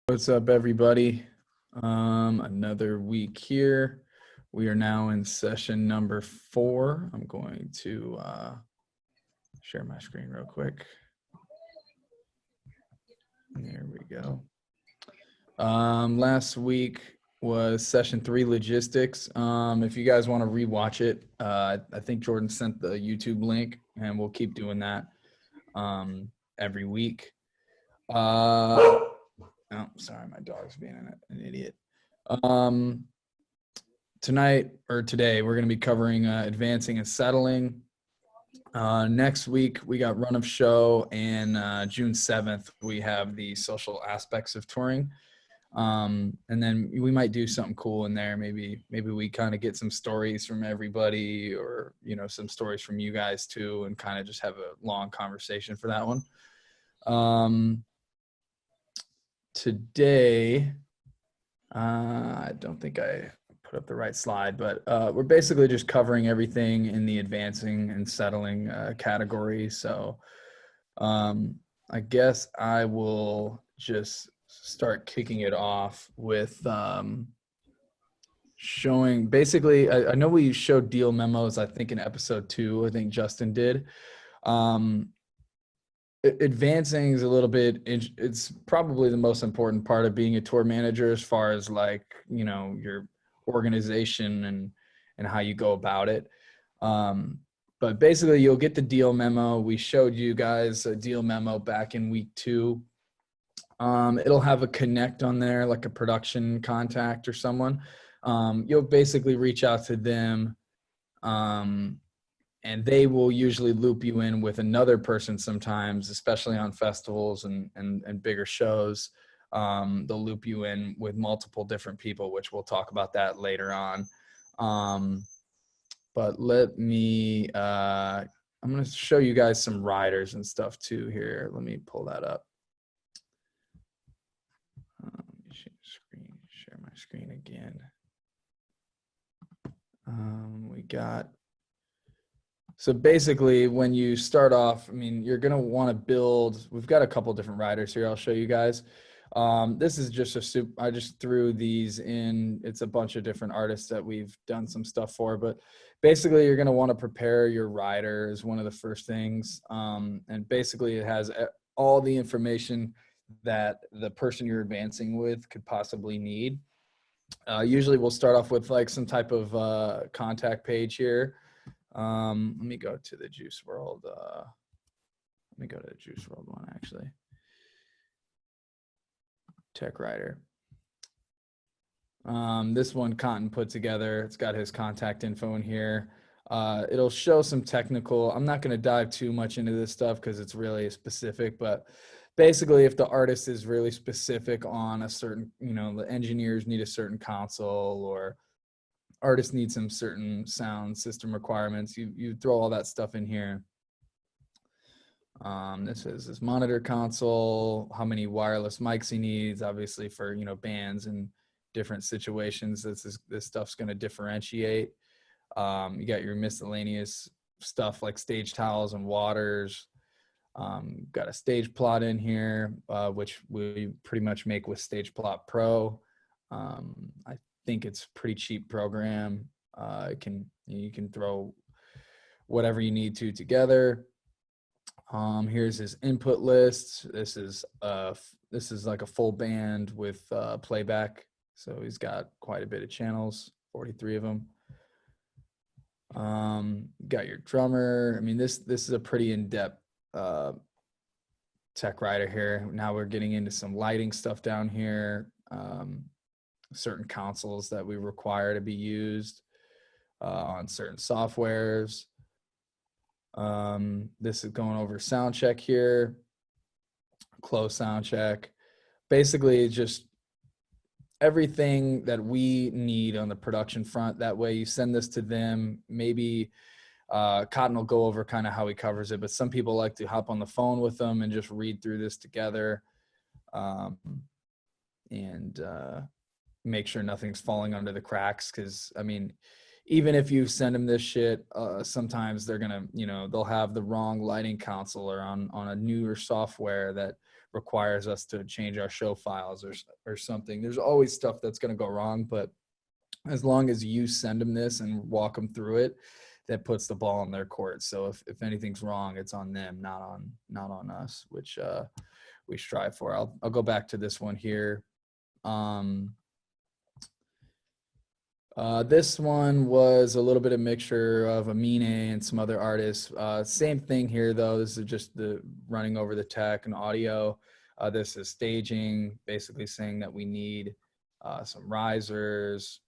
What's up, everybody? Another week here. We are now in session number 4. I'm going to share my screen real quick. There we go. Last week was session 3, logistics. If you guys want to rewatch it, I think Jordan sent the YouTube link, and we'll keep doing that every week. Oh, sorry, my dog's being an idiot. Today, we're going to be covering advancing and settling. Next week, we got run of show, and June 7th, we have the social aspects of touring. And then we might do something cool in there. Maybe we kind of get some stories from everybody, or, some stories from you guys too, and kind of just have a long conversation for that one. Today, I don't think I put up the right slide, but we're basically just covering everything in the advancing and settling category. So I guess I will just start kicking it off with showing, basically, I know we showed deal memos, I think in episode 2, I think Justin did. Advancing is a little bit, it's probably the most important part of being a tour manager, as far as your organization and how you go about it. But basically, you'll get the deal memo. We showed you guys a deal memo back in week 2. It'll have a connect on there, like a production contact or someone. You'll basically reach out to them, and they will usually loop you in with another person sometimes, especially on festivals and bigger shows. They'll loop you in with multiple different people, which we'll talk about that later on. But let me, I'm going to show you guys some riders and stuff too here. Let me pull that up. Share my screen again. So basically, when you start off, you're going to want to build, we've got a couple different riders here I'll show you guys. This is just I just threw these in. It's a bunch of different artists that we've done some stuff for, but basically you're going to want to prepare your rider is one of the first things. And basically it has all the information that the person you're advancing with could possibly need. Usually we'll start off with like some type of contact page here. Let me go to the Juice WRLD. Let me go to the Juice WRLD one, actually. Tech Rider. This one Cotton put together. It's got his contact info in here. It'll show some technical. I'm not going to dive too much into this stuff because it's really specific, but basically if the artist is really specific on a certain, the engineers need a certain console, or artists need some certain sound system requirements, you throw all that stuff in here. This is his monitor console, how many wireless mics he needs, obviously for, bands and different situations. This stuff's going to differentiate. You got your miscellaneous stuff like stage towels and waters. Got a stage plot in here, which we pretty much make with Stage Plot Pro. I think it's a pretty cheap program. You can throw whatever you need to together. Here's his input list. This is like a full band with playback. So he's got quite a bit of channels, 43 of them. Got your drummer. This is a pretty in-depth tech rider here. Now we're getting into some lighting stuff down here. Certain consoles that we require to be used on certain softwares. This is going over sound check here, close sound check. Basically just everything that we need on the production front. That way you send this to them. Maybe Cotton will go over kind of how he covers it, but some people like to hop on the phone with them and just read through this together, and make sure nothing's falling under the cracks. Because even if you send them this shit, sometimes they're gonna, they'll have the wrong lighting console or on a newer software that requires us to change our show files or something. There's always stuff that's going to go wrong, but as long as you send them this and walk them through it, that puts the ball in their court. So if anything's wrong, it's on them, not on us, which we strive for. I'll go back to this one here. This one was a little bit of mixture of Amine and some other artists. Same thing here, though. This is just the running over the tech and audio. This is staging, basically saying that we need some risers.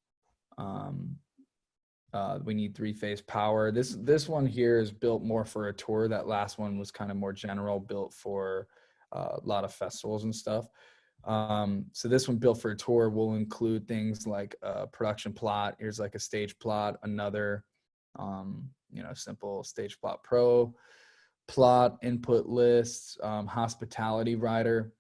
We need 3-phase power. This one here is built more for a tour. That last one was kind of more general, built for a lot of festivals and stuff. So this one built for a tour will include things like a production plot. Here's like a stage plot, another, simple stage plot pro plot, input lists, hospitality rider,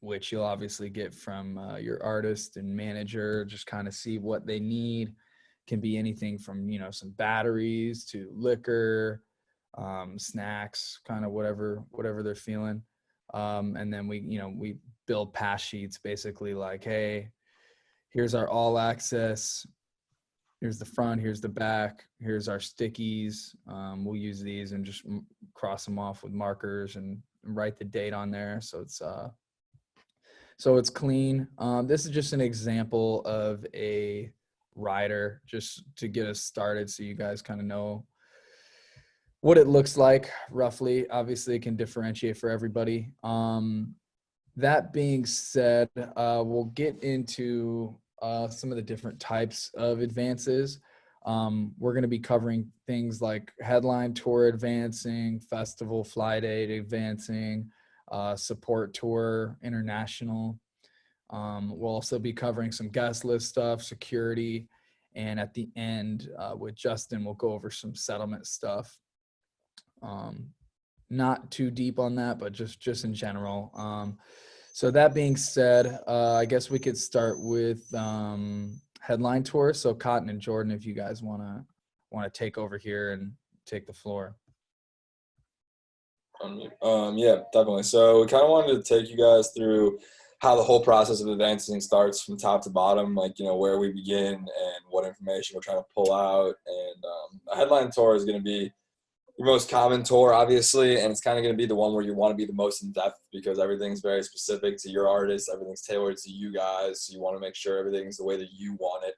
which you'll obviously get from your artist and manager, just kind of see what they need. Can be anything from, some batteries to liquor, snacks, kind of whatever they're feeling. And then we build pass sheets, basically like, hey, here's our all access, here's the front, here's the back, here's our stickies. We'll use these and just cross them off with markers and write the date on there. So it's clean. This is just an example of a rider, just to get us started, so you guys kind of know what it looks like roughly. Obviously it can differentiate for everybody. That being said, we'll get into some of the different types of advances. We're going to be covering things like headline tour advancing, festival fly date advancing, support tour international. We'll also be covering some guest list stuff, security, and at the end with Justin, we'll go over some settlement stuff. Not too deep on that, but just in general. So that being said, I guess we could start with headline tour. So Cotton and Jordan, if you guys want to take over here and take the floor. Yeah, definitely. So we kind of wanted to take you guys through how the whole process of advancing starts from top to bottom, like, where we begin and what information we're trying to pull out. And a headline tour is going to be your most common tour, obviously, and it's kind of going to be the one where you want to be the most in depth, because everything's very specific to your artist. Everything's tailored to you guys. So you want to make sure everything's the way that you want it.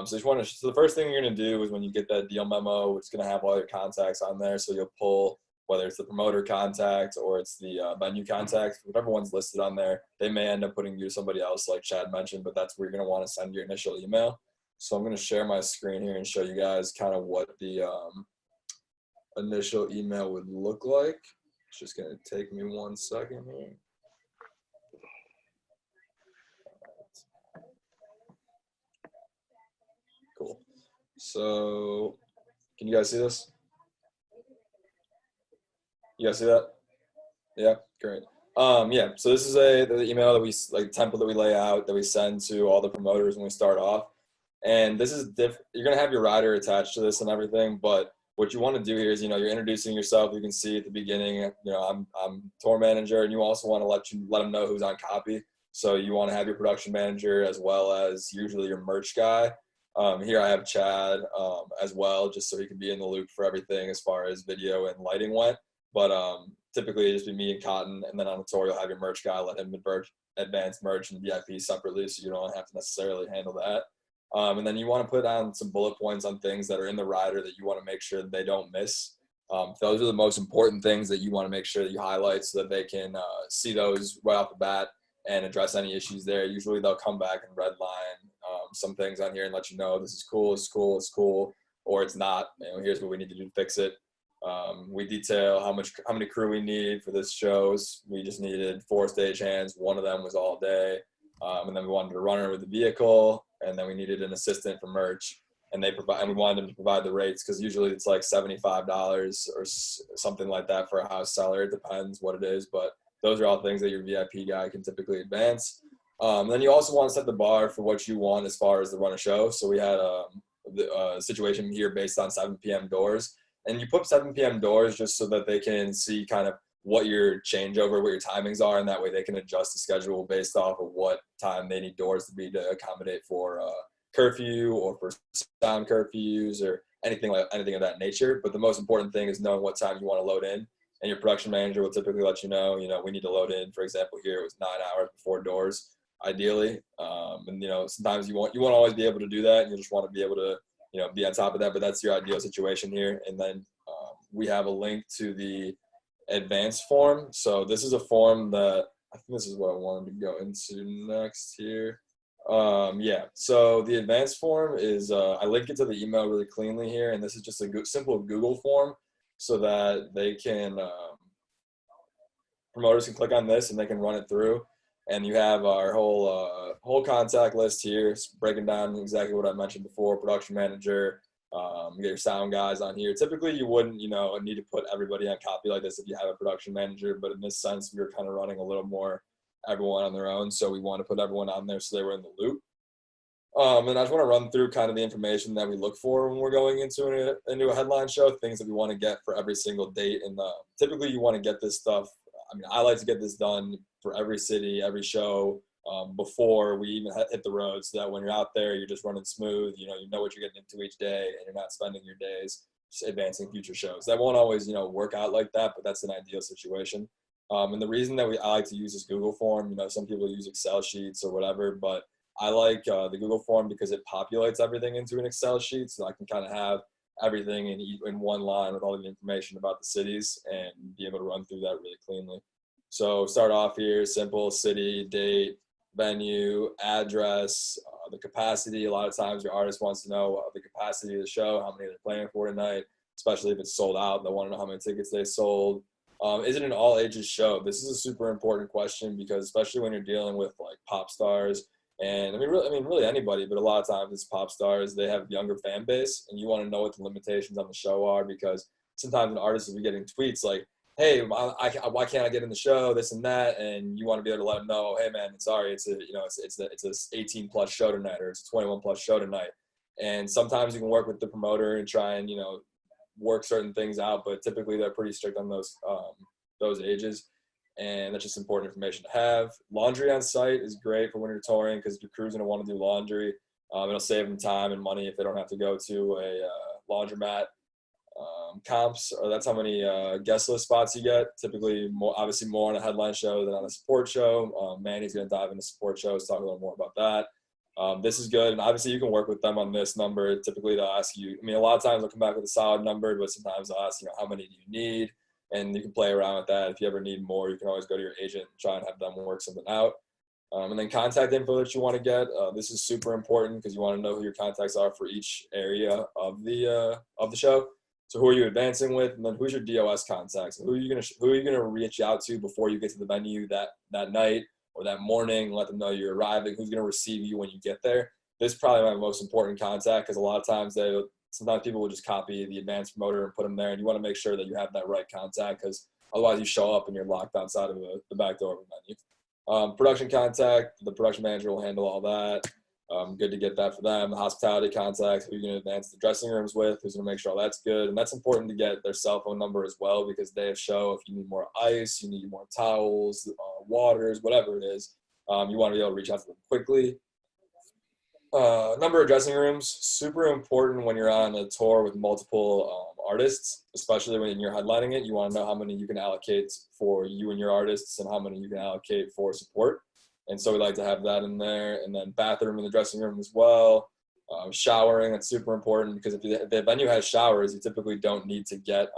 So the first thing you're going to do is, when you get that deal memo, it's going to have all your contacts on there. So you'll pull, whether it's the promoter contact or it's the venue contact, whatever one's listed on there. They may end up putting you to somebody else, like Chad mentioned, but that's where you're going to want to send your initial email. So I'm going to share my screen here and show you guys kind of what the initial email would look like. It's just going to take me 1 second here. Cool. So can you guys see this? You guys see that? Yeah, great. Yeah, so this is the email that we, like, template that we lay out, that we send to all the promoters when we start off. And this is you're going to have your rider attached to this and everything, but what you want to do here is, you're introducing yourself. You can see at the beginning, I'm tour manager, and you also want to let them know who's on copy. So you want to have your production manager as well as usually your merch guy. Here I have Chad as well, just so he can be in the loop for everything as far as video and lighting went. But typically it'd just be me and Cotton, and then on the tour you'll have your merch guy, let him advance merch and VIP separately, so you don't have to necessarily handle that. And then you want to put on some bullet points on things that are in the rider that you want to make sure that they don't miss. Those are the most important things that you want to make sure that you highlight, so that they can see those right off the bat and address any issues there. Usually they'll come back and redline some things on here and let you know, this is cool, it's cool, it's cool, or it's not. Here's what we need to do to fix it. We detail how many crew we need for this shows. We just needed 4 stagehands. One of them was all day. And then we wanted a runner with the vehicle, and then we needed an assistant for merch, and we wanted them to provide the rates, because usually it's like $75 or something like that for a house seller. It depends what it is, but those are all things that your VIP guy can typically advance. Then you also want to set the bar for what you want as far as the run of show. So we had a situation here based on 7 p.m. doors, and you put 7 p.m. doors just so that they can see kind of what your changeover, what your timings are, and that way they can adjust the schedule based off of what time they need doors to be to accommodate for curfew or for sound curfews or anything of that nature. But the most important thing is knowing what time you want to load in, and your production manager will typically let you know, we need to load in. For example, here it was 9 hours before doors, ideally. And sometimes you won't always be able to do that, and you just want to be able to be on top of that. But that's your ideal situation here. And then we have a link to the advanced form. So this is a form that I think this is what I wanted to go into next here. So the advanced form is I link it to the email really cleanly here, and this is just a simple Google form so that they can promoters can click on this and they can run it through, and you have our whole contact list here, breaking down exactly what I mentioned before: production manager. You get your sound guys on here. Typically, you wouldn't, need to put everybody on copy like this if you have a production manager, but in this sense, we were kind of running a little more everyone on their own, so we want to put everyone on there so they were in the loop. And I just want to run through kind of the information that we look for when we're going into a headline show, things that we want to get for every single date. And typically, you want to get this stuff. I like to get this done for every city, every show, before we even hit the road, so that when you're out there, you're just running smooth. You know what you're getting into each day, and you're not spending your days just advancing future shows. That won't always, work out like that, but that's an ideal situation. And the reason that I like to use this Google form, some people use Excel sheets or whatever, but I like the Google form because it populates everything into an Excel sheet, so I can kind of have everything in one line with all the information about the cities and be able to run through that really cleanly. So start off here, simple: city, date, venue, address, the capacity. A lot of times your artist wants to know the capacity of the show, how many they're playing for tonight, especially if it's sold out. They want to know how many tickets they sold. Is it an all ages show? This is a super important question, because especially when you're dealing with like pop stars, and really anybody, but a lot of times it's pop stars, they have younger fan base, and you want to know what the limitations on the show are, because sometimes an artist will be getting tweets like, hey, why can't I get in the show, this and that, and you want to be able to let them know, hey man, sorry, it's a 18 plus show tonight, or it's a 21 plus show tonight. And sometimes you can work with the promoter and try and work certain things out, but typically they're pretty strict on those ages, and that's just important information to have. Laundry on site is great for when you're touring, because your crew's going to want to do laundry. It'll save them time and money if they don't have to go to a laundromat. Comps, or that's how many guest list spots you get. Typically, obviously more on a headline show than on a support show. Manny's going to dive into support shows, talk a little more about that. This is good, and obviously you can work with them on this number. Typically they'll ask you, a lot of times they'll come back with a solid number, but sometimes they'll ask, how many do you need? And you can play around with that. If you ever need more, you can always go to your agent and try and have them work something out. And then contact info that you want to get. This is super important, because you want to know who your contacts are for each area of the show. So who are you advancing with, and then who's your DOS contacts? Who are you gonna reach out to before you get to the venue that night or that morning? Let them know you're arriving. Who's gonna receive you when you get there? This is probably my most important contact, because a lot of times sometimes people will just copy the advanced promoter and put them there, and you want to make sure that you have that right contact, because otherwise you show up and you're locked outside of the back door of the venue. Production contact, the production manager will handle all that. Good to get that for them. The hospitality contacts, who you're going to advance the dressing rooms with, who's going to make sure all that's good. And that's important to get their cell phone number as well, because day of show, if you need more ice, you need more towels, waters, whatever it is, you want to be able to reach out to them quickly. Number of dressing rooms, super important when you're on a tour with multiple artists, especially when you're headlining it. You want to know how many you can allocate for you and your artists, and how many you can allocate for support. And so we like to have that in there. And then bathroom in the dressing room as well. Showering, that's super important, because if the venue has showers, you typically don't need to get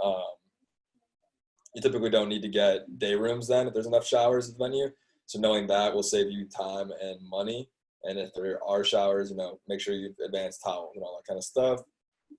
day rooms then if there's enough showers at the venue. So knowing that will save you time and money. And if there are showers, make sure you advance towels and all that kind of stuff.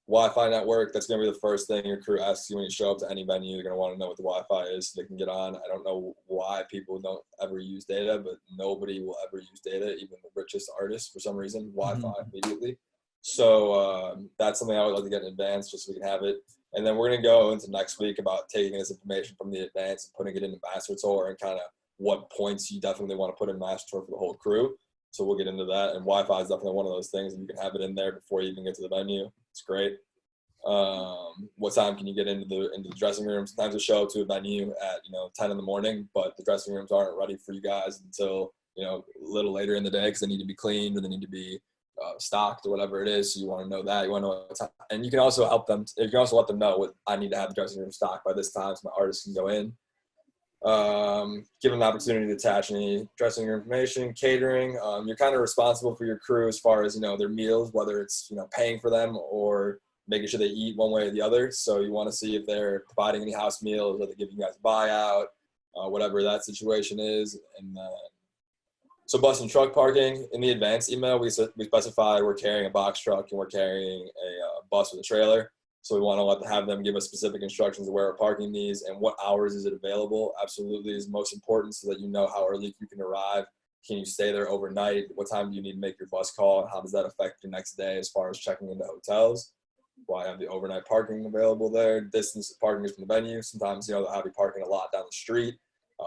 Wi-Fi network, that's going to be the first thing your crew asks you when you show up to any venue. You're going to want to know what the Wi-Fi is so they can get on. I don't know why people don't ever use data, but nobody will ever use data, even the richest artists, for some reason. Wi-Fi immediately. So that's something I would like to get in advance, just so we can have it. And then we're going to go into next week about taking this information from the advance and putting it into Master Tour, and kind of what points you definitely want to put in Master Tour for the whole crew. So we'll get into that. And Wi-Fi is definitely one of those things, and you can have it in there before you even get to the venue. It's great. What time can you get into the dressing room? Sometimes we show up to a venue at 10 in the morning, but the dressing rooms aren't ready for you guys until a little later in the day because they need to be cleaned or they need to be stocked or whatever it is. So you want to know that. You want to know what time. And you can also help them. You can also let them know what I need to have the dressing room stocked by this time so my artists can go in. Give them the opportunity to attach any dressing room information, catering. You're kind of responsible for your crew as far as their meals, whether it's paying for them or making sure they eat one way or the other. So you want to see if they're providing any house meals or they're giving you guys a buyout, whatever that situation is. And so bus and truck parking, in the advance email, we specified we're carrying a box truck and we're carrying a bus with a trailer. So we want to have them give us specific instructions of where we're parking these and what hours is it available. Absolutely is most important so that you know how early you can arrive. Can you stay there overnight? What time do you need to make your bus call? How does that affect your next day as far as checking into hotels? Why have the overnight parking available there? Distance parking is from the venue. Sometimes, they'll have you parking a lot down the street.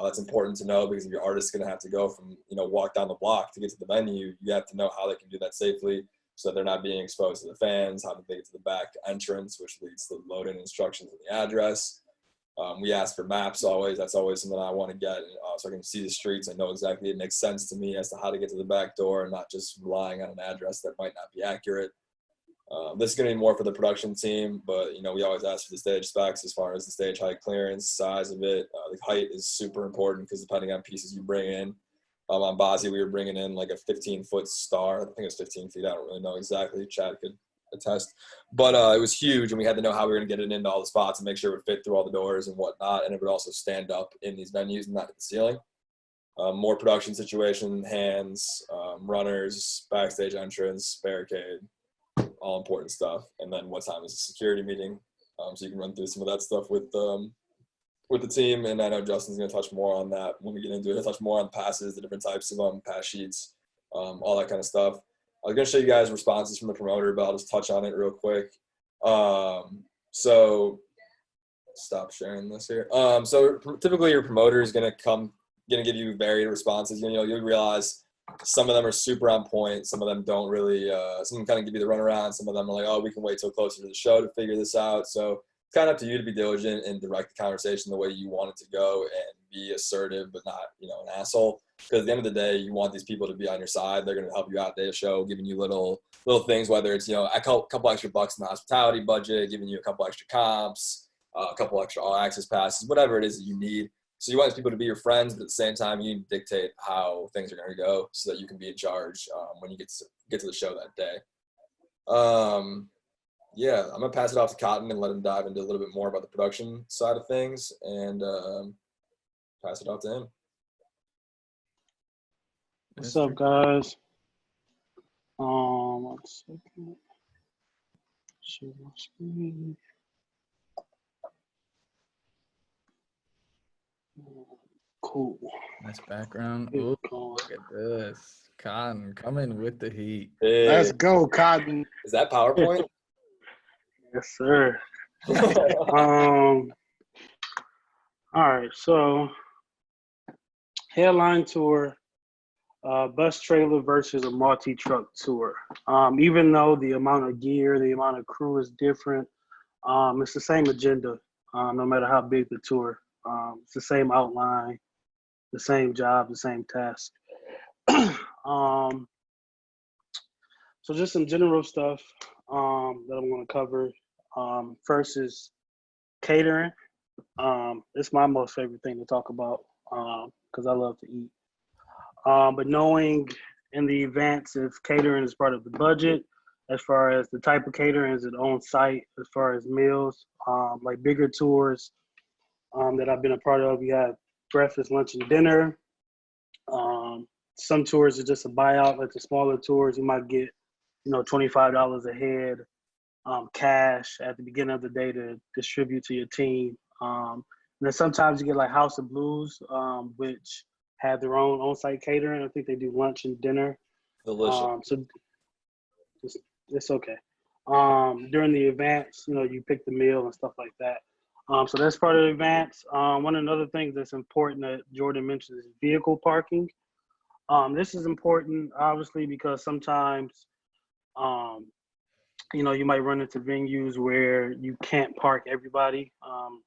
That's important to know because if your artist is going to have to go from, walk down the block to get to the venue, you have to know how they can do that safely so that they're not being exposed to the fans, how do they get to the back entrance, which leads to load-in instructions and the address. We ask for maps always. That's always something I want to get so I can see the streets. I know exactly it makes sense to me as to how to get to the back door and not just relying on an address that might not be accurate. This is going to be more for the production team, but, we always ask for the stage specs as far as the stage height clearance, size of it. The height is super important because depending on pieces you bring in. On Bozzy, we were bringing in like a 15-foot star. I think it was 15 feet. I don't really know exactly. Chad could attest. But it was huge, and we had to know how we were going to get it into all the spots and make sure it would fit through all the doors and whatnot, and it would also stand up in these venues and not hit the ceiling. More production situation, hands, runners, backstage entrance, barricade, all important stuff. And then what time is the security meeting? So you can run through some of that stuff with the team. And I know Justin's going to touch more on that when we get into it. He'll touch more on passes, the different types of them, pass sheets, all that kind of stuff. I was going to show you guys responses from the promoter, but I'll just touch on it real quick. So stop sharing this here. So typically your promoter is going to give you varied responses. You'll realize some of them are super on point. Some of them don't really, some of them kind of give you the runaround. Some of them are like, oh, we can wait till closer to the show to figure this out. So it's kind of up to you to be diligent and direct the conversation the way you want it to go and be assertive, but not, an asshole. Because at the end of the day, you want these people to be on your side. They're going to help you out day of show, giving you little things, whether it's, a couple extra bucks in the hospitality budget, giving you a couple extra comps, a couple extra all access passes, whatever it is that you need. So you want these people to be your friends, but at the same time, you need to dictate how things are going to go so that you can be in charge when you get to the show that day. Yeah, I'm going to pass it off to Cotton and let him dive into a little bit more about the production side of things and pass it off to him. What's up, guys? 1 second. Share my screen. Cool. Nice background. Ooh, look at this. Cotton coming with the heat. Hey, Let's go, Cotton. is that PowerPoint? Yes, sir. All right, so headline tour, bus trailer versus a multi-truck tour. Even though the amount of gear, the amount of crew is different, it's the same agenda, no matter how big the tour. It's the same outline, the same job, the same task. So just some general stuff that I'm going to cover. First is catering. It's my most favorite thing to talk about because I love to eat. But knowing in the events if catering is part of the budget, as far as the type of catering, is it on site, as far as meals, like bigger tours that I've been a part of, you have breakfast, lunch, and dinner. Some tours are just a buyout. Like the smaller tours, you might get, $25 a head cash at the beginning of the day to distribute to your team. And then sometimes you get like House of Blues, which have their own on-site catering. I think they do lunch and dinner. Delicious. So it's okay. During the events, you pick the meal and stuff like that. So that's part of the events. One of the other things that's important that Jordan mentioned is vehicle parking. This is important, obviously, because sometimes You might run into venues where you can't park everybody.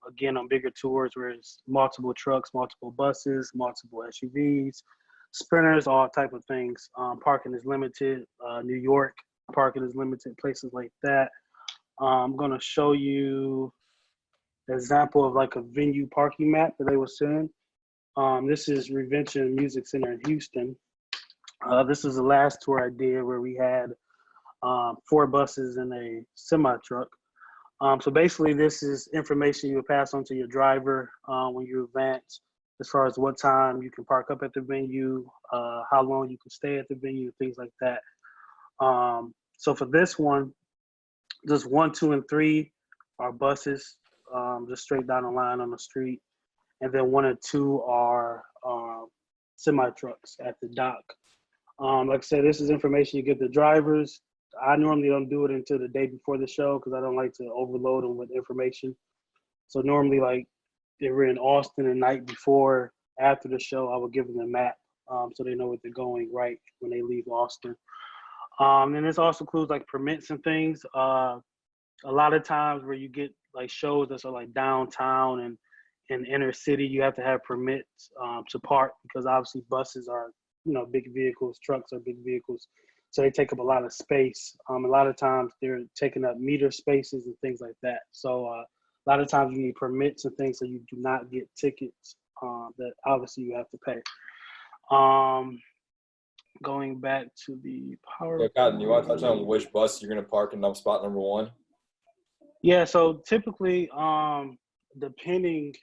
Again, on bigger tours where it's multiple trucks, multiple buses, multiple SUVs, sprinters, all type of things. Parking is limited. New York, parking is limited, places like that. I'm going to show you an example of like a venue parking map that they were sent. This is Revention Music Center in Houston. This is the last tour I did where we had 4 buses and a semi truck. So basically, this is information you will pass on to your driver when you advance, as far as what time you can park up at the venue, how long you can stay at the venue, things like that. So for this one, just 1, 2, and 3 are buses, just straight down the line on the street, and then 1 and 2 are semi trucks at the dock. Like I said, this is information you give the drivers. I normally don't do it until the day before the show because I don't like to overload them with information. So normally, like if we're in Austin the night before, after the show, I would give them a map so they know what they're going right when they leave Austin. And this also includes like permits and things. A lot of times where you get like shows that are like downtown and in inner city, you have to have permits to park because obviously buses are, big vehicles, trucks are big vehicles. So they take up a lot of space. A lot of times they're taking up meter spaces and things like that. So a lot of times you need permits and things so you do not get tickets that obviously you have to pay. Going back to the power. Yeah, Cotton, you want to touch on which bus you're going to park in spot number 1? Yeah, so typically, depending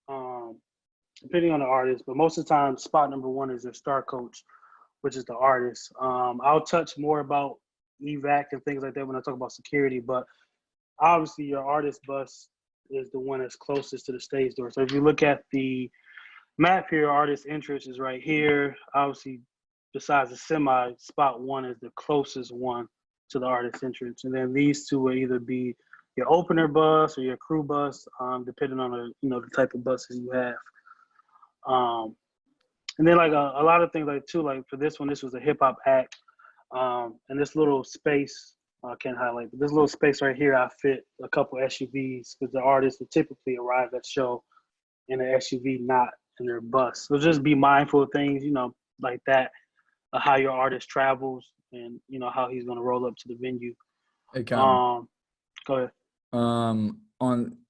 on the artist, but most of the time, spot number 1 is their star coach, which is the artist. I'll touch more about evac and things like that when I talk about security, but obviously your artist bus is the one that's closest to the stage door. So if you look at the map here, artist entrance is right here. Obviously, besides the semi, spot 1 is the closest one to the artist entrance. And then these 2 will either be your opener bus or your crew bus, depending on the type of buses you have. And then like a lot of things like too, like for this one, this was a hip hop act. And this little space, I can't highlight, but this little space right here, I fit a couple SUVs because the artists would typically arrive at the show in an SUV, not in their bus. So just be mindful of things, like that, how your artist travels and, how he's going to roll up to the venue. Hey, Cotton. Go ahead.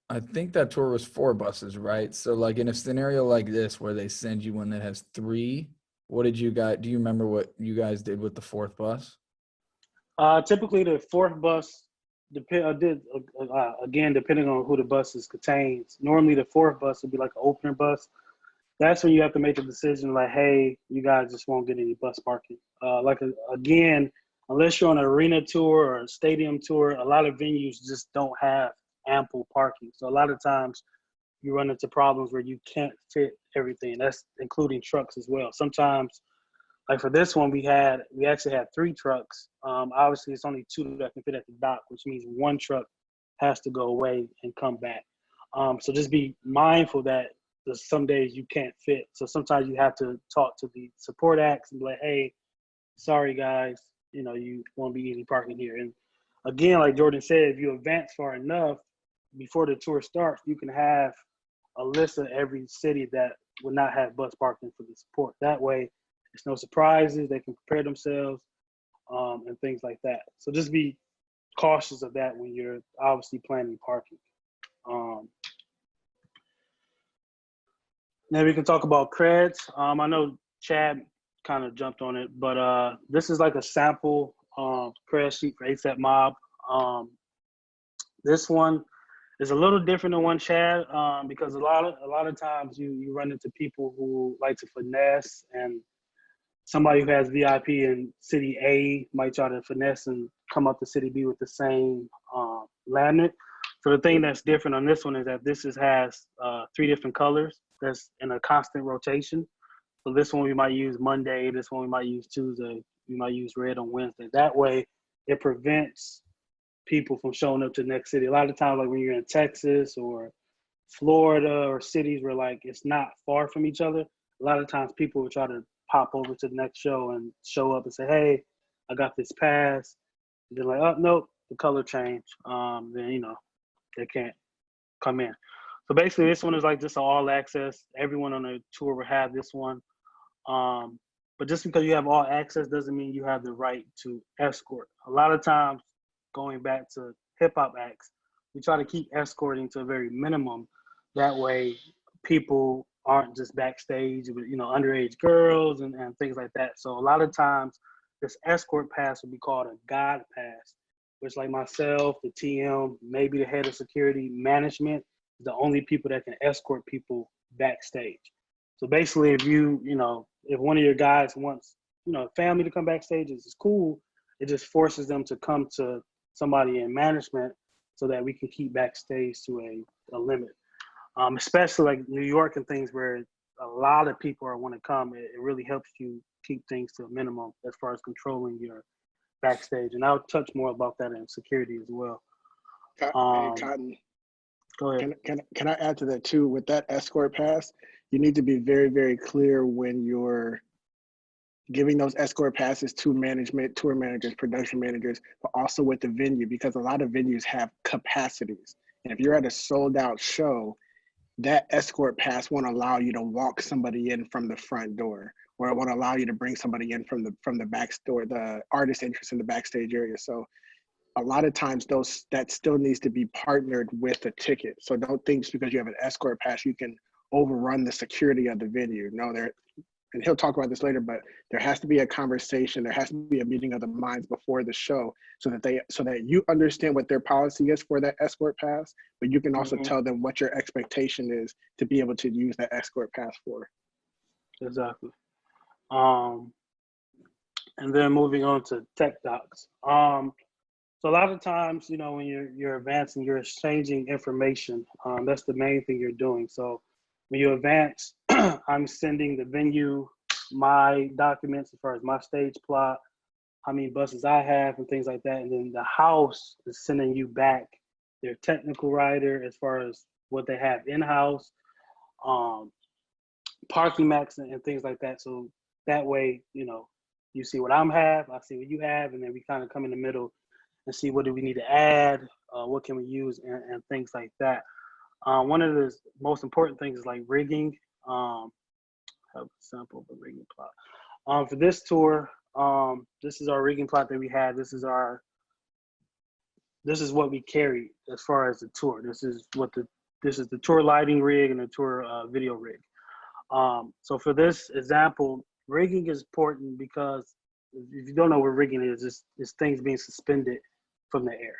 I think that tour was 4 buses, right? So like in a scenario like this where they send you one that has 3, do you remember what you guys did with the 4th bus? Typically the 4th bus, again, depending on who the buses contains, normally the 4th bus would be like an opener bus. That's when you have to make a decision like, hey, you guys just won't get any bus parking. Again, unless you're on an arena tour or a stadium tour, a lot of venues just don't have ample parking. So a lot of times you run into problems where you can't fit everything. That's including trucks as well. Sometimes, like for this one, we actually had 3 trucks. Obviously, it's only 2 that can fit at the dock, which means 1 truck has to go away and come back. So just be mindful that some days you can't fit. So sometimes you have to talk to the support acts and be like, hey, sorry guys, you won't be easy parking here. And again, like Jordan said, if you advance far enough before the tour starts, you can have a list of every city that will not have bus parking for the support. That way, it's no surprises. They can prepare themselves and things like that. So just be cautious of that when you're obviously planning parking. Now we can talk about creds. I know Chad kind of jumped on it, but this is like a sample cred sheet for ASAP Mob. This one is a little different than one Chad because a lot of times you run into people who like to finesse, and somebody who has VIP in city A might try to finesse and come up to city B with the same laminate. So the thing that's different on this one is that this has 3 different colors that's in a constant rotation. So this one we might use Monday, this one we might use Tuesday, we might use red on Wednesday. That way it prevents people from showing up to the next city. A lot of times, like when you're in Texas or Florida or cities where like it's not far from each other, a lot of times people will try to pop over to the next show and show up and say, hey, I got this pass. And they're like, oh, nope, the color change, then you know they can't come in. So basically, this one is like just all access. Everyone on the tour will have this one. But just because you have all access doesn't mean you have the right to escort. A lot of times, going back to hip hop acts, we try to keep escorting to a very minimum. That way, people aren't just backstage with, you know, underage girls and things like that. So a lot of times, this escort pass will be called a God pass, which like myself, the TM, maybe the head of security management, is the only people that can escort people backstage. So basically, if if one of your guys wants, you know, family to come backstage, it's cool. It just forces them to come to somebody in management so that we can keep backstage to a limit. Especially like New York and things where a lot of people are want to come. It really helps you keep things to a minimum as far as controlling your backstage. And I'll touch more about that in security as well. Hey, Cotton, Go ahead. can I add to that too? With that escort pass, you need to be very, very clear when you're giving those escort passes to management, tour managers, production managers, but also with the venue, because a lot of venues have capacities. And if you're at a sold out show, that escort pass won't allow you to walk somebody in from the front door, or it won't allow you to bring somebody in from the back door, the artist entrance in the backstage area. So a lot of times that still needs to be partnered with a ticket. So don't think just because you have an escort pass, you can overrun the security of the venue. No, and he'll talk about this later, but there has to be a conversation. There has to be a meeting of the minds before the show so that you understand what their policy is for that escort pass, but you can also tell them what your expectation is to be able to use that escort pass for. Exactly. And then moving on to tech docs. So a lot of times, you know, when you're advancing, you're exchanging information. That's the main thing you're doing. So when you advance, I'm sending the venue my documents as far as my stage plot, how many buses I have and things like that. And then the house is sending you back their technical writer as far as what they have in-house, parking max and things like that. So that way, you know, you see what I have, I see what you have, and then we kind of come in the middle and see what do we need to add, what can we use, and things like that. One of the most important things is like rigging. Have a sample of a rigging plot. For this tour, this is our rigging plot that we had. This is what we carried as far as the tour. This is the tour lighting rig and the tour video rig. So for this example, rigging is important because if you don't know what rigging is, it's things being suspended from the air.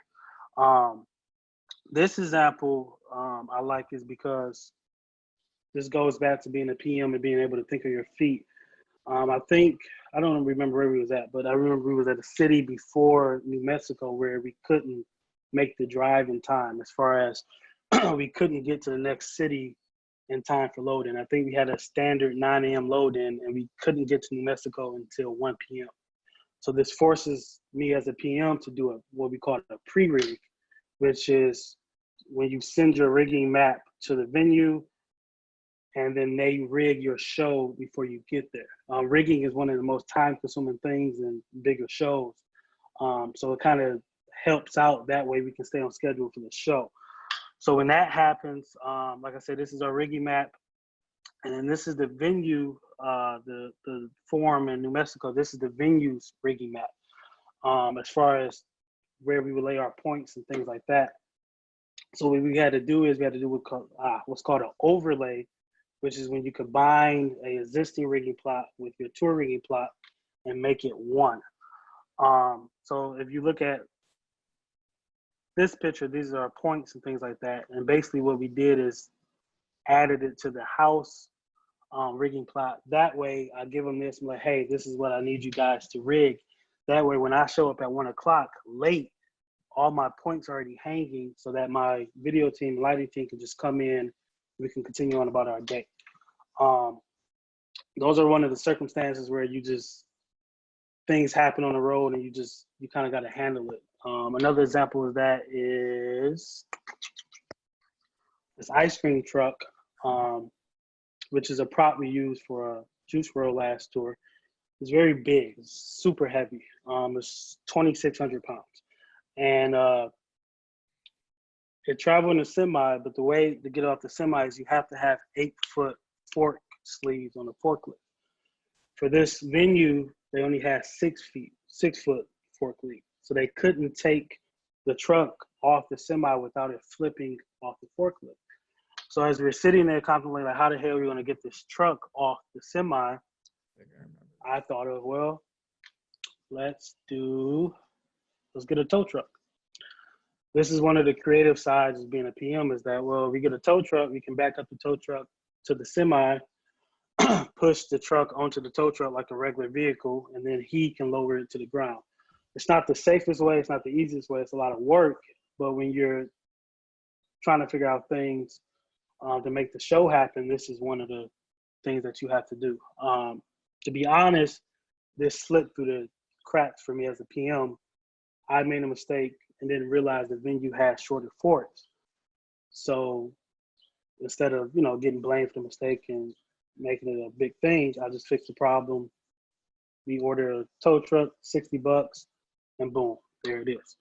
This example I like is because this goes back to being a PM and being able to think on your feet. I don't remember where we was at, but I remember we was at a city before New Mexico where we couldn't make the drive in time, as far as we couldn't get to the next city in time for load-in. I think we had a standard 9 a.m. load-in and we couldn't get to New Mexico until 1 p.m. So this forces me as a PM to do what we call a pre-rig, which is when you send your rigging map to the venue and then they rig your show before you get there. Rigging is one of the most time-consuming things in bigger shows. So it kind of helps out that way we can stay on schedule for the show. So when that happens, like I said, this is our rigging map. And then this is the venue, the forum in New Mexico. This is the venue's rigging map. As far as where we would lay our points and things like that. So what we had to do is we had to do what's called an overlay, which is when you combine a existing rigging plot with your tour rigging plot and make it one. So if you look at this picture, these are points and things like that. And basically what we did is added it to the house rigging plot. That way I give them this, I'm like, hey, this is what I need you guys to rig. That way when I show up at 1 o'clock late, all my points are already hanging so that my video team, lighting team can just come in. We can continue on about our day. Those are one of the circumstances where things happen on the road and you kind of got to handle it. Another example of that is this ice cream truck, which is a prop we used for a Juice WRLD last tour. It's very big, it's super heavy. It's 2,600 pounds. and it traveled in a semi. But the way to get off the semi is you have to have 8-foot fork sleeves on the forklift. For this venue, they only had 6-foot fork lead, so they couldn't take the truck off the semi without it flipping off the forklift. So as we're sitting there contemplating, like, how the hell are we going to get this truck off the semi? I thought of, well, let's get a tow truck. This is one of the creative sides of being a PM, is that, well, if we get a tow truck, we can back up the tow truck to the semi, push the truck onto the tow truck like a regular vehicle, and then he can lower it to the ground. It's not the safest way. It's not the easiest way. It's a lot of work. But when you're trying to figure out things to make the show happen, this is one of the things that you have to do. To be honest, this slipped through the cracks for me as a PM. I made a mistake and didn't realize the venue had shorter forks. So instead of, getting blamed for the mistake and making it a big thing, I just fixed the problem. We order a tow truck, $60, and boom, there it is.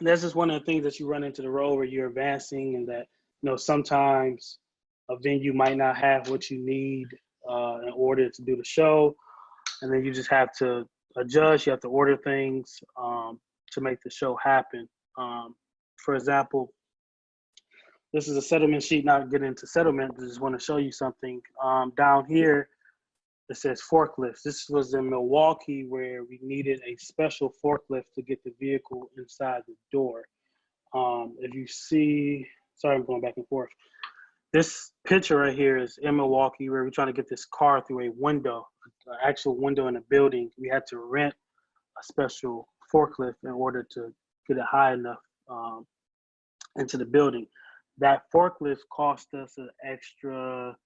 That's just one of the things that you run into the road where you're advancing, and that, sometimes a venue might not have what you need in order to do the show. And then you just have to adjust. You have to order things to make the show happen. For example, this is a settlement sheet, not getting into settlement, I just want to show you something. Down here, it says forklifts. This was in Milwaukee where we needed a special forklift to get the vehicle inside the door. If you see, sorry, I'm going back and forth. This picture right here is in Milwaukee where we're trying to get this car through a window, an actual window in a building. We had to rent a special forklift in order to get it high enough into the building. That forklift cost us an extra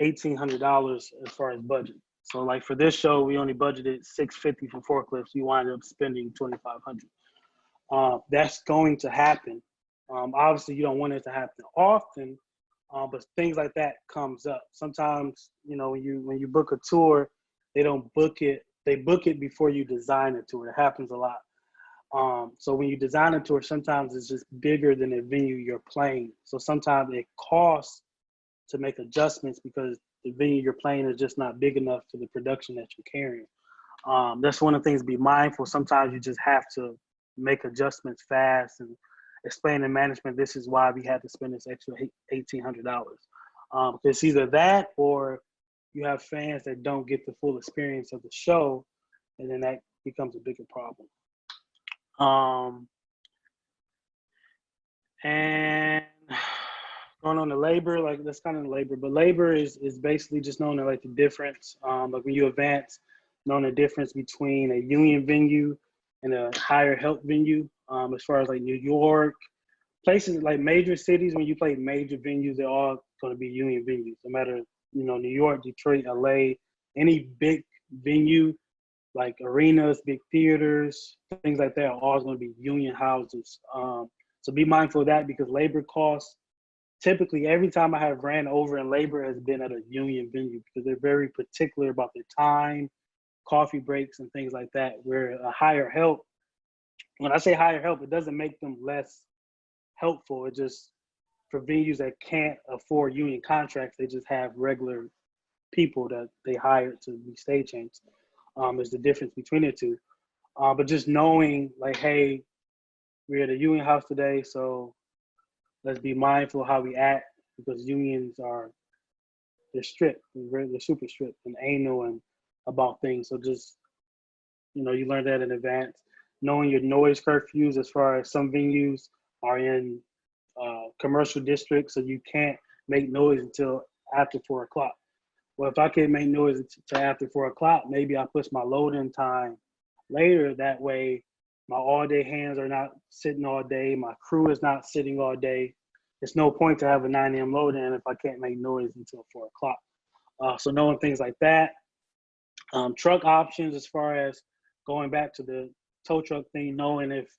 $1,800 as far as budget. So like for this show, we only budgeted $650 for forklifts. We wind up spending $2,500. That's going to happen. Obviously, you don't want it to happen often, but things like that comes up. Sometimes, when you book a tour, they don't book it. They book it before you design a tour. It happens a lot. So when you design a tour, sometimes it's just bigger than the venue you're playing. So sometimes it costs to make adjustments because the venue you're playing is just not big enough for the production that you're carrying. That's one of the things to be mindful. Sometimes you just have to make adjustments fast and explain to management, this is why we had to spend this extra $1,800. Because either that or you have fans that don't get the full experience of the show, and then that becomes a bigger problem. And going on to labor, like that's kind of labor, but labor is basically just knowing like the difference. Like when you advance, knowing the difference between a union venue and a higher help venue. As far as like New York, places like major cities, when you play major venues, they're all going to be union venues. No matter, New York, Detroit, LA, any big venue like arenas, big theaters, things like that are always going to be union houses. So be mindful of that because labor costs, typically every time I have ran over in labor has been at a union venue because they're very particular about their time, coffee breaks, and things like that. Where a higher help, when I say higher help, it doesn't make them less helpful. It just, for venues that can't afford union contracts, they just have regular people that they hire to be stagehands. Is the difference between the two. But just knowing like, hey, we're at a union house today, so let's be mindful of how we act because unions they're strict, they're super strict and anal and about things. So just, you learn that in advance. Knowing your noise curfews, as far as some venues are in commercial districts, so you can't make noise until after 4 o'clock. Well, if I can't make noise until after 4 o'clock, maybe I push my load-in time later. That way, my all-day hands are not sitting all day. My crew is not sitting all day. There's no point to have a 9 a.m. load-in if I can't make noise until 4 o'clock. So knowing things like that. Truck options, as far as going back to the tow truck thing, knowing if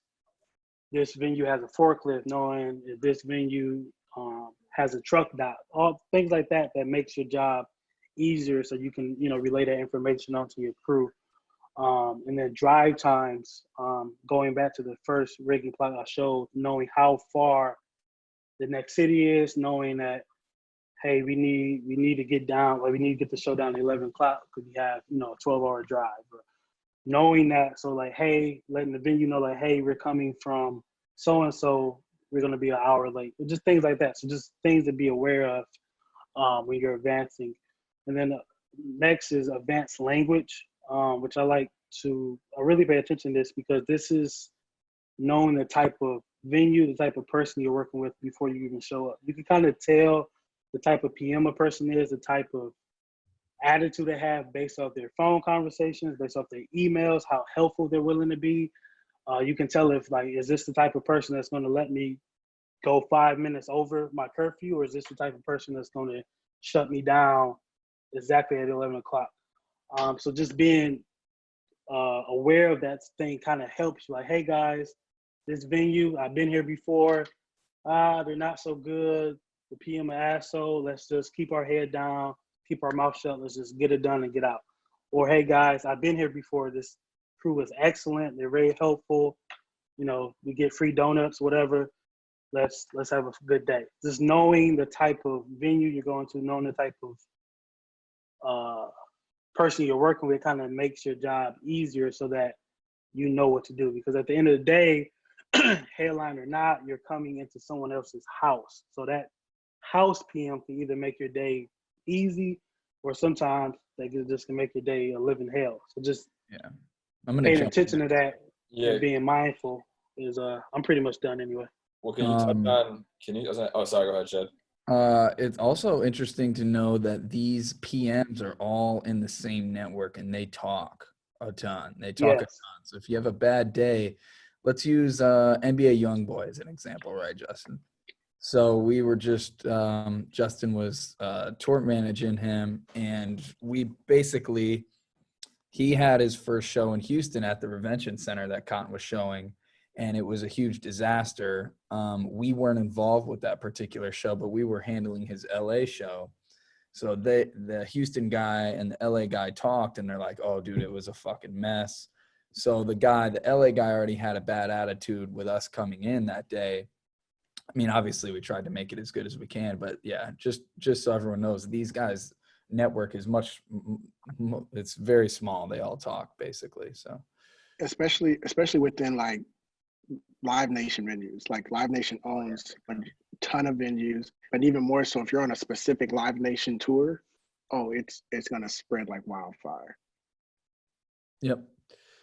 this venue has a forklift, knowing if this venue has a truck dock, all things like that makes your job easier so you can, relay that information onto your crew. And then drive times, going back to the first rigging plot I showed, knowing how far the next city is, knowing that, hey, we need to get down, like we need to get the show down at 11 o'clock because we have, a 12-hour drive. Or knowing that, so like, hey, letting the venue know, like, hey, we're coming from so-and-so, we're going to be an hour late. Just things like that. So just things to be aware of when you're advancing. And then next is advanced language, which I really pay attention to this because this is knowing the type of venue, the type of person you're working with before you even show up. You can kind of tell the type of PM a person is, the type of attitude they have based off their phone conversations, based off their emails, how helpful they're willing to be. You can tell if, like, is this the type of person that's going to let me go 5 minutes over my curfew, or is this the type of person that's going to shut me down exactly at 11 o'clock? So just being aware of that thing kind of helps you. Like, hey guys, this venue, I've been here before. They're not so good. The PM an asshole. Let's just keep our head down, keep our mouth shut. Let's just get it done and get out. Or, hey guys, I've been here before. This crew is excellent. They're very helpful. We get free donuts, whatever. Let's have a good day. Just knowing the type of venue you're going to, knowing the type of person you're working with kind of makes your job easier so that you know what to do. Because at the end of the day, headline or not, you're coming into someone else's house. So that house PM can either make your day easy, or sometimes they just can make your day a living hell. So just paying attention to that and being mindful is I'm pretty much done anyway. Well, can you touch on? Oh, sorry. Go ahead, Shed. It's also interesting to know that these PMs are all in the same network and they talk a ton. They talk a ton. So if you have a bad day, let's use NBA Youngboy as an example, right, Justin? So we were just Justin was tour managing him, and he had his first show in Houston at the Revention Center that Cotton was showing, and it was a huge disaster. We weren't involved with that particular show, but we were handling his LA show. So the Houston guy and the LA guy talked, and they're like, oh, dude, it was a fucking mess. So the LA guy already had a bad attitude with us coming in that day. I mean, obviously we tried to make it as good as we can, but yeah, just so everyone knows, these guys' network is it's very small. They all talk basically. So especially within like Live Nation venues. Like Live Nation owns a ton of venues, but even more so if you're on a specific Live Nation tour, it's gonna spread like wildfire. Yep.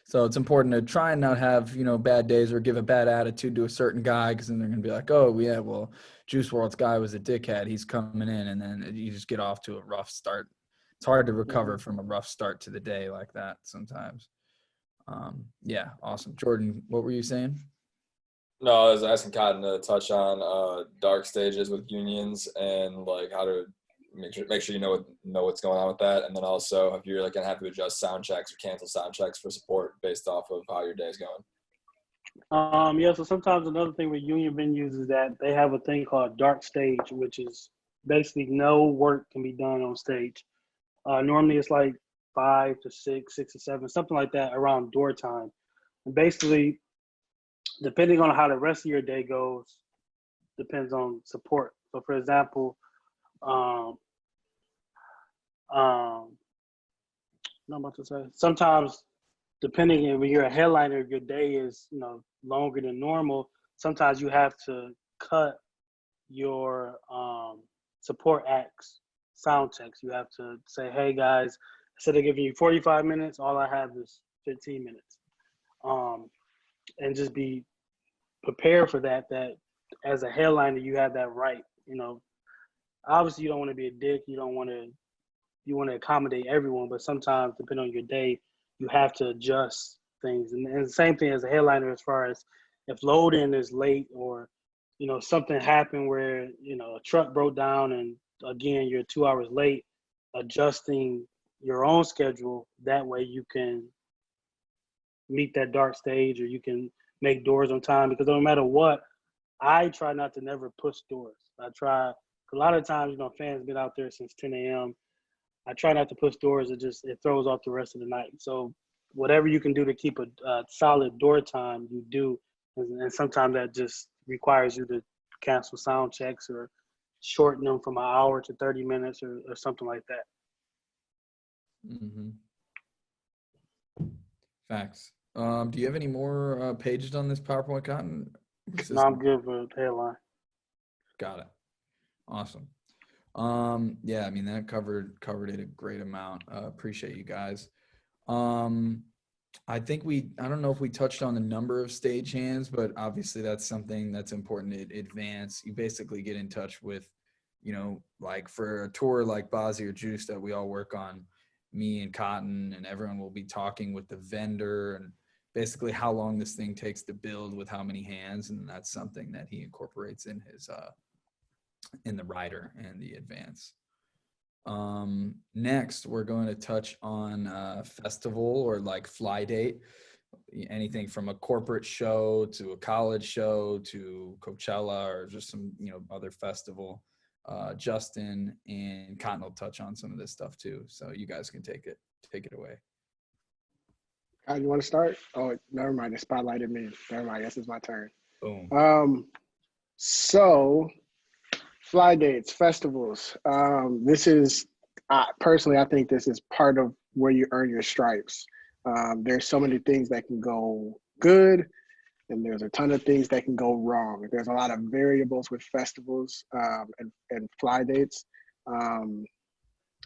So it's important to try and not have, bad days or give a bad attitude to a certain guy, because then they're going to be like, oh, yeah, well, Juice WRLD's guy was a dickhead. He's coming in, and then you just get off to a rough start. It's hard to recover from a rough start to the day like that sometimes. Yeah, awesome. Jordan, what were you saying? No, I was asking Cotton to touch on dark stages with unions and like how to make sure you know what's going on with that, and then also if you're like gonna have to adjust sound checks or cancel sound checks for support based off of how your day's going. So sometimes another thing with union venues is that they have a thing called dark stage, which is basically no work can be done on stage. Normally it's like 5 to 6, 6 to 7, something like that around door time. And basically, depending on how the rest of your day goes, depends on support. So for example, not much to say. Sometimes, depending on when you're a headliner, your day is longer than normal. Sometimes you have to cut your support acts sound checks. You have to say, hey guys, instead of giving you 45 minutes, all I have is 15 minutes. And just be prepared for that as a headliner, you have that right. Obviously you don't want to be a dick. You want to accommodate everyone, but sometimes depending on your day, you have to adjust things. And the same thing as a headliner, as far as if load-in is late, or something happened where a truck broke down and again you're 2 hours late, adjusting your own schedule, that way you can meet that dark stage, or you can make doors on time. Because no matter what, I try not to never push doors. I try, a lot of times fans been out there since 10 a.m. I try not to push doors. It throws off the rest of the night. So whatever you can do to keep a solid door time, you do. And sometimes that just requires you to cancel sound checks or shorten them from an hour to 30 minutes or something like that. Mm-hmm. Facts. Do you have any more pages on this PowerPoint, Cotton? No, I'm good for the headline. Got it. Awesome. Yeah, I mean, that covered it a great amount. Appreciate you guys. I think I don't know if we touched on the number of stagehands, but obviously that's something that's important to advance. You basically get in touch with, like for a tour like Bozzy or Juice that we all work on, me and Cotton and everyone will be talking with the vendor and basically how long this thing takes to build with how many hands. And that's something that he incorporates in his, in the rider and the advance. Next, we're going to touch on festival or like fly date, anything from a corporate show to a college show to Coachella or just some, other festival. Justin and Cotton will touch on some of this stuff too. So you guys can take it away. You want to start? Oh, never mind. It spotlighted me. Never mind. Yes, it's my turn. Boom. So fly dates, festivals. This is personally, I think this is part of where you earn your stripes. There's so many things that can go good, and there's a ton of things that can go wrong. There's a lot of variables with festivals and fly dates. So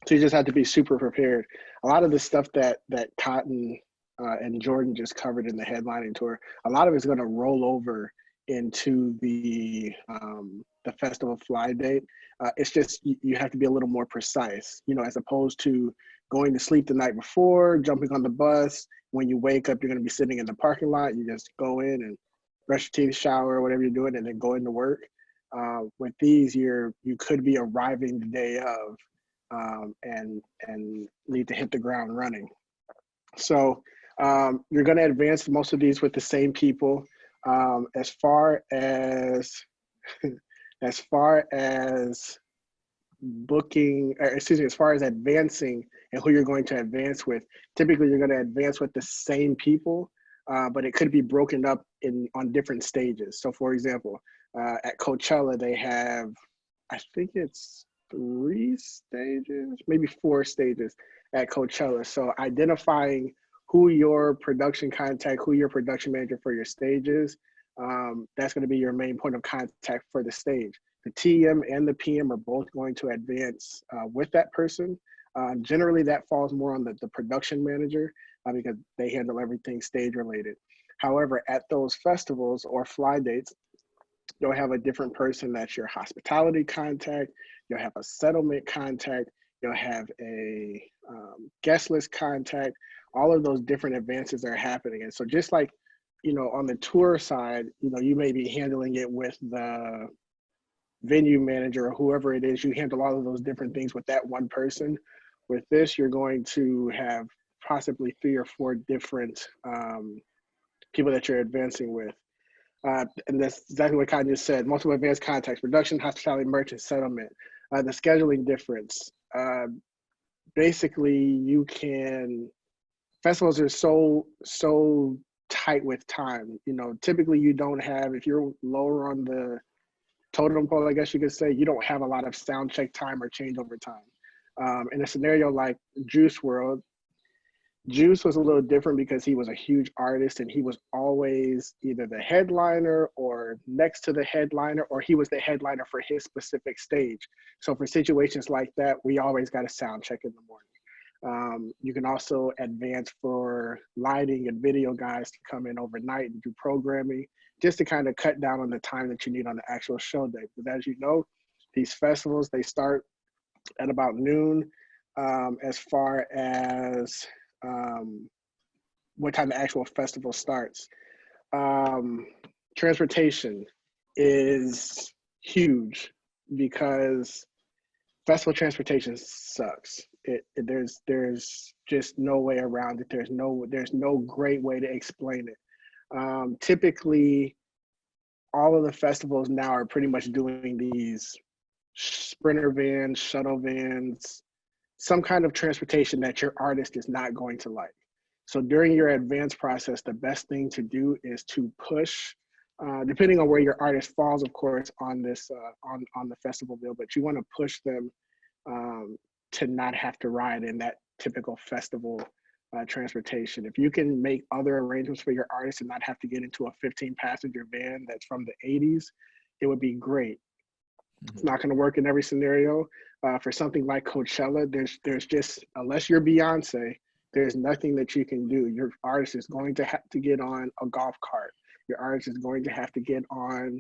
you just have to be super prepared. A lot of the stuff that Cotton and Jordan just covered in the headlining tour, a lot of it's going to roll over into the festival fly date. It's just you have to be a little more precise, as opposed to going to sleep the night before, jumping on the bus. When you wake up, you're going to be sitting in the parking lot. You just go in and brush your teeth, shower, whatever you're doing, and then go into work. With these, you could be arriving the day of and need to hit the ground running. So you're going to advance most of these with the same people. As far as booking, as far as advancing and who you're going to advance with, typically you're going to advance with the same people, but it could be broken up on different stages. So for example, at Coachella, they have, I think it's 3 stages, maybe 4 stages at Coachella. So identifying who your production contact, who your production manager for your stage is, that's going to be your main point of contact for the stage. The TM and the PM are both going to advance with that person. Generally, that falls more on the production manager because they handle everything stage related. However, at those festivals or fly dates, you'll have a different person that's your hospitality contact. You'll have a settlement contact. You'll have a guest list contact. All of those different advances are happening. And so just like, on the tour side, you may be handling it with the venue manager or whoever it is, you handle all of those different things with that one person. With this, you're going to have possibly 3 or 4 different people that you're advancing with. And that's exactly what Kai just said. Multiple advanced contacts, production, hospitality, merchant, settlement. The scheduling difference. Basically, festivals are so tight with time. Typically you don't have, if you're lower on the totem pole, I guess you could say, you don't have a lot of sound check time or changeover time. In a scenario like Juice WRLD, Juice was a little different because he was a huge artist and he was always either the headliner or next to the headliner, or he was the headliner for his specific stage. So for situations like that, we always got a sound check in the morning. You can also advance for lighting and video guys to come in overnight and do programming, just to kind of cut down on the time that you need on the actual show day. But as you know, these festivals, they start at about noon. As far as what time the actual festival starts. Transportation is huge because festival transportation sucks. There's just no way around it. There's no great way to explain it. Typically, all of the festivals now are pretty much doing these sprinter vans, shuttle vans, some kind of transportation that your artist is not going to like. So during your advance process, the best thing to do is to push, depending on where your artist falls, of course, on this on the festival bill, but you want to push them to not have to ride in that typical festival transportation. If you can make other arrangements for your artists and not have to get into a 15-passenger van that's from the 80s, it would be great. It's not going to work in every scenario. For something like Coachella, there's just, unless you're Beyonce, there's nothing that you can do. Your artist is going to have to get on a golf cart. Your artist is going to have to get on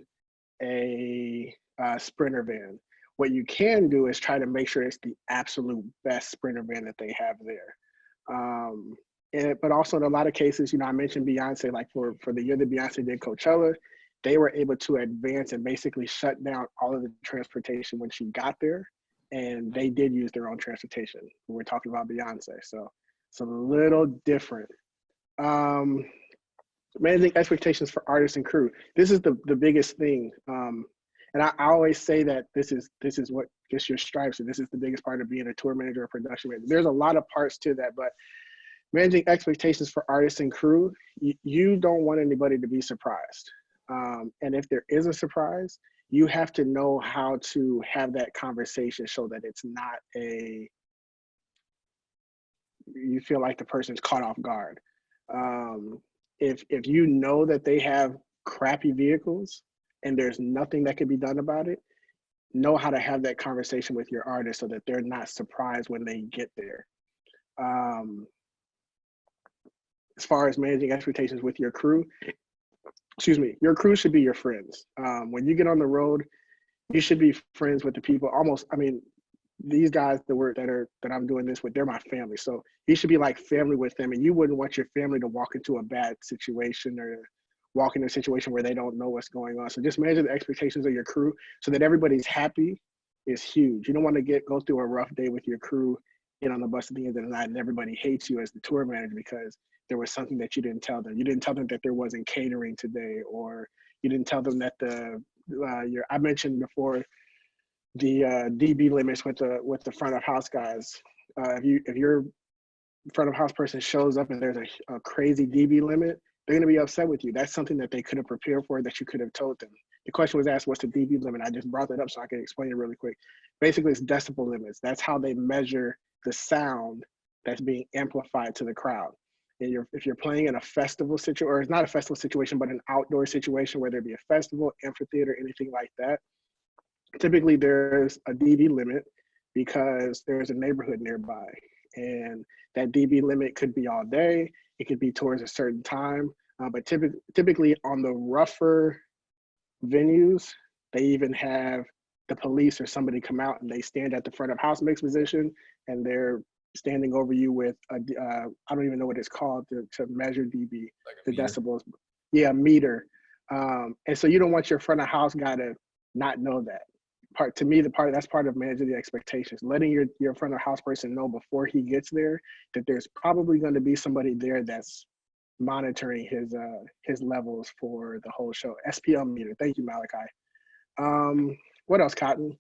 a Sprinter van. What you can do is try to make sure it's the absolute best Sprinter van that they have there. But also in a lot of cases, I mentioned Beyonce, like for the year that Beyonce did Coachella, they were able to advance and basically shut down all of the transportation when she got there. And they did use their own transportation. We're talking about Beyonce. So it's a little different. Managing expectations for artists and crew. This is the biggest thing. And I always say that this is what gets your stripes, and this is the biggest part of being a tour manager or production manager. There's a lot of parts to that, but managing expectations for artists and crew, you don't want anybody to be surprised. And if there is a surprise, you have to know how to have that conversation so that it's not you feel like the person's caught off guard. If you know that they have crappy vehicles and there's nothing that can be done about it, know how to have that conversation with your artist so that they're not surprised when they get there. As far as managing expectations with your crew, your crew should be your friends. When you get on the road, you should be friends with the people. These guys that I'm doing this with, they're my family. So you should be like family with them, and you wouldn't want your family to walk into a bad situation or walk into a situation where they don't know what's going on. So just manage the expectations of your crew so that everybody's happy is huge. You don't want to go through a rough day with your crew, get on the bus at the end of the night, and everybody hates you as the tour manager because there was something that you didn't tell them. You didn't tell them that there wasn't catering today, or you didn't tell them that I mentioned before the DB limits with the front of house guys. If your front of house person shows up and there's a crazy DB limit, they're going to be upset with you. That's something that they could have prepared for, that you could have told them. The question was asked, what's the DB limit? I just brought that up so I can explain it really quick. Basically, it's decibel limits. That's how they measure the sound that's being amplified to the crowd. And if you're playing in a festival situation, or it's not a festival situation, but an outdoor situation, whether it be a festival, amphitheater, anything like that, typically there's a dB limit because there's a neighborhood nearby. And that dB limit could be all day, it could be towards a certain time, but typically on the rougher venues, they even have the police or somebody come out and they stand at the front of house mix position, and they're standing over you with I don't even know what it's called to measure dB, like the meter. Decibels. Yeah, meter. And so you don't want your front of house guy to not know that. That's part of managing the expectations, letting your front of house person know before he gets there that there's probably going to be somebody there that's monitoring his levels for the whole show. SPL meter. Thank you, Malachi. What else, Cotton?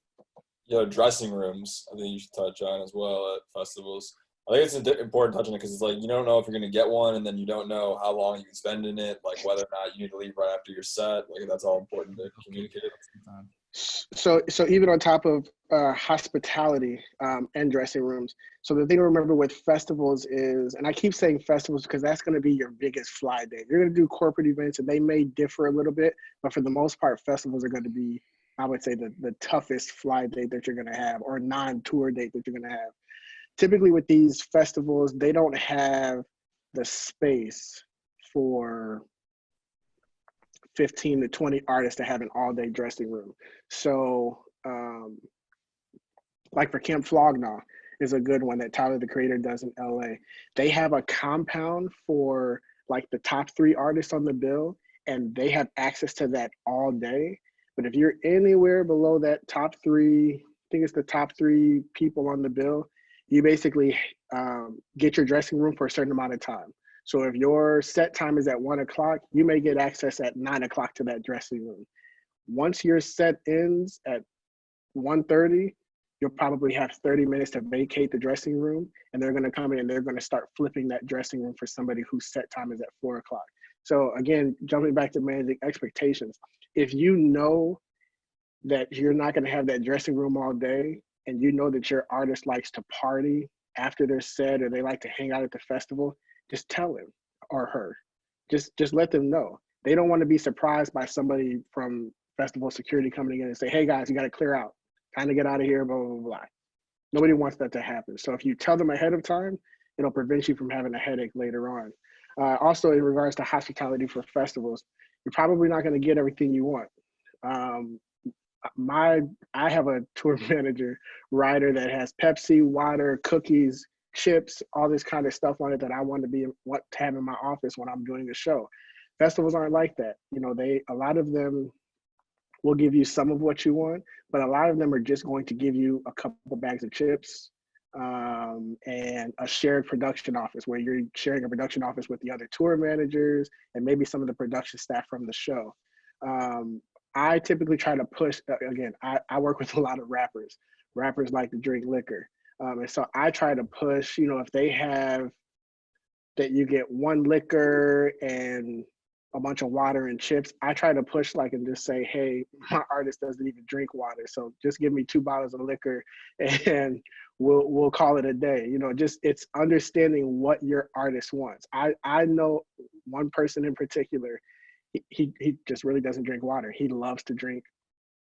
Dressing rooms, I think you should touch on as well at festivals. I think it's important to touch on it because it's like you don't know if you're going to get one, and then you don't know how long you can spend in it, like whether or not you need to leave right after your set. Like that's all important to communicate. So even on top of hospitality and dressing rooms, so the thing to remember with festivals is, and I keep saying festivals because that's going to be your biggest fly day. You're going to do corporate events, and they may differ a little bit, but for the most part, festivals are going to be, I would say, the toughest fly date that you're going to have, or non-tour date that you're going to have. Typically with these festivals, they don't have the space for 15 to 20 artists to have an all-day dressing room. So like for Camp Flog Gnaw is a good one that Tyler, the Creator, does in LA. They have a compound for like the top 3 artists on the bill, and they have access to that all day. But if you're anywhere below that top 3, I think it's the top 3 people on the bill, you basically get your dressing room for a certain amount of time. So if your set time is at 1 o'clock, you may get access at 9 o'clock to that dressing room. Once your set ends at 1:30, you'll probably have 30 minutes to vacate the dressing room, and they're going to come in and they're going to start flipping that dressing room for somebody whose set time is at 4 o'clock. So again, jumping back to managing expectations, if you know that you're not going to have that dressing room all day, and you know that your artist likes to party after their set, or they like to hang out at the festival, just tell him or her. Just let them know. They don't want to be surprised by somebody from festival security coming in and say, hey guys, you got to clear out. Time to get out of here, blah, blah, blah. Nobody wants that to happen. So if you tell them ahead of time, it'll prevent you from having a headache later on. Also, in regards to hospitality for festivals, you're probably not going to get everything you want. I have a tour manager rider that has Pepsi, water, cookies, chips, all this kind of stuff on it that I want to have in my office when I'm doing a show. Festivals aren't like that. You know, a lot of them will give you some of what you want, but a lot of them are just going to give you a couple bags of chips and a shared production office where you're sharing a production office with the other tour managers and maybe some of the production staff from the show. I typically try to push, again, I work with a lot of rappers. Rappers like to drink liquor. And so I try to push, you know, if they have that you get one liquor and a bunch of water and chips, I try to push like and just say, hey, my artist doesn't even drink water, so just give me 2 bottles of liquor and we'll call it a day. You know, just it's understanding what your artist wants. I know one person in particular, he just really doesn't drink water. He loves to drink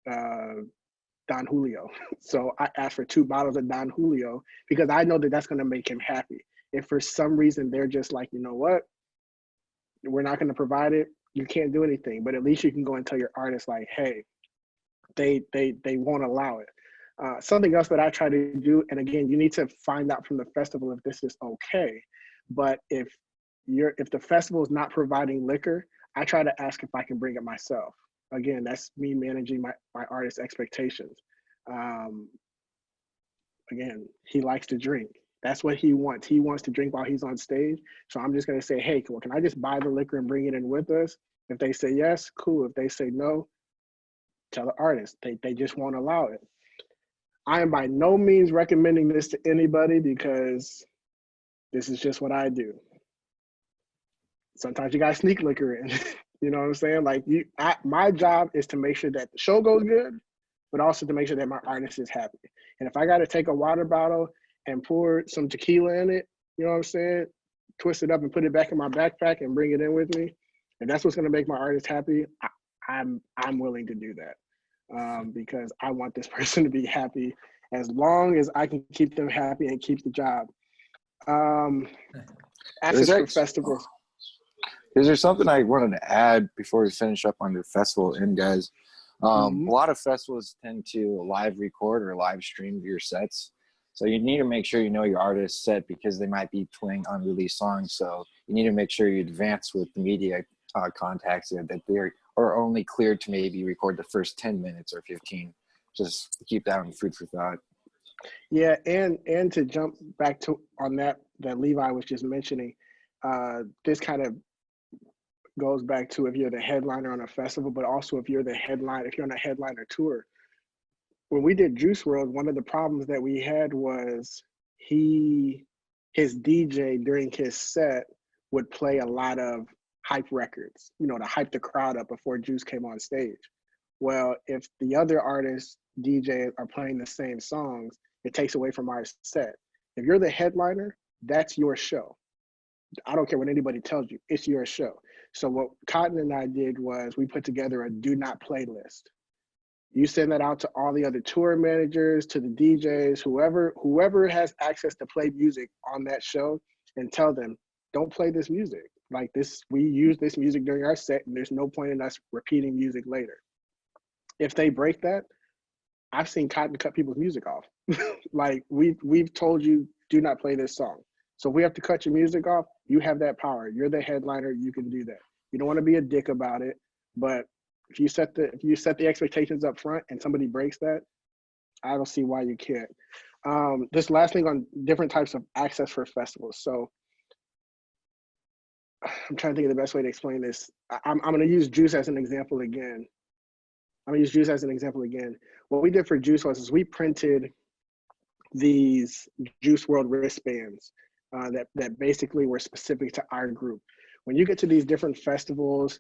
Don Julio. So I asked for 2 bottles of Don Julio because I know that that's going to make him happy. If for some reason they're just like, you know what, we're not going to provide it, you can't do anything. But at least you can go and tell your artist like, hey, they won't allow it. Something else that I try to do, and again, you need to find out from the festival if this is okay. But if the festival is not providing liquor, I try to ask if I can bring it myself. Again, that's me managing my artist's expectations. Again, he likes to drink. That's what he wants. He wants to drink while he's on stage. So I'm just going to say, hey, well, can I just buy the liquor and bring it in with us? If they say yes, cool. If they say no, tell the artist. They just won't allow it. I am by no means recommending this to anybody because this is just what I do. Sometimes you got to sneak liquor in. You know what I'm saying? Like my job is to make sure that the show goes good, but also to make sure that my artist is happy. And if I got to take a water bottle and pour some tequila in it, you know what I'm saying? Twist it up and put it back in my backpack and bring it in with me. And that's what's going to make my artist happy. I'm willing to do that because I want this person to be happy as long as I can keep them happy and keep the job. Access for festivals. Is there something I wanted to add before we finish up on the festival end, guys? A lot of festivals tend to live record or live stream your sets. So you need to make sure you know your artist's set because they might be playing unreleased songs. So you need to make sure you advance with the media contacts that they are only cleared to maybe record the first 10 minutes or 15. Just keep that on food for thought. Yeah, and to jump back to on that Levi was just mentioning, this kind of goes back to if you're the headliner on a festival, but also if you're on a headliner tour. When we did Juice WRLD, one of the problems that we had was his DJ during his set would play a lot of hype records, you know, to hype the crowd up before Juice came on stage. Well, if the other artists, DJ, are playing the same songs, it takes away from our set. If you're the headliner, that's your show. I don't care what anybody tells you, it's your show. So what Cotton and I did was we put together a do not play list. You send that out to all the other tour managers, to the DJs, whoever has access to play music on that show, and tell them, don't play this music. Like this, we use this music during our set and there's no point in us repeating music later. If they break that, I've seen Cotton cut people's music off. Like we've told you, do not play this song. So if we have to cut your music off, you have that power. You're the headliner, you can do that. You don't want to be a dick about it, but if you set the expectations up front and somebody breaks that, I don't see why you can't. This last thing on different types of access for festivals. So I'm trying to think of the best way to explain this. I'm going to use Juice as an example again. What we did for Juice was we printed these Juice World wristbands that basically were specific to our group. When you get to these different festivals,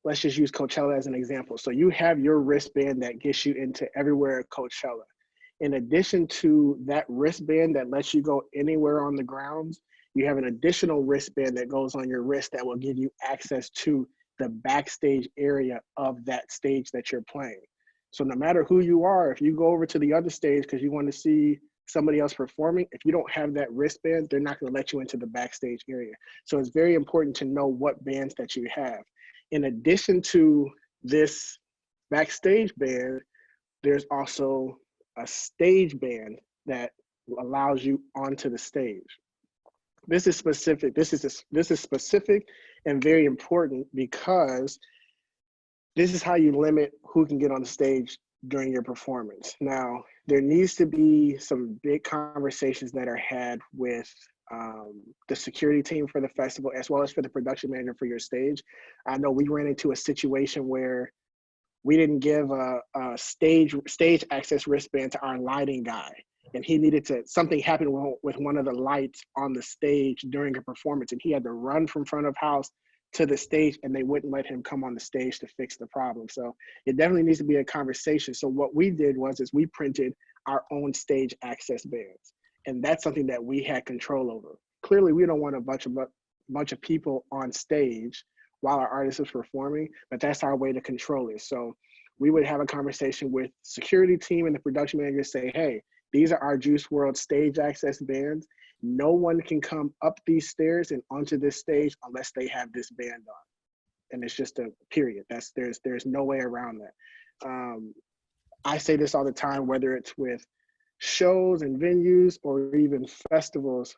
let's just use Coachella as an example. So you have your wristband that gets you into everywhere at Coachella. In addition to that wristband that lets you go anywhere on the grounds, you have an additional wristband that goes on your wrist that will give you access to the backstage area of that stage that you're playing. So no matter who you are, if you go over to the other stage because you want to see somebody else performing, if you don't have that wristband, they're not going to let you into the backstage area. So it's very important to know what bands that you have. In addition to this backstage band, there's also a stage band that allows you onto the stage. This is specific. This is specific and very important because this is how you limit who can get on the stage during your performance. Now, there needs to be some big conversations that are had with the security team for the festival, as well as for the production manager for your stage. I know we ran into a situation where we didn't give a stage access wristband to our lighting guy. And he needed to, something happened with one of the lights on the stage during a performance, and he had to run from front of house to the stage, and they wouldn't let him come on the stage to fix the problem. So it definitely needs to be a conversation. So what we did was we printed our own stage access bands, and that's something that we had control over. Clearly, we don't want a bunch of people on stage while our artist is performing, but that's our way to control it. So we would have a conversation with security team and the production manager, say, hey, these are our Juice World stage access bands. No one can come up these stairs and onto this stage unless they have this band on. And it's just a period. There's no way around that. I say this all the time, whether it's with shows and venues or even festivals.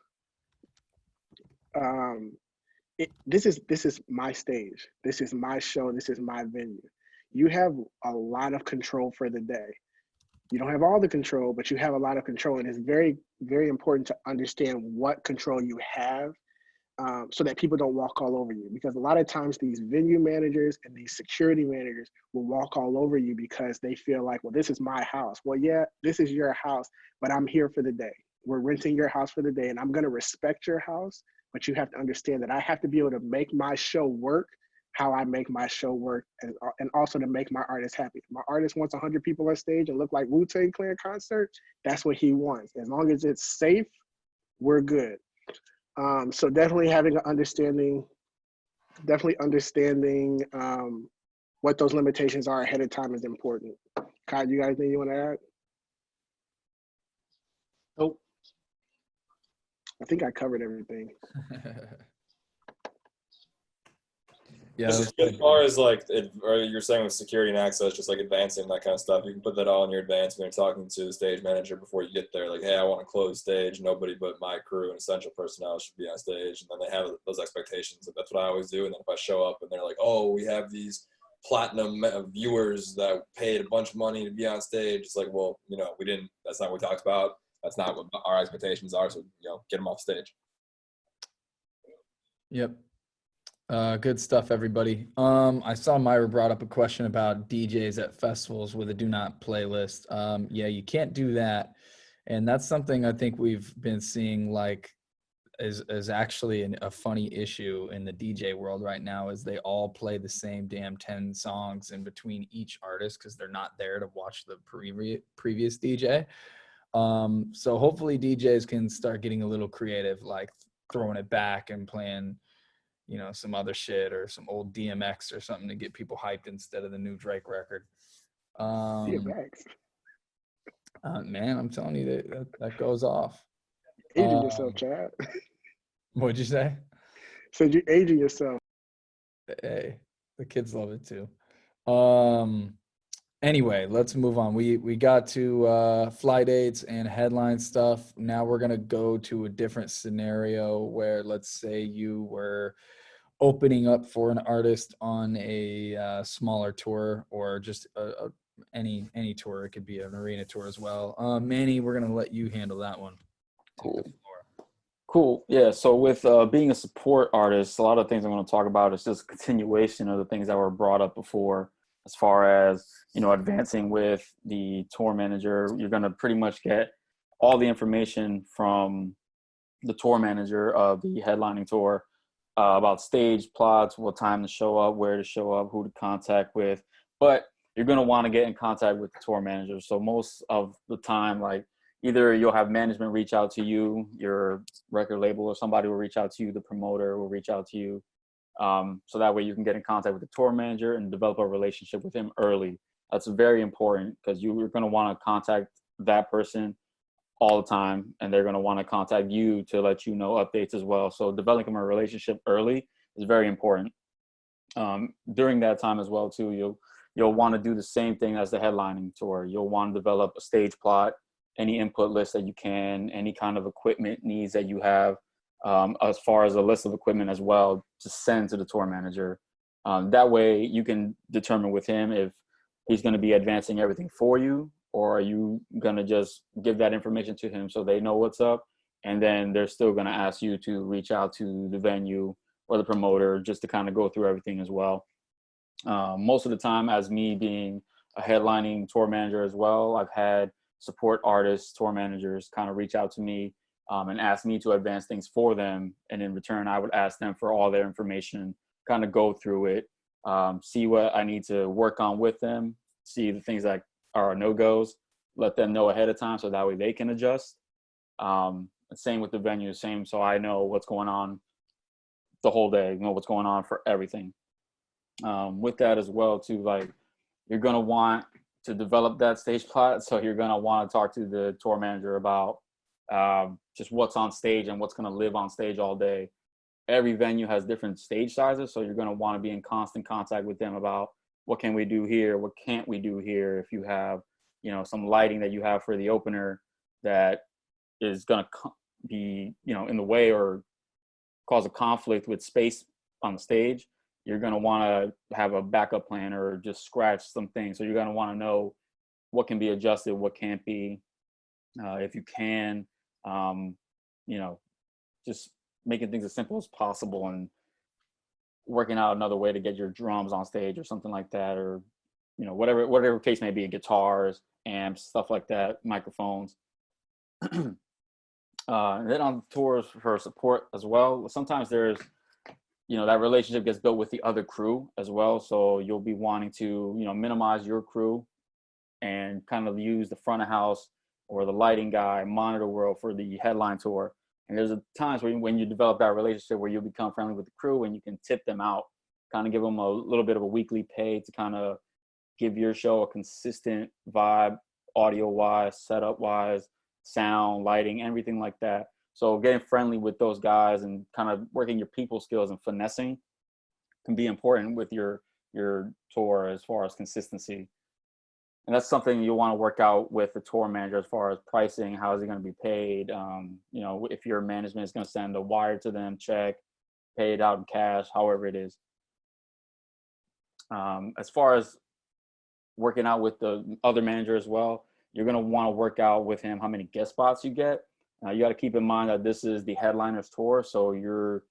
This is my stage. This is my show. This is my venue. You have a lot of control for the day. You don't have all the control, but you have a lot of control. And it's very, very important to understand what control you have so that people don't walk all over you. Because a lot of times these venue managers and these security managers will walk all over you because they feel like, well, this is my house. Well, yeah, this is your house, but I'm here for the day. We're renting your house for the day, and I'm going to respect your house. But you have to understand that I have to be able to make my show work how I make my show work, and also to make my artist happy. If my artist wants 100 people on stage and look like Wu-Tang Clan concert, that's what he wants. As long as it's safe, we're good. So definitely having an understanding, what those limitations are ahead of time is important. Kai, you got anything you want to add? Nope. I think I covered everything. Yeah. Just as far as like, or you're saying with security and access, just like advancing that kind of stuff, you can put that all in your advance when you're talking to the stage manager before you get there. Like, hey, I want to close stage. Nobody but my crew and essential personnel should be on stage. And then they have those expectations. That's what I always do. And then if I show up and they're like, oh, we have these platinum viewers that paid a bunch of money to be on stage, it's like, well, we didn't. That's not what we talked about. That's not what our expectations are. So get them off stage. Yep. Good stuff, everybody. I saw Myra brought up a question about DJs at festivals with a do not playlist. Yeah, you can't do that. And that's something I think we've been seeing like is actually a funny issue in the DJ world right now, is they all play the same damn 10 songs in between each artist because they're not there to watch the previous DJ. So hopefully DJs can start getting a little creative, like throwing it back and playing some other shit or some old DMX or something to get people hyped instead of the new Drake record. DMX. Man, I'm telling you that goes off. Aging yourself, Chad. What'd you say? Said you aging yourself. Hey, the kids love it too. Anyway, let's move on. We got to fly dates and headline stuff. Now we're gonna go to a different scenario where, let's say you were opening up for an artist on a smaller tour, or just any tour. It could be an arena tour as well. Manny, we're gonna let you handle that one. Cool. Yeah. So with being a support artist, a lot of things I'm going to talk about is just a continuation of the things that were brought up before. as far as, advancing with the tour manager. You're going to pretty much get all the information from the tour manager of the headlining tour, about stage plots, what time to show up, where to show up, who to contact with. But you're going to want to get in contact with the tour manager. So most of the time, like, either you'll have management reach out to you, your record label, or somebody will reach out to you, the promoter will reach out to you. So that way you can get in contact with the tour manager and develop a relationship with him early. That's very important, because you're going to want to contact that person all the time, and they're going to want to contact you to let you know updates as well. So developing a relationship early is very important. During that time as well too, you'll want to do the same thing as the headlining tour. You'll want to develop a stage plot, any input list that you can, any kind of equipment needs that you have, as far as a list of equipment as well, to send to the tour manager. That way you can determine with him if he's going to be advancing everything for you, or are you going to just give that information to him so they know what's up, and then they're still going to ask you to reach out to the venue or the promoter just to kind of go through everything as well. Most of the time, as me being a headlining tour manager as well, I've had support artists, tour managers kind of reach out to me and ask me to advance things for them. And in return, I would ask them for all their information, kind of go through it, see what I need to work on with them, see the things that are no-goes, let them know ahead of time so that way they can adjust. Same with the venue, same, so I know what's going on the whole day, what's going on for everything. With that as well too, like, you're going to want to develop that stage plot, so you're going to want to talk to the tour manager about just what's on stage and what's going to live on stage all day. Every venue has different stage sizes, so you're going to want to be in constant contact with them about what can we do here, what can't we do here. If you have, some lighting that you have for the opener that is going to be, in the way or cause a conflict with space on the stage, you're going to want to have a backup plan or just scratch some things. So you're going to want to know what can be adjusted, what can't be. If you can, just making things as simple as possible and working out another way to get your drums on stage or something like that, or, whatever case may be, guitars, amps, stuff like that, microphones. And then on tours for support as well, sometimes there's, that relationship gets built with the other crew as well. So you'll be wanting to, minimize your crew and kind of use the front of house or the lighting guy, monitor world for the headline tour. And there's times when you develop that relationship where you'll become friendly with the crew and you can tip them out, kind of give them a little bit of a weekly pay to kind of give your show a consistent vibe, audio wise, setup wise, sound, lighting, everything like that. So getting friendly with those guys and kind of working your people skills and finessing can be important with your tour as far as consistency. And that's something you'll want to work out with the tour manager as far as pricing. How is it going to be paid? If your management is going to send a wire to them, check, pay it out in cash, however it is. As far as working out with the other manager as well, you're going to want to work out with him how many guest spots you get. You got to keep in mind that this is the headliners tour, so you're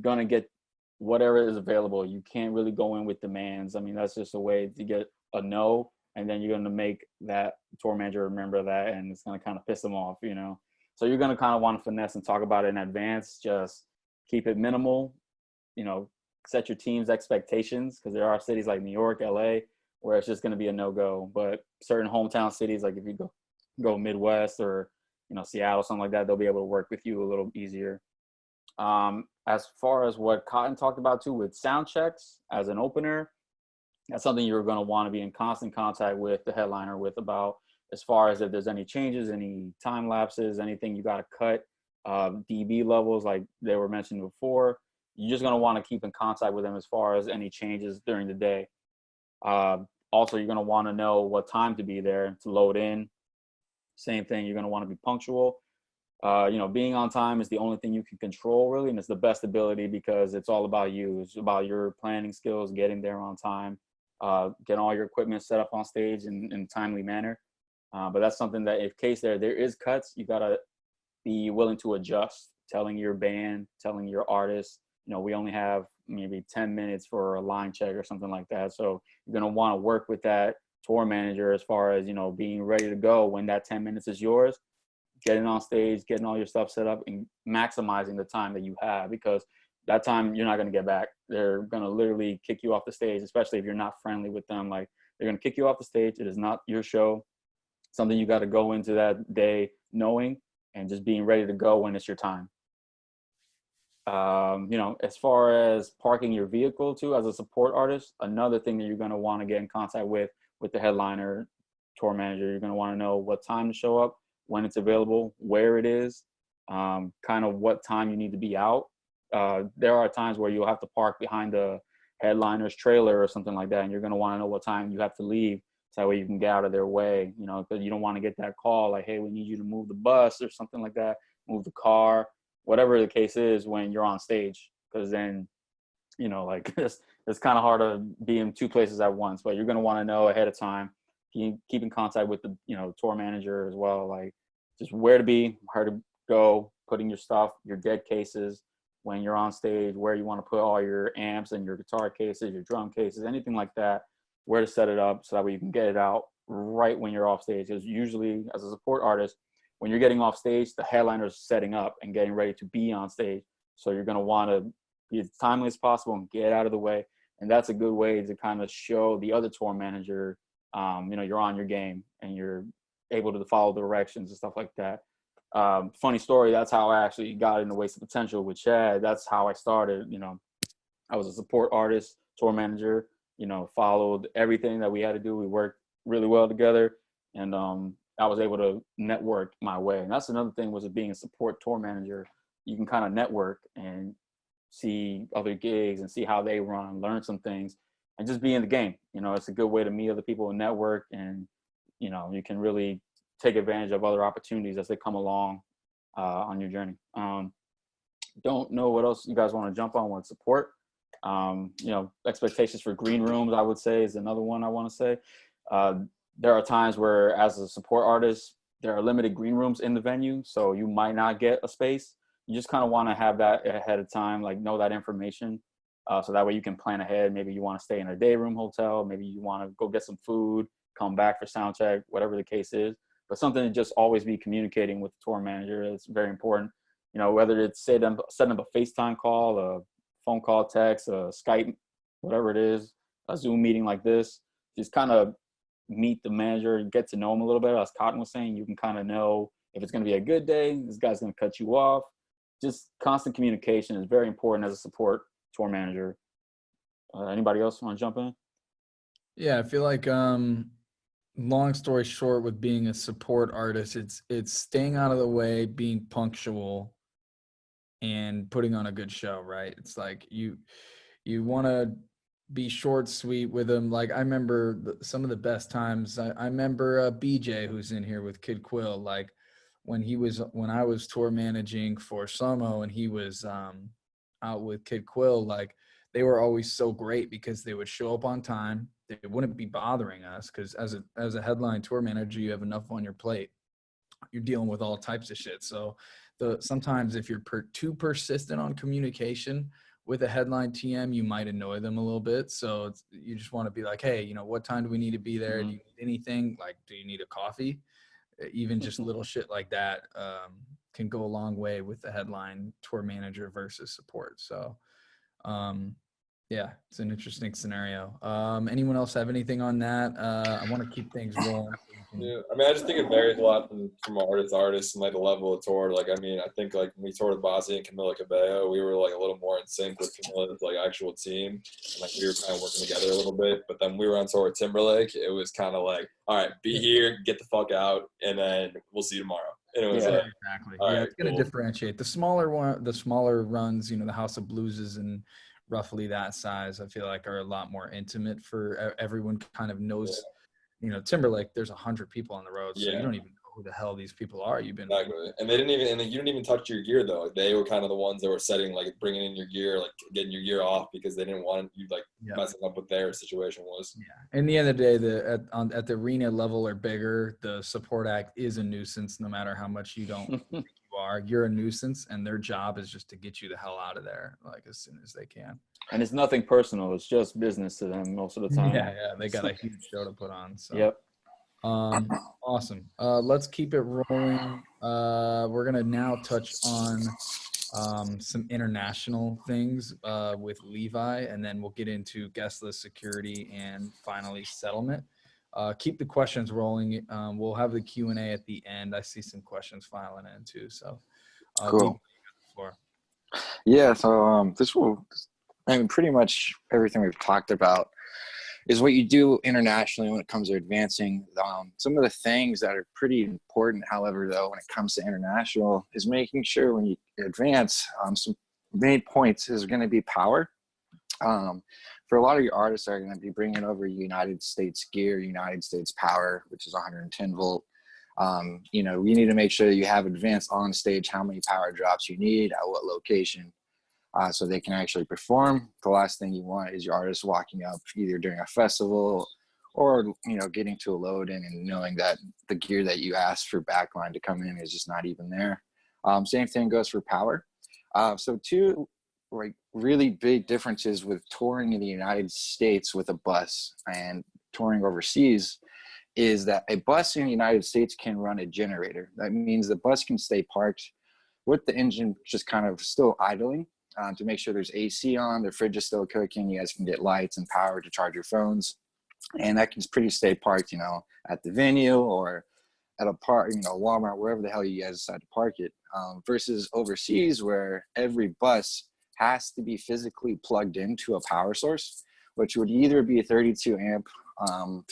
going to get whatever is available. You can't really go in with demands. I mean, that's just a way to get a no, and then you're going to make that tour manager remember that, and it's going to kind of piss them off, So you're going to kind of want to finesse and talk about it in advance. Just keep it minimal, set your team's expectations, because there are cities like New York, LA, where it's just going to be a no-go. But certain hometown cities, like if you go Midwest or Seattle, something like that, they'll be able to work with you a little easier. As far as what Cotton talked about too, with sound checks as an opener, that's something you're going to want to be in constant contact with the headliner with about, as far as if there's any changes, any time lapses, anything you got to cut, dB levels like they were mentioned before. You're just going to want to keep in contact with them as far as any changes during the day. Also, you're going to want to know what time to be there to load in. Same thing, you're going to want to be punctual. Being on time is the only thing you can control, really, and it's the best ability because it's all about you. It's about your planning skills, getting there on time, getting all your equipment set up on stage in a timely manner. But that's something that, if case there is cuts, you got to be willing to adjust, telling your band, telling your artists, we only have maybe 10 minutes for a line check or something like that. So you're going to want to work with that tour manager as far as, being ready to go when that 10 minutes is yours, getting on stage, getting all your stuff set up, and maximizing the time that you have, because that time you're not going to get back. They're going to literally kick you off the stage, especially if you're not friendly with them. Like, they're going to kick you off the stage. It is not your show. Something you got to go into that day knowing and just being ready to go when it's your time. As far as parking your vehicle too, as a support artist, another thing that you're going to want to get in contact with the headliner, tour manager. You're going to want to know what time to show up, when it's available, where it is, kind of what time you need to be out. There are times where you'll have to park behind the headliner's trailer or something like that, and you're going to want to know what time you have to leave, so that way you can get out of their way, because you don't want to get that call like, hey, we need you to move the bus or something like that, move the car, whatever the case is when you're on stage, because then, it's kind of hard to be in two places at once. But you're going to want to know ahead of time. Keep in contact with the, tour manager as well, like just where to be, where to go, putting your stuff, your dead cases when you're on stage, where you want to put all your amps and your guitar cases, your drum cases, anything like that, where to set it up so that way you can get it out right when you're off stage. Because usually as a support artist, when you're getting off stage, the headliner's setting up and getting ready to be on stage. So you're going to want to be as timely as possible and get out of the way. And that's a good way to kind of show the other tour manager, you're on your game and you're able to follow directions and stuff like that. Funny story, that's how I actually got into Wasted Potential with Chad. That's how I started. I was a support artist, tour manager, followed everything that we had to do. We worked really well together, and I was able to network my way. And that's another thing, was it being a support tour manager. You can kind of network and see other gigs and see how they run, learn some things, and just be in the game. It's a good way to meet other people and network, and you can really take advantage of other opportunities as they come along on your journey. Don't know what else you guys want to jump on with support. Expectations for green rooms, I would say, is another one I want to say. There are times where, as a support artist, there are limited green rooms in the venue, so you might not get a space. You just kind of want to have that ahead of time, like know that information, so that way you can plan ahead. Maybe you want to stay in a day room hotel. Maybe you want to go get some food, come back for sound check, whatever the case is. But something to just always be communicating with the tour manager. It's very important. Whether it's setting up a FaceTime call, a phone call, text, a Skype, whatever it is, a Zoom meeting like this, just kind of meet the manager and get to know him a little bit. As Cotton was saying, you can kind of know if it's going to be a good day, this guy's going to cut you off. Just constant communication is very important as a support tour manager. Anybody else want to jump in? Yeah, I feel like long story short, with being a support artist, it's staying out of the way, being punctual, and putting on a good show, right? It's like you want to be short, sweet with them. Like, I remember some of the best times. I remember BJ, who's in here with Kid Quill, like when I was tour managing for Samo and he was out with Kid Quill, like they were always so great because they would show up on time. They wouldn't be bothering us, because as a headline tour manager, you have enough on your plate. You're dealing with all types of shit. So sometimes if you're too persistent on communication with a headline TM, you might annoy them a little bit. So you just want to be like, hey, what time do we need to be there? Do you need anything? Like, do you need a coffee? Even just little shit like that can go a long way with the headline tour manager versus support. So yeah, it's an interesting scenario. Anyone else have anything on that? I want to keep things rolling. Yeah, I just think it varies a lot from artist to artist and like the level of tour. Like, I think like when we toured with Bozzy and Camila Cabello, we were like a little more in sync with Camila's like actual team, and like we were kind of working together a little bit. But then we were on tour with Timberlake. It was kind of like, all right, be here, get the fuck out, and then we'll see you tomorrow. And it was yeah, like, exactly. all Yeah, right, it's gonna differentiate the smaller runs. The House of Blueses and roughly that size, I feel like, are a lot more intimate for everyone. Kind of knows. Timberlake, there's 100 people on the road, so you don't even know who the hell these people are. You've been exactly, and they didn't even, and you didn't even touch your gear though. They were kind of the ones that were setting, like bringing in your gear, like getting your gear off, because they didn't want you like messing up what their situation was. Yeah, in the end of the day, at the arena level or bigger, the support act is a nuisance, no matter how much you don't think you are. You're a nuisance, and their job is just to get you the hell out of there, like as soon as they can. And it's nothing personal. It's just business to them most of the time. Yeah, they got a huge show to put on. So. Yep. Awesome. Let's keep it rolling. We're gonna now touch on some international things with Levi, and then we'll get into guest list security and finally settlement. Keep the questions rolling. We'll have the Q&A at the end. I see some questions filing in too. So Cool. Levi, Yeah, so pretty much everything we've talked about is what you do internationally when it comes to advancing. Some of the things that are pretty important, however, though, when it comes to international, is making sure when you advance, some main points is going to be power. For a lot of your artists that are going to be bringing over United States gear, United States power, which is 110 volt. You need to make sure that you have advanced on stage how many power drops you need at what location, so they can actually perform. The last thing you want is your artist walking up either during a festival or getting to a load in and knowing that the gear that you asked for backline to come in is just not even there. Same thing goes for power. So two really big differences with touring in the United States with a bus and touring overseas is that a bus in the United States can run a generator. That means the bus can stay parked with the engine just kind of still idling, to make sure there's AC on, the fridge is still cooking, you guys can get lights and power to charge your phones. And that can pretty stay parked, at the venue or at a park, Walmart, wherever the hell you guys decide to park it. Versus overseas where every bus has to be physically plugged into a power source, which would either be a 32 amp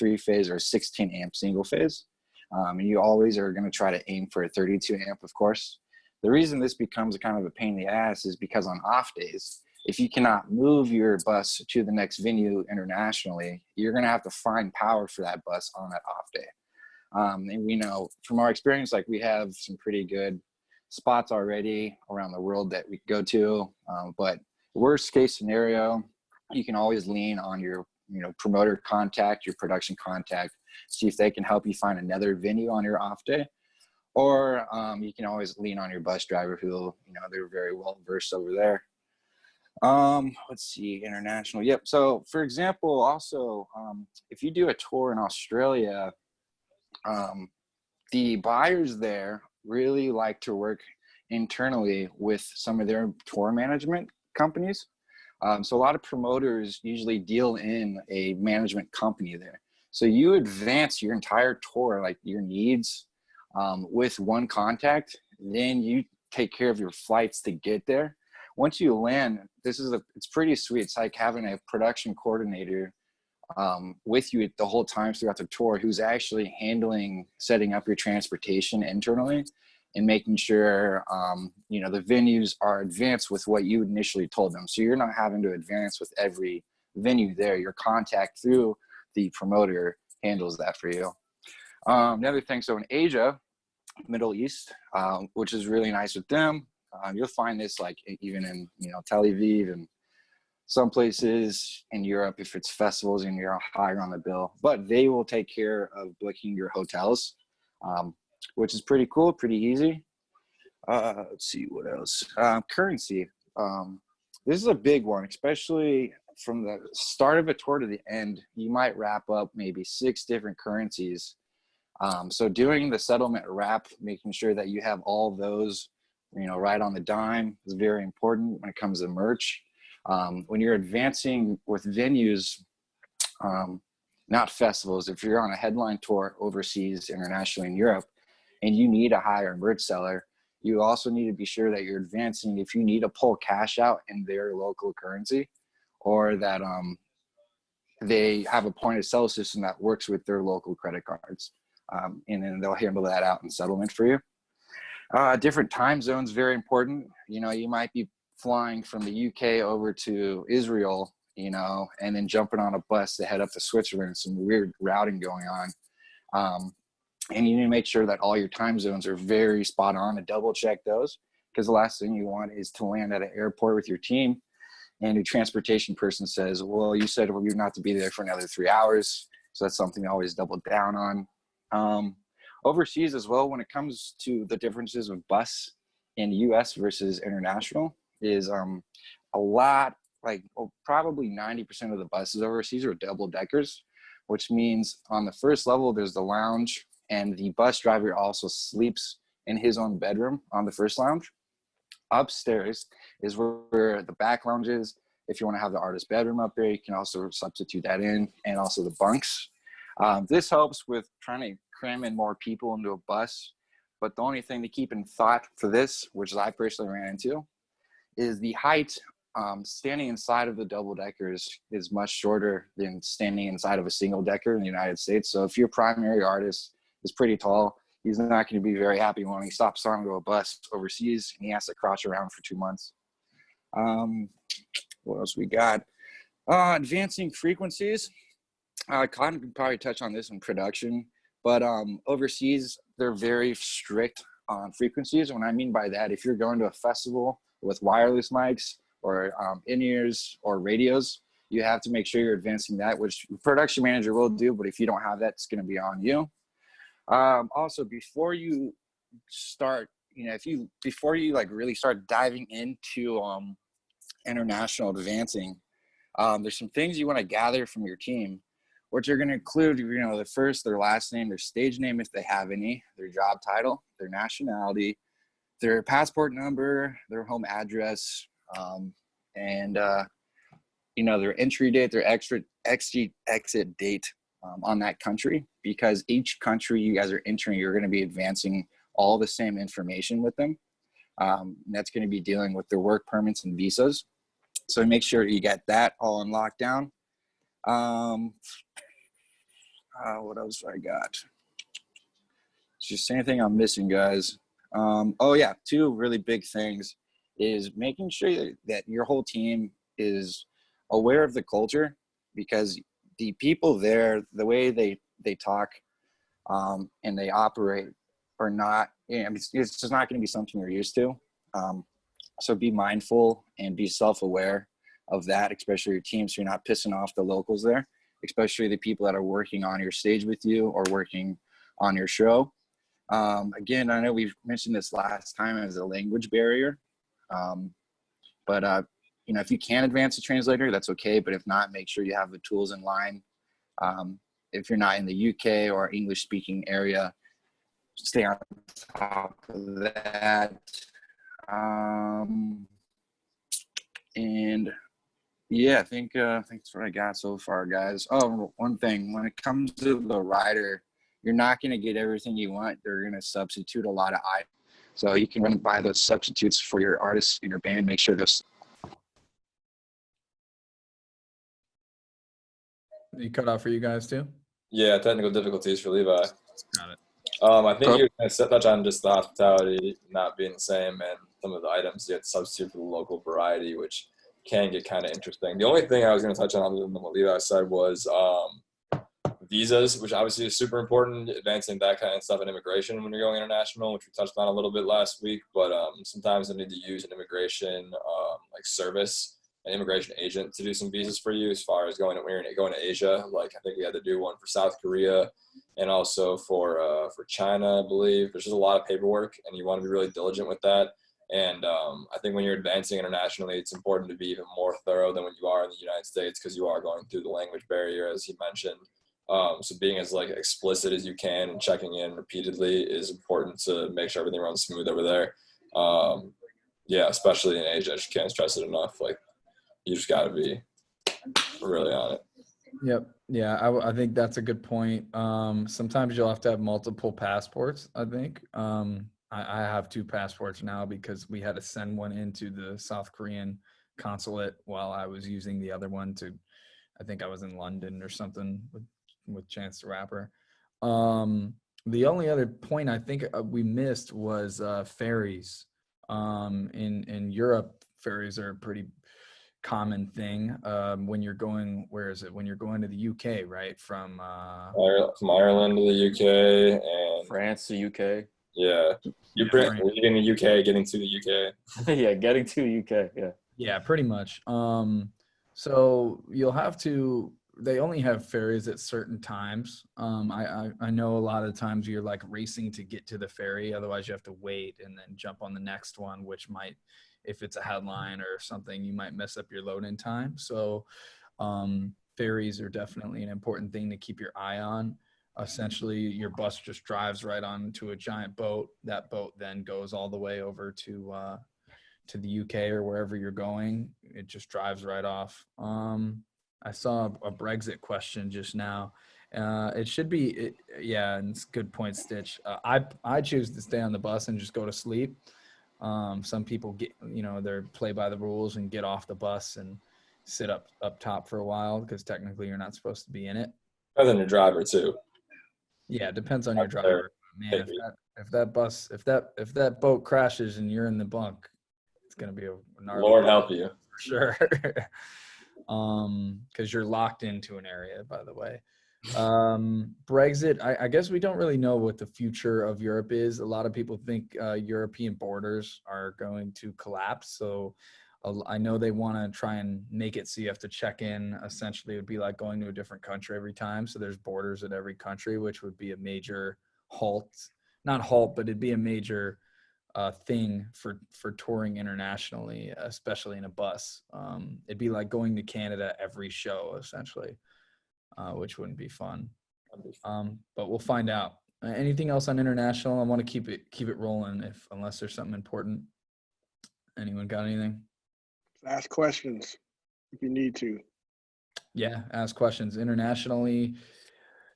3-phase or 16 amp single phase. And you always are going to try to aim for a 32 amp, of course. The reason this becomes a kind of a pain in the ass is because on off days, if you cannot move your bus to the next venue internationally, you're going to have to find power for that bus on that off day. And we know from our experience, like we have some pretty good spots already around the world that we go to. But worst case scenario, you can always lean on your promoter contact, your production contact, see if they can help you find another venue on your off day. Or you can always lean on your bus driver who, they're very well versed over there. Let's see, international. Yep. So for example, also, if you do a tour in Australia, the buyers there really like to work internally with some of their tour management companies. So a lot of promoters usually deal in a management company there. So you advance your entire tour, like your needs, with one contact, then you take care of your flights to get there. Once you land, it's pretty sweet. It's like having a production coordinator with you the whole time throughout the tour, who's actually setting up your transportation internally and making sure, the venues are advanced with what you initially told them. So you're not having to advance with every venue there. Your contact through the promoter handles that for you. The other thing, so in Asia, Middle East, which is really nice with them. You'll find this like even in, Tel Aviv and some places in Europe, if it's festivals and you're higher on the bill, but they will take care of booking your hotels, which is pretty cool, pretty easy. Let's see what else. Currency. This is a big one, especially from the start of a tour to the end. You might wrap up maybe 6 different currencies. So doing the settlement wrap, making sure that you have all those, right on the dime is very important when it comes to merch. When you're advancing with venues, not festivals, if you're on a headline tour overseas, internationally in Europe, and you need a higher merch seller, you also need to be sure that you're advancing if you need to pull cash out in their local currency, or that they have a point of sale system that works with their local credit cards. And then they'll handle that out in settlement for you. Different time zones, very important. You might be flying from the UK over to Israel, and then jumping on a bus to head up to Switzerland, some weird routing going on. And you need to make sure that all your time zones are very spot on and double check those, because the last thing you want is to land at an airport with your team and your transportation person says, well, you said you're not to be there for another 3 hours. So that's something to always double down on. Overseas as well, when it comes to the differences of bus in US versus international is a lot, like probably 90% of the buses overseas are double deckers, which means on the first level, there's the lounge, and the bus driver also sleeps in his own bedroom on the first lounge. Upstairs is where the back lounge is. If you want to have the artist bedroom up there, you can also substitute that in, and also the bunks. This helps with trying to cram in more people into a bus. But the only thing to keep in thought for this, which I personally ran into, is the height. Standing inside of the double deckers is much shorter than standing inside of a single decker in the United States. So if your primary artist is pretty tall, he's not going to be very happy when he stops onto a bus overseas and he has to crouch around for 2 months. What else we got? Advancing frequencies. Cotton can probably touch on this in production, but overseas, they're very strict on frequencies. What I mean by that, if you're going to a festival with wireless mics or in-ears or radios, you have to make sure you're advancing that, which the production manager will do, but if you don't have that, it's going to be on you. Also, before you start, before you like really start diving into international advancing, there's some things you want to gather from your team, which are going to include, the first, their last name, their stage name if they have any, their job title, their nationality, their passport number, their home address, and their entry date, their exit date on that country, because each country you guys are entering, you're going to be advancing all the same information with them. That's going to be dealing with their work permits and visas. So make sure you get that all on lockdown. What else I got? It's just anything I'm missing, guys. Two really big things is making sure that your whole team is aware of the culture, because the people there, the way they talk and they operate are not, it's just not going to be something you're used to. So be mindful and be self-aware of that, especially your team, so you're not pissing off the locals there, especially the people that are working on your stage with you or working on your show. Again, I know we've mentioned this last time as a language barrier, but if you can advance a translator, that's okay. But if not, make sure you have the tools in line. If you're not in the UK or English speaking area, stay on top of that. I think that's what I got so far, guys. Oh, one thing, when it comes to the rider, you're not going to get everything you want. They're going to substitute a lot of items. So you can run and buy those substitutes for your artists in your band. Make sure those. You cut off for you guys too? Yeah, technical difficulties for Levi. Got it. I think you were going to touch on just the hospitality not being the same, and some of the items you have to substitute for the local variety, which can get kind of interesting. The only thing I was going to touch on other than what Levi said was visas, which obviously is super important, advancing that kind of stuff in immigration when you're going international, which we touched on a little bit last week. But sometimes they need to use an immigration service, an immigration agent to do some visas for you, as far as going to Asia. Like I think we had to do one for South Korea and also for China, I believe. There's just a lot of paperwork, and you want to be really diligent with that. And I think when you're advancing internationally, it's important to be even more thorough than when you are in the United States, because you are going through the language barrier, as he mentioned. So being as explicit as you can and checking in repeatedly is important to make sure everything runs smooth over there. Especially in Asia, I just can't stress it enough. You just got to be really on it. Yep. Yeah, I think that's a good point. Sometimes you'll have to have multiple passports, I think. I have 2 passports now because we had to send one into the South Korean consulate while I was using the other one I think I was in London or something with Chance the Rapper. The only other point I think we missed was ferries. In Europe, ferries are a pretty common thing when you're going, when you're going to the UK, right? From Ireland to the UK and France to UK. Yeah. Leaving the UK, getting to the UK. Yeah, getting to UK. Yeah. Yeah, pretty much. So you'll have to they only have ferries at certain times. I know a lot of times you're like racing to get to the ferry, otherwise you have to wait and then jump on the next one, which might, if it's a headline or something, you might mess up your load-in time. So ferries are definitely an important thing to keep your eye on. Essentially, your bus just drives right onto a giant boat. That boat then goes all the way over to the UK or wherever you're going. It just drives right off. I saw a Brexit question just now. It should be, yeah, and it's a good point, Stitch. I choose to stay on the bus and just go to sleep. Some people get, they're play by the rules and get off the bus and sit up top for a while because technically you're not supposed to be in it. Other than your driver too. Yeah, it depends on your driver. Man, if that boat crashes and you're in the bunk, it's gonna be a gnarly. Lord help you. For sure. Because you're locked into an area, by the way. Brexit, I guess we don't really know what the future of Europe is. A lot of people think European borders are going to collapse. So I know they want to try and make it so you have to check in. Essentially, it would be like going to a different country every time. So there's borders at every country, which would be a major not halt, but it'd be a major thing for touring internationally, especially in a bus. It'd be like going to Canada every show, essentially, which wouldn't be fun. But we'll find out. Anything else on international? I want to keep it rolling unless there's something important. Anyone got anything? Ask questions if you need to. Yeah, ask questions. Internationally,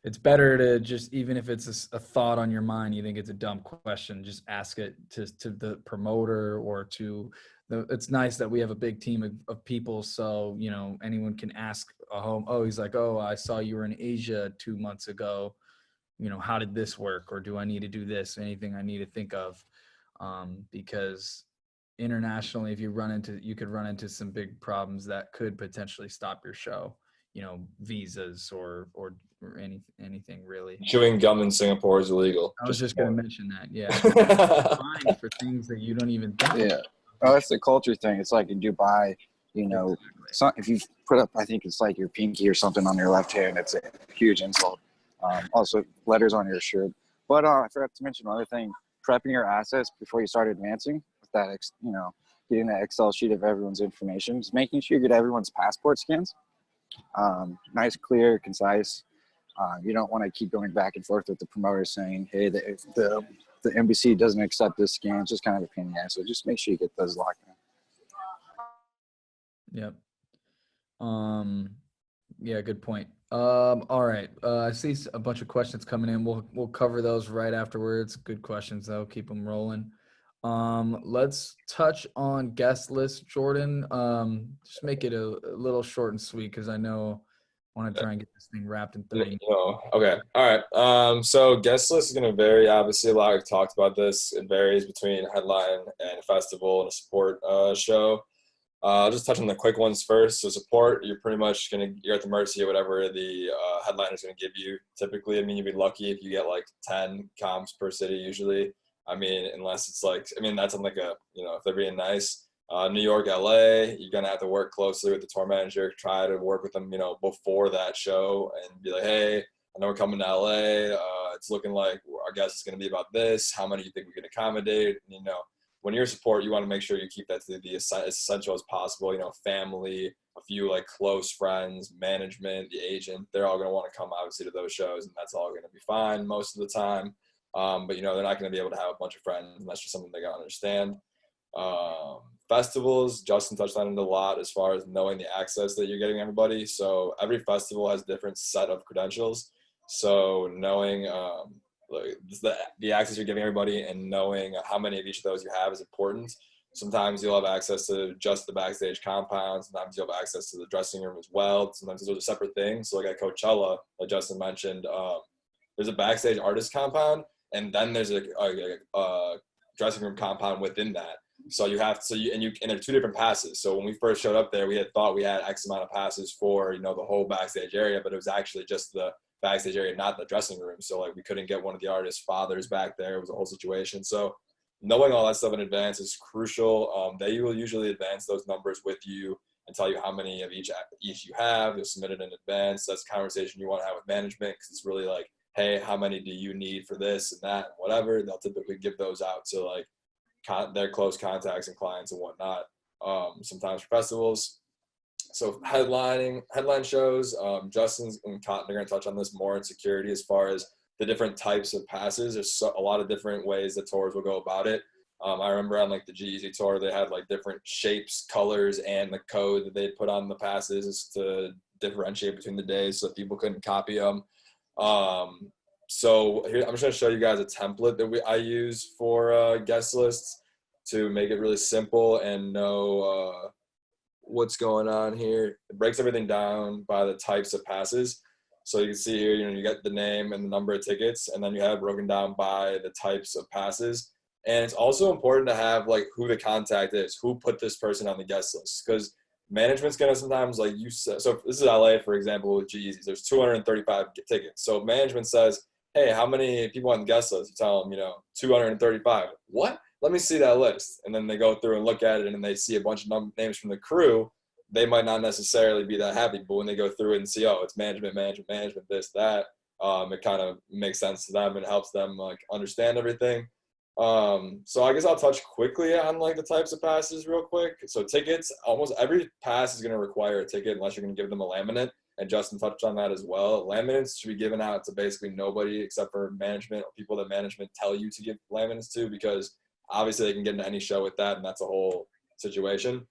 it's better to just, even if it's a thought on your mind, you think it's a dumb question, just ask it to the promoter or to it's nice that we have a big team of people. So, anyone can ask a home. Oh, he's like, oh, I saw you were in Asia 2 months ago. How did this work? Or do I need to do this? Anything I need to think of? Because internationally, if you could run into some big problems that could potentially stop your show, visas or anything really. Chewing gum in Singapore is illegal. I was just going to mention that. Yeah. Fine for things that you don't even think. Yeah. Oh, that's the culture thing. It's like in Dubai, if you put up, I think it's like your pinky or something on your left hand, it's a huge insult. Also letters on your shirt. But I forgot to mention another thing, prepping your assets before you start advancing. That getting that Excel sheet of everyone's information, just making sure you get everyone's passport scans, nice, clear, concise. You don't want to keep going back and forth with the promoter saying, hey, the embassy doesn't accept this scan. It's just kind of a pain in the ass. So just make sure you get those locked in. Yep. Yeah, good point. All right. I see a bunch of questions coming in. We'll cover those right afterwards. Good questions though. Keep them rolling. Let's touch on guest list, Jordan. Just make it a little short and sweet because I know I want to try and get this thing wrapped in 30 minutes. Okay. All right. So guest list is going to vary. Obviously, a lot of talked about this. It varies between a headline and a festival and a support show. I'll just touch on the quick ones first. So support, you're pretty much you're at the mercy of whatever the headliner is going to give you. Typically, you'd be lucky if you get like 10 comps per city usually. Unless it's that's on like if they're being nice. New York, LA, you're going to have to work closely with the tour manager, try to work with them, before that show and be like, hey, I know we're coming to LA. It's looking like our guest is going to be about this. How many do you think we can accommodate? When you're support, you want to make sure you keep that to the as essential as possible. Family, a few like close friends, management, the agent, they're all going to want to come obviously to those shows and that's all going to be fine most of the time. But they're not going to be able to have a bunch of friends and that's just something they got to understand. Festivals, Justin touched on it a lot as far as knowing the access that you're getting everybody. So every festival has a different set of credentials. So knowing the access you're giving everybody and knowing how many of each of those you have is important. Sometimes you'll have access to just the backstage compound. Sometimes you'll have access to the dressing room as well. Sometimes those are separate things. So like at Coachella, like Justin mentioned, there's a backstage artist compound and then there's a dressing room compound within that. So and there are two different passes. So when we first showed up there, we had thought we had X amount of passes for, the whole backstage area, but it was actually just the backstage area, not the dressing room. So we couldn't get one of the artists' fathers back there. It was a whole situation. So knowing all that stuff in advance is crucial. They will usually advance those numbers with you and tell you how many of each you have. You'll submit it in advance. That's a conversation you want to have with management, because it's really like, hey, how many do you need for this and that and whatever. They'll typically give those out to like their close contacts and clients and whatnot. Sometimes for festivals. So headline shows, Justin and Cotton are going to touch on this more in security as far as the different types of passes. There's a lot of different ways that tours will go about it. I remember on like the G-Eazy tour, they had like different shapes, colors, and the code that they put on the passes to differentiate between the days so that people couldn't copy them. So here, I'm just going to show you guys a template that I use for guest lists to make it really simple and know what's going on here. It breaks everything down by the types of passes. So you can see here, you get the name and the number of tickets, and then you have it broken down by the types of passes. And it's also important to have like who the contact is, who put this person on the guest list, because management's gonna sometimes like so this is LA, for example, with G-Eazy, there's 235 tickets. So management says, hey, how many people on the guest list? You tell them, 235. What? Let me see that list. And then they go through and look at it, and then they see a bunch of names from the crew. They might not necessarily be that happy, but when they go through it and see, oh, it's management, this, that, it kind of makes sense to them and helps them like understand everything. So I guess I'll touch quickly on like the types of passes real quick. So tickets, almost every pass is going to require a ticket unless you're going to give them a laminate. And Justin touched on that as well. Laminates should be given out to basically nobody except for management or people that management tell you to give laminates to, because obviously they can get into any show with that, and that's a whole situation.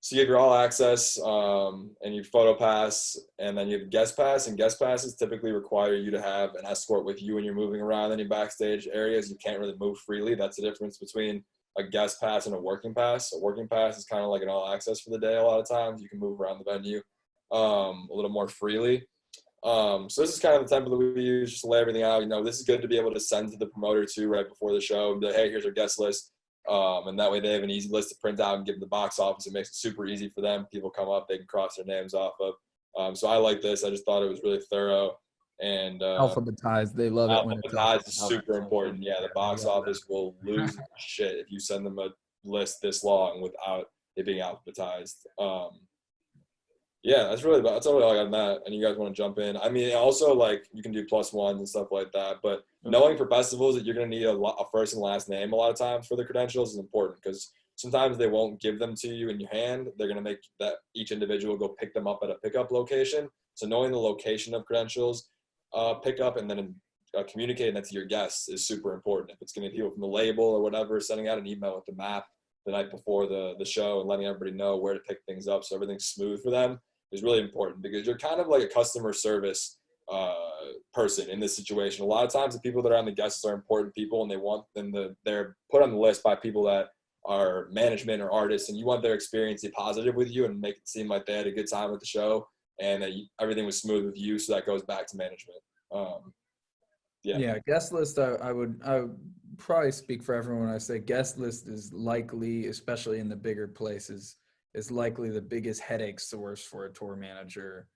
So you have your all access and your photo pass, and then you have guest pass, and guest passes typically require you to have an escort with you when you're moving around any backstage areas. You can't really move freely. That's the difference between a guest pass and a working pass. A working pass is kind of like an all access for the day. A lot of times you can move around the venue a little more freely. So this is kind of the template that we use just to lay everything out. This is good to be able to send to the promoter too right before the show and be like, hey, here's our guest list. And that way they have an easy list to print out and give the box office. It makes it super easy for them. People come up, they can cross their names off of. So I like this. I just thought it was really thorough. And Alphabetized. They love it when it's alphabetized is super important. Yeah, the box office will lose shit if you send them a list this long without it being alphabetized. Yeah, that's all I got on that. And you guys want to jump in? I mean, also like you can do +1s and stuff like that. But knowing for festivals that you're going to need a first and last name a lot of times for the credentials is important, because sometimes they won't give them to you in your hand. They're going to make that each individual go pick them up at a pickup location. So knowing the location of credentials pickup and then communicating that to your guests is super important. If it's going to be people from the label or whatever, sending out an email with the map the night before the show and letting everybody know where to pick things up so everything's smooth for them is really important, because you're kind of like a customer service person in this situation. A lot of times the people that are on the guests are important people, and they want them they're put on the list by people that are management or artists, and you want their experience to be positive with you and make it seem like they had a good time with the show and that everything was smooth with you. So that goes back to management. Yeah, guest list, I would probably speak for everyone when I say guest list is likely, especially in the bigger places, is likely the biggest headache source for a tour manager,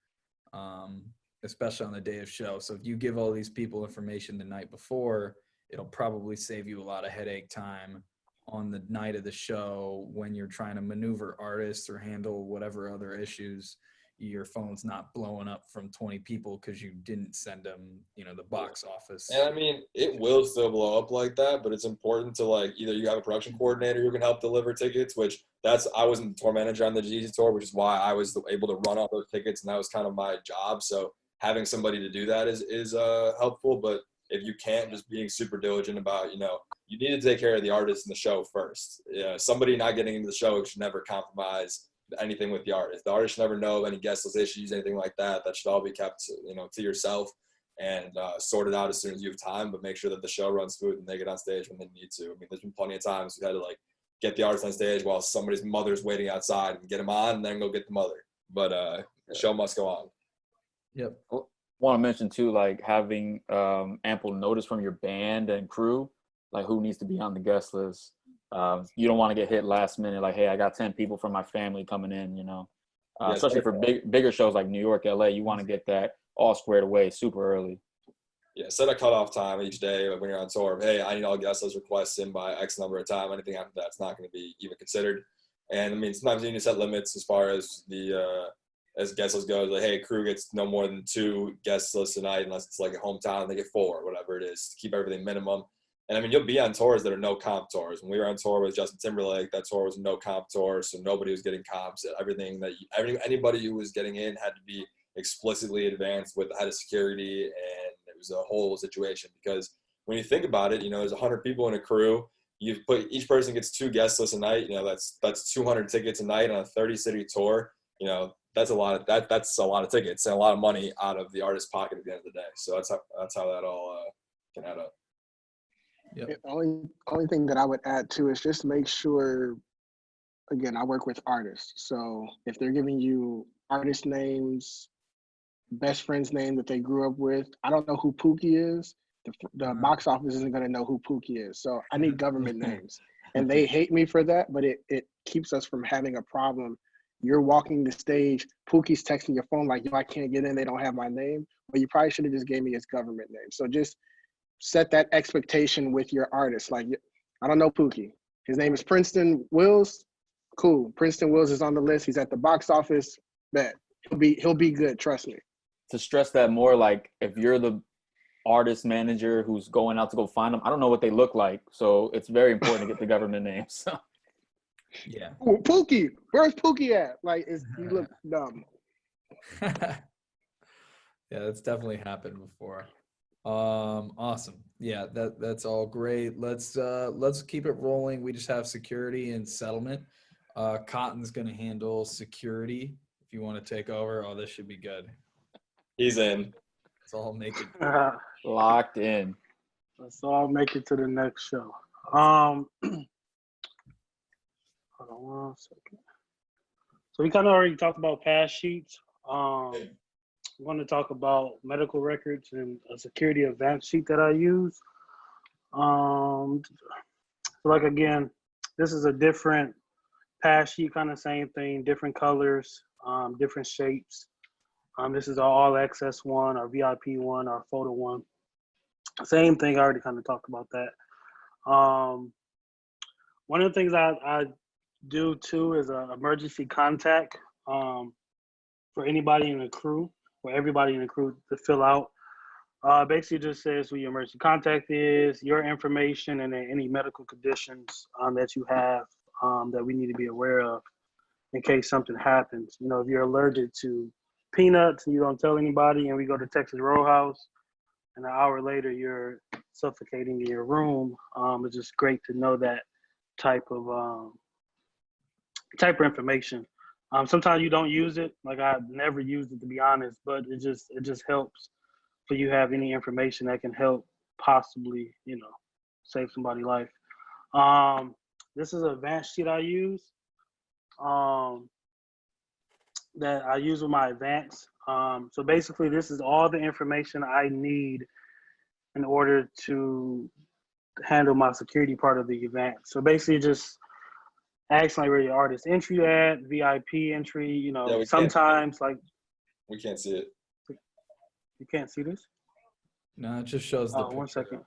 especially on the day of show. So if you give all these people information the night before, it'll probably save you a lot of headache time on the night of the show when you're trying to maneuver artists or handle whatever other issues. Your phone's not blowing up from 20 people because you didn't send them, the box office. And I mean, it will still blow up like that, but it's important to like either you have a production coordinator who can help deliver tickets, which I wasn't the tour manager on the G-Eazy tour, which is why I was able to run all those tickets, and that was kind of my job. So having somebody to do that is helpful. But if you can't, just being super diligent about, you need to take care of the artist in the show first. Somebody not getting into the show should never compromise anything with the artist. The artist should never know of any guest list issues, anything like that. That should all be kept, to yourself and sorted out as soon as you have time. But make sure that the show runs smooth and they get on stage when they need to. I mean, there's been plenty of times we had to like get the artist on stage while somebody's mother's waiting outside and get them on, and then go get the mother. But the show must go on. Yep. Want to mention too, like having ample notice from your band and crew, like who needs to be on the guest list. You don't want to get hit last minute, like, hey, I got 10 people from my family coming in, especially for bigger shows like New York, LA. You want to get that all squared away super early. Yeah, set a cutoff time each day when you're on tour. Hey, I need all guest list requests in by X number of time. Anything after that's not going to be even considered. And I mean, sometimes you need to set limits as far as the as guest list goes. Like, hey, crew gets no more than 2 guest lists a night unless it's like a hometown. They get 4, whatever it is, to keep everything minimum. And I mean, you'll be on tours that are no comp tours. When we were on tour with Justin Timberlake, that tour was no comp tour, so nobody was getting comps. Everything that anybody who was getting in had to be explicitly advanced with the head of security, and it was a whole situation. Because when you think about it, you know, there's 100 people in a crew. You put each person gets 2 guest lists a night. You know, that's 200 tickets a night on a 30-city tour. You know, that's a lot of that's a lot of tickets and a lot of money out of the artist's pocket at the end of the day. So that's how that all can add up. Yep. The only thing that I would add to is just make sure, again, I work with artists. So if they're giving you artist names, best friend's name that they grew up with, I don't know who Pookie is. The box office isn't going to know who Pookie is. So I need government names. And they hate me for that, but it keeps us from having a problem. You're walking the stage, Pookie's texting your phone like, yo, I can't get in, they don't have my name. But you probably should have just gave me his government name. So just set that expectation with your artist. Like, I don't know Pookie. His name is Princeton Wills. Cool. Princeton Wills is on the list. He's at the box office. Bet. He'll be good. Trust me. To stress that more, like if you're the artist manager who's going out to go find them, I don't know what they look like. So it's very important to get the government names. Yeah. Ooh, Pookie. Where's Pookie at? Like, he look dumb. Yeah, that's definitely happened before. Awesome. Yeah, that's all great. Let's keep it rolling. We just have security and settlement. Cotton's gonna handle security. If you want to take over, oh, this should be good. He's in. Let's all make it. Locked in. Let's all make it to the next show. Hold on one second. So we kind of already talked about pass sheets. I want to talk about medical records and a security advance sheet that I use. So like again, this is a different pass sheet, kind of same thing, different colors, different shapes. This is our all access one, our VIP one, our photo one. Same thing. I already kind of talked about that. One of the things I do too is an emergency contact for anybody in the crew, for everybody in the crew to fill out. Basically just says who your emergency contact is, your information, and then any medical conditions that you have that we need to be aware of in case something happens. You know, if you're allergic to peanuts and you don't tell anybody and we go to Texas Roadhouse and an hour later you're suffocating in your room, it's just great to know that type of information. Sometimes you don't use it. Like I've never used it, to be honest, but it just helps for you have any information that can help possibly, you know, save somebody's life. This is an advanced sheet I use that I use with my advance. So basically this is all the information I need in order to handle my security part of the event. So basically just asking like where your artist entry at, VIP entry, you know, Yeah, sometimes like. We can't see it. You can't see this? No, it just shows the. One second.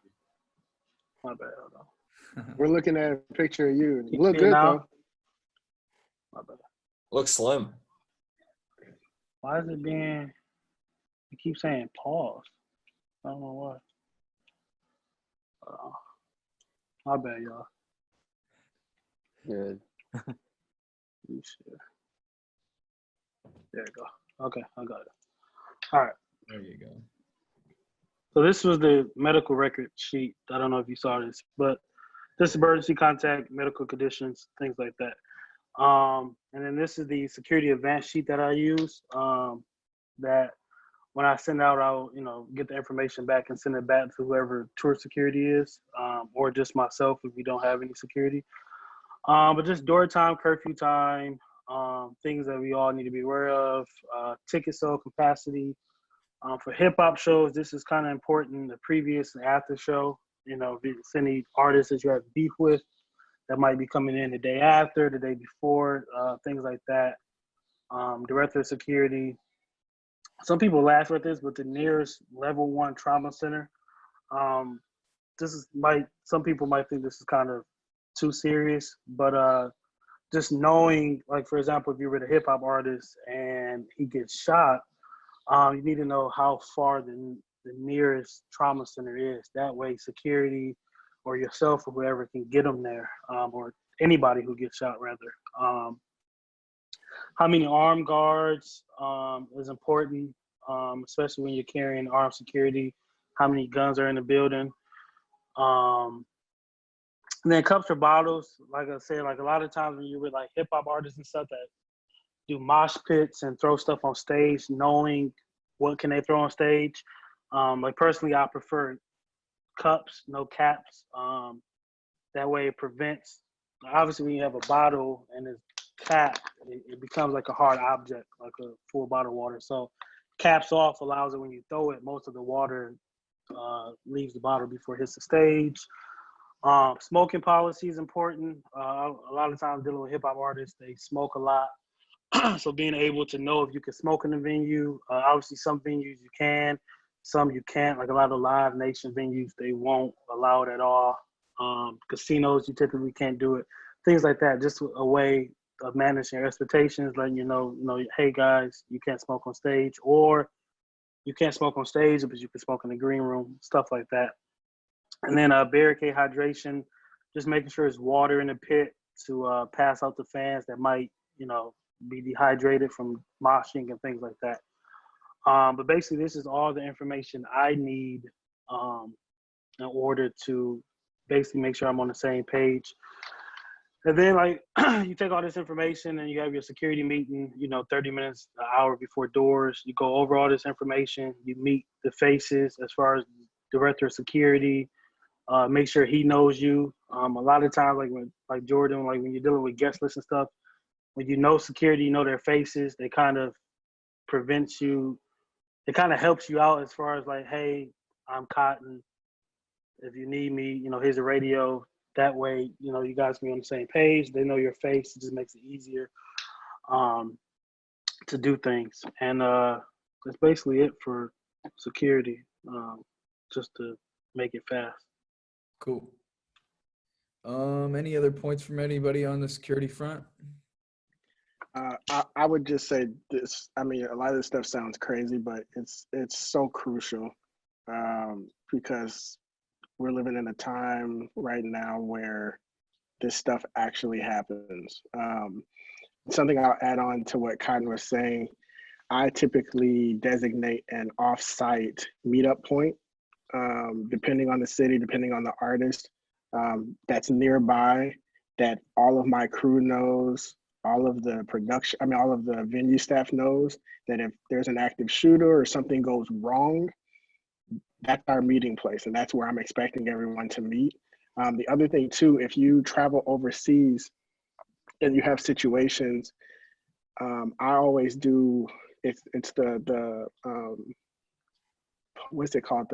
My bad. Hold on. We're looking at a picture of you. You You look see it good, now? though. My bad. Looks slim. Why is it being? You keep saying pause. I don't know why. My bad, y'all. Good. You should. There you go. Okay, I got it. All right. There you go. So this was the medical record sheet. I don't know if you saw this, but this is emergency contact, medical conditions, things like that. And then this is the security advance sheet that I use. That when I send out, I'll get the information back and send it back to whoever tour security is, or just myself if we don't have any security. But just door time, curfew time, things that we all need to be aware of. Ticket sale capacity. For hip hop shows, this is kind of important. The previous and after show, if it's any artists that you have beef with that might be coming in the day after, the day before, things like that. Director of security. Some people laugh at this, but the nearest level 1 trauma center. Some people might think this is kind of too serious, but just knowing, like, for example, if you're with a hip hop artist and he gets shot, you need to know how far the nearest trauma center is. That way, security or yourself or whoever can get them there, or anybody who gets shot, rather. How many armed guards is important, especially when you're carrying armed security. How many guns are in the building? And then cups or bottles, like I said, like a lot of times when you're with like hip hop artists and stuff that do mosh pits and throw stuff on stage, knowing what can they throw on stage. Like personally, I prefer cups, no caps. That way it prevents, obviously when you have a bottle and it's capped, it becomes like a hard object, like a full bottle of water. So caps off allows it when you throw it, most of the water leaves the bottle before it hits the stage. Smoking policy is important. A lot of times dealing with hip hop artists, they smoke a lot. So being able to know if you can smoke in the venue, obviously some venues you can, some you can't. Like a lot of Live Nation venues, they won't allow it at all. Casinos, you typically can't do it. Things like that, just a way of managing your expectations, letting you know, hey guys, you can't smoke on stage, or you can't smoke on stage, but you can smoke in the green room, stuff like that. And then barricade hydration, just making sure there's water in the pit to pass out to fans that might, be dehydrated from moshing and things like that. But basically, this is all the information I need in order to basically make sure I'm on the same page. And then, like, you take all this information and you have your security meeting, 30 minutes, an hour before doors. You go over all this information. You meet the faces as far as director of security. Make sure he knows you. A lot of times, like Jordan, like when you're dealing with guest lists and stuff, when you know security, you know their faces, they kind of prevents you. It kind of helps you out as far as like, hey, I'm Cotton. If you need me, here's a radio. That way, you guys can be on the same page. They know your face. It just makes it easier to do things. And that's basically it for security, just to make it fast. Cool. Any other points from anybody on the security front? I would just say this. I mean, a lot of this stuff sounds crazy, but it's so crucial because we're living in a time right now where this stuff actually happens. Something I'll add on to what Cotton was saying, I typically designate an off-site meetup point, depending on the city, depending on the artist, that's nearby, that all of my crew knows, all of the production, all of the venue staff knows that if there's an active shooter or something goes wrong, that's our meeting place, and that's where I'm expecting everyone to meet. The other thing too, if you travel overseas and you have situations, I always do. It's the what's it called?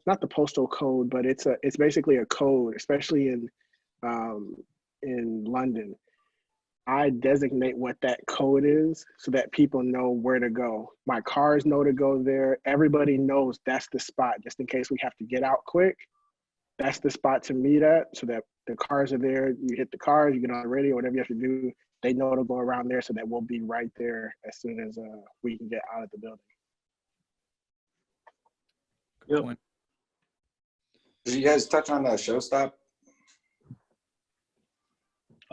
Not the postal code, but it's basically a code, especially in London. I designate what that code is so that people know where to go. My cars know to go there. Everybody knows that's the spot, just in case we have to get out quick. That's the spot to meet at, so that the cars are there. You hit the cars, you get on the radio, whatever you have to do. They know to go around there, so that we'll be right there as soon as we can get out of the building. Good point. Did you guys touch on the show stop?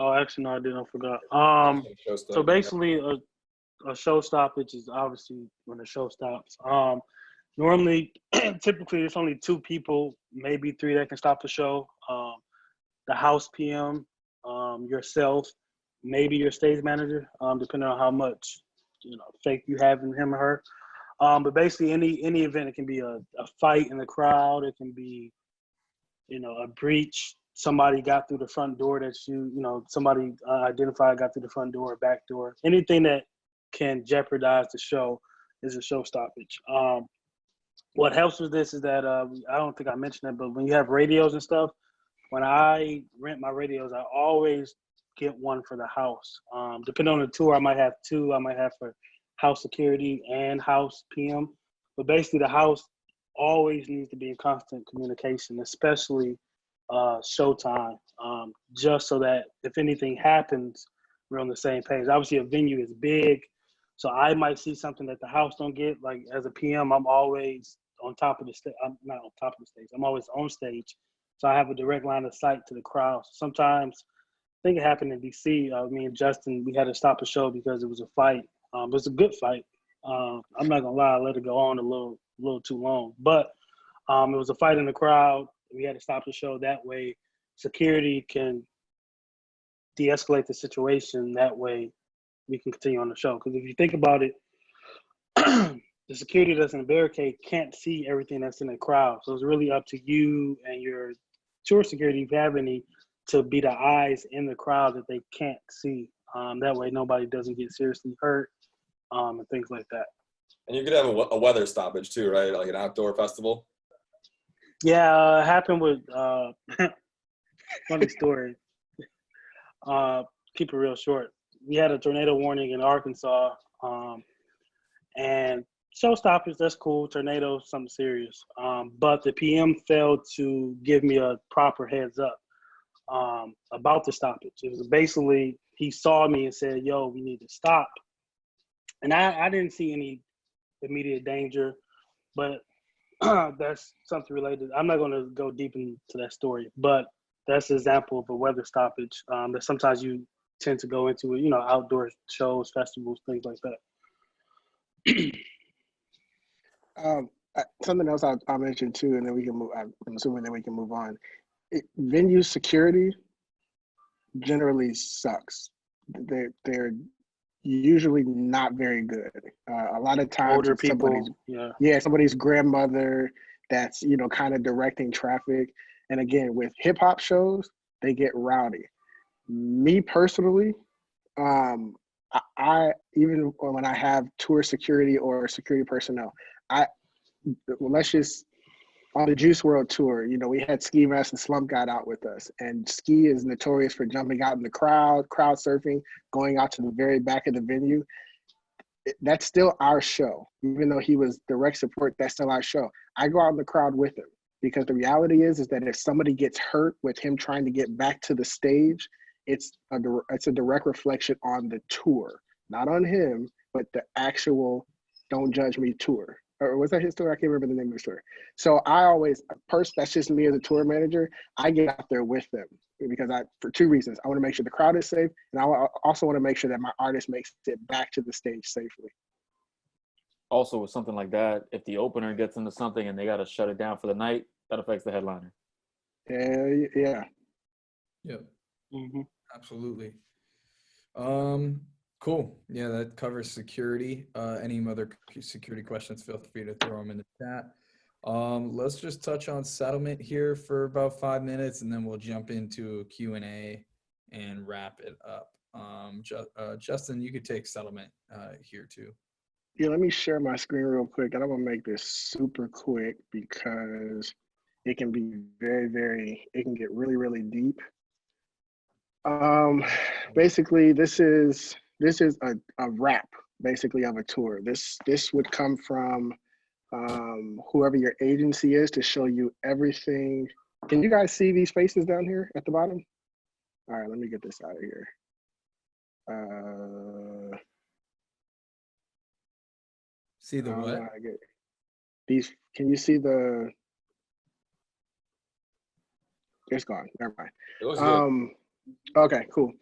Oh, actually, no, I didn't. I forgot. So basically, a show stoppage is obviously when the show stops. Normally, typically, there's only 2 people, maybe 3 that can stop the show. The house PM, yourself, maybe your stage manager, depending on how much faith you have in him or her. But basically, any event, it can be a fight in the crowd. It can be, a breach. Somebody got through the front door that somebody identified got through the front door or back door. Anything that can jeopardize the show is a show stoppage. What helps with this is that I don't think I mentioned it, but when you have radios and stuff, when I rent my radios, I always get one for the house. Depending on the tour, I might have 2. I might have for house security and house PM. But basically, the house always needs to be in constant communication, especially showtime, just so that if anything happens, we're on the same page. Obviously, a venue is big, so I might see something that the house don't get. Like as a PM, I'm always on top of the stage. I'm not on top of the stage. I'm always on stage, so I have a direct line of sight to the crowd. Sometimes, I think it happened in DC. Me and Justin, we had to stop a show because it was a fight. It was a good fight. I'm not gonna lie, I let it go on a little too long, but it was a fight in the crowd. We had to stop the show. That way, security can de-escalate the situation. That way, we can continue on the show. Because if you think about it, the security that's in the barricade can't see everything that's in the crowd. So it's really up to you and your tour security, if you have any, to be the eyes in the crowd that they can't see. That way, nobody doesn't get seriously hurt and things like that. And you could have a weather stoppage too, right? Like an outdoor festival. Yeah, it happened with funny story. Keep it real short. We had a tornado warning in Arkansas, and show stoppage, that's cool. Tornado, something serious. But the PM failed to give me a proper heads up about the stoppage. It was basically, he saw me and said, yo, we need to stop. And I didn't see any immediate danger, but that's something related. I'm not going to go deep into that story, but that's an example of a weather stoppage that sometimes you tend to go into, outdoor shows, festivals, things like that. Something else I'll mention too, and then we can move. I'm assuming then we can move on. Venue security generally sucks. They're usually not very good. A lot of times, Older it's people, somebody's grandmother that's kind of directing traffic. And again, with hip hop shows, they get rowdy. Me personally, I even when I have tour security or security personnel, let's just on the Juice World tour, we had Ski Mask and Slump God out with us, and Ski is notorious for jumping out in the crowd surfing, going out to the very back of the venue. That's still our show, even though he was direct support. That's still our show. I go out in the crowd with him because the reality is that if somebody gets hurt with him trying to get back to the stage, it's a direct reflection on the tour, not on him, but the actual Don't Judge Me tour. Or was that his tour? I can't remember the name of the tour. So I always, that's just me as a tour manager. I get out there with them because for two reasons. I want to make sure the crowd is safe, and I also want to make sure that my artist makes it back to the stage safely. Also, with something like that, if the opener gets into something and they got to shut it down for the night, that affects the headliner. Yeah. Yep. Mm-hmm. Absolutely. Cool. Yeah, that covers security. Any other security questions, feel free to throw them in the chat. Let's just touch on settlement here for about 5 minutes, and then we'll jump into a Q&A and wrap it up. Justin, you could take settlement here too. Yeah, let me share my screen real quick, and I'm gonna make this super quick because it can be it can get really, really deep. Basically, this is a wrap basically of a tour. This would come from whoever your agency is to show you everything. Can you guys see these faces down here at the bottom? All right, let me get this out of here. See the what? These, can you see the, it's gone, never mind. It looks good. Okay, cool.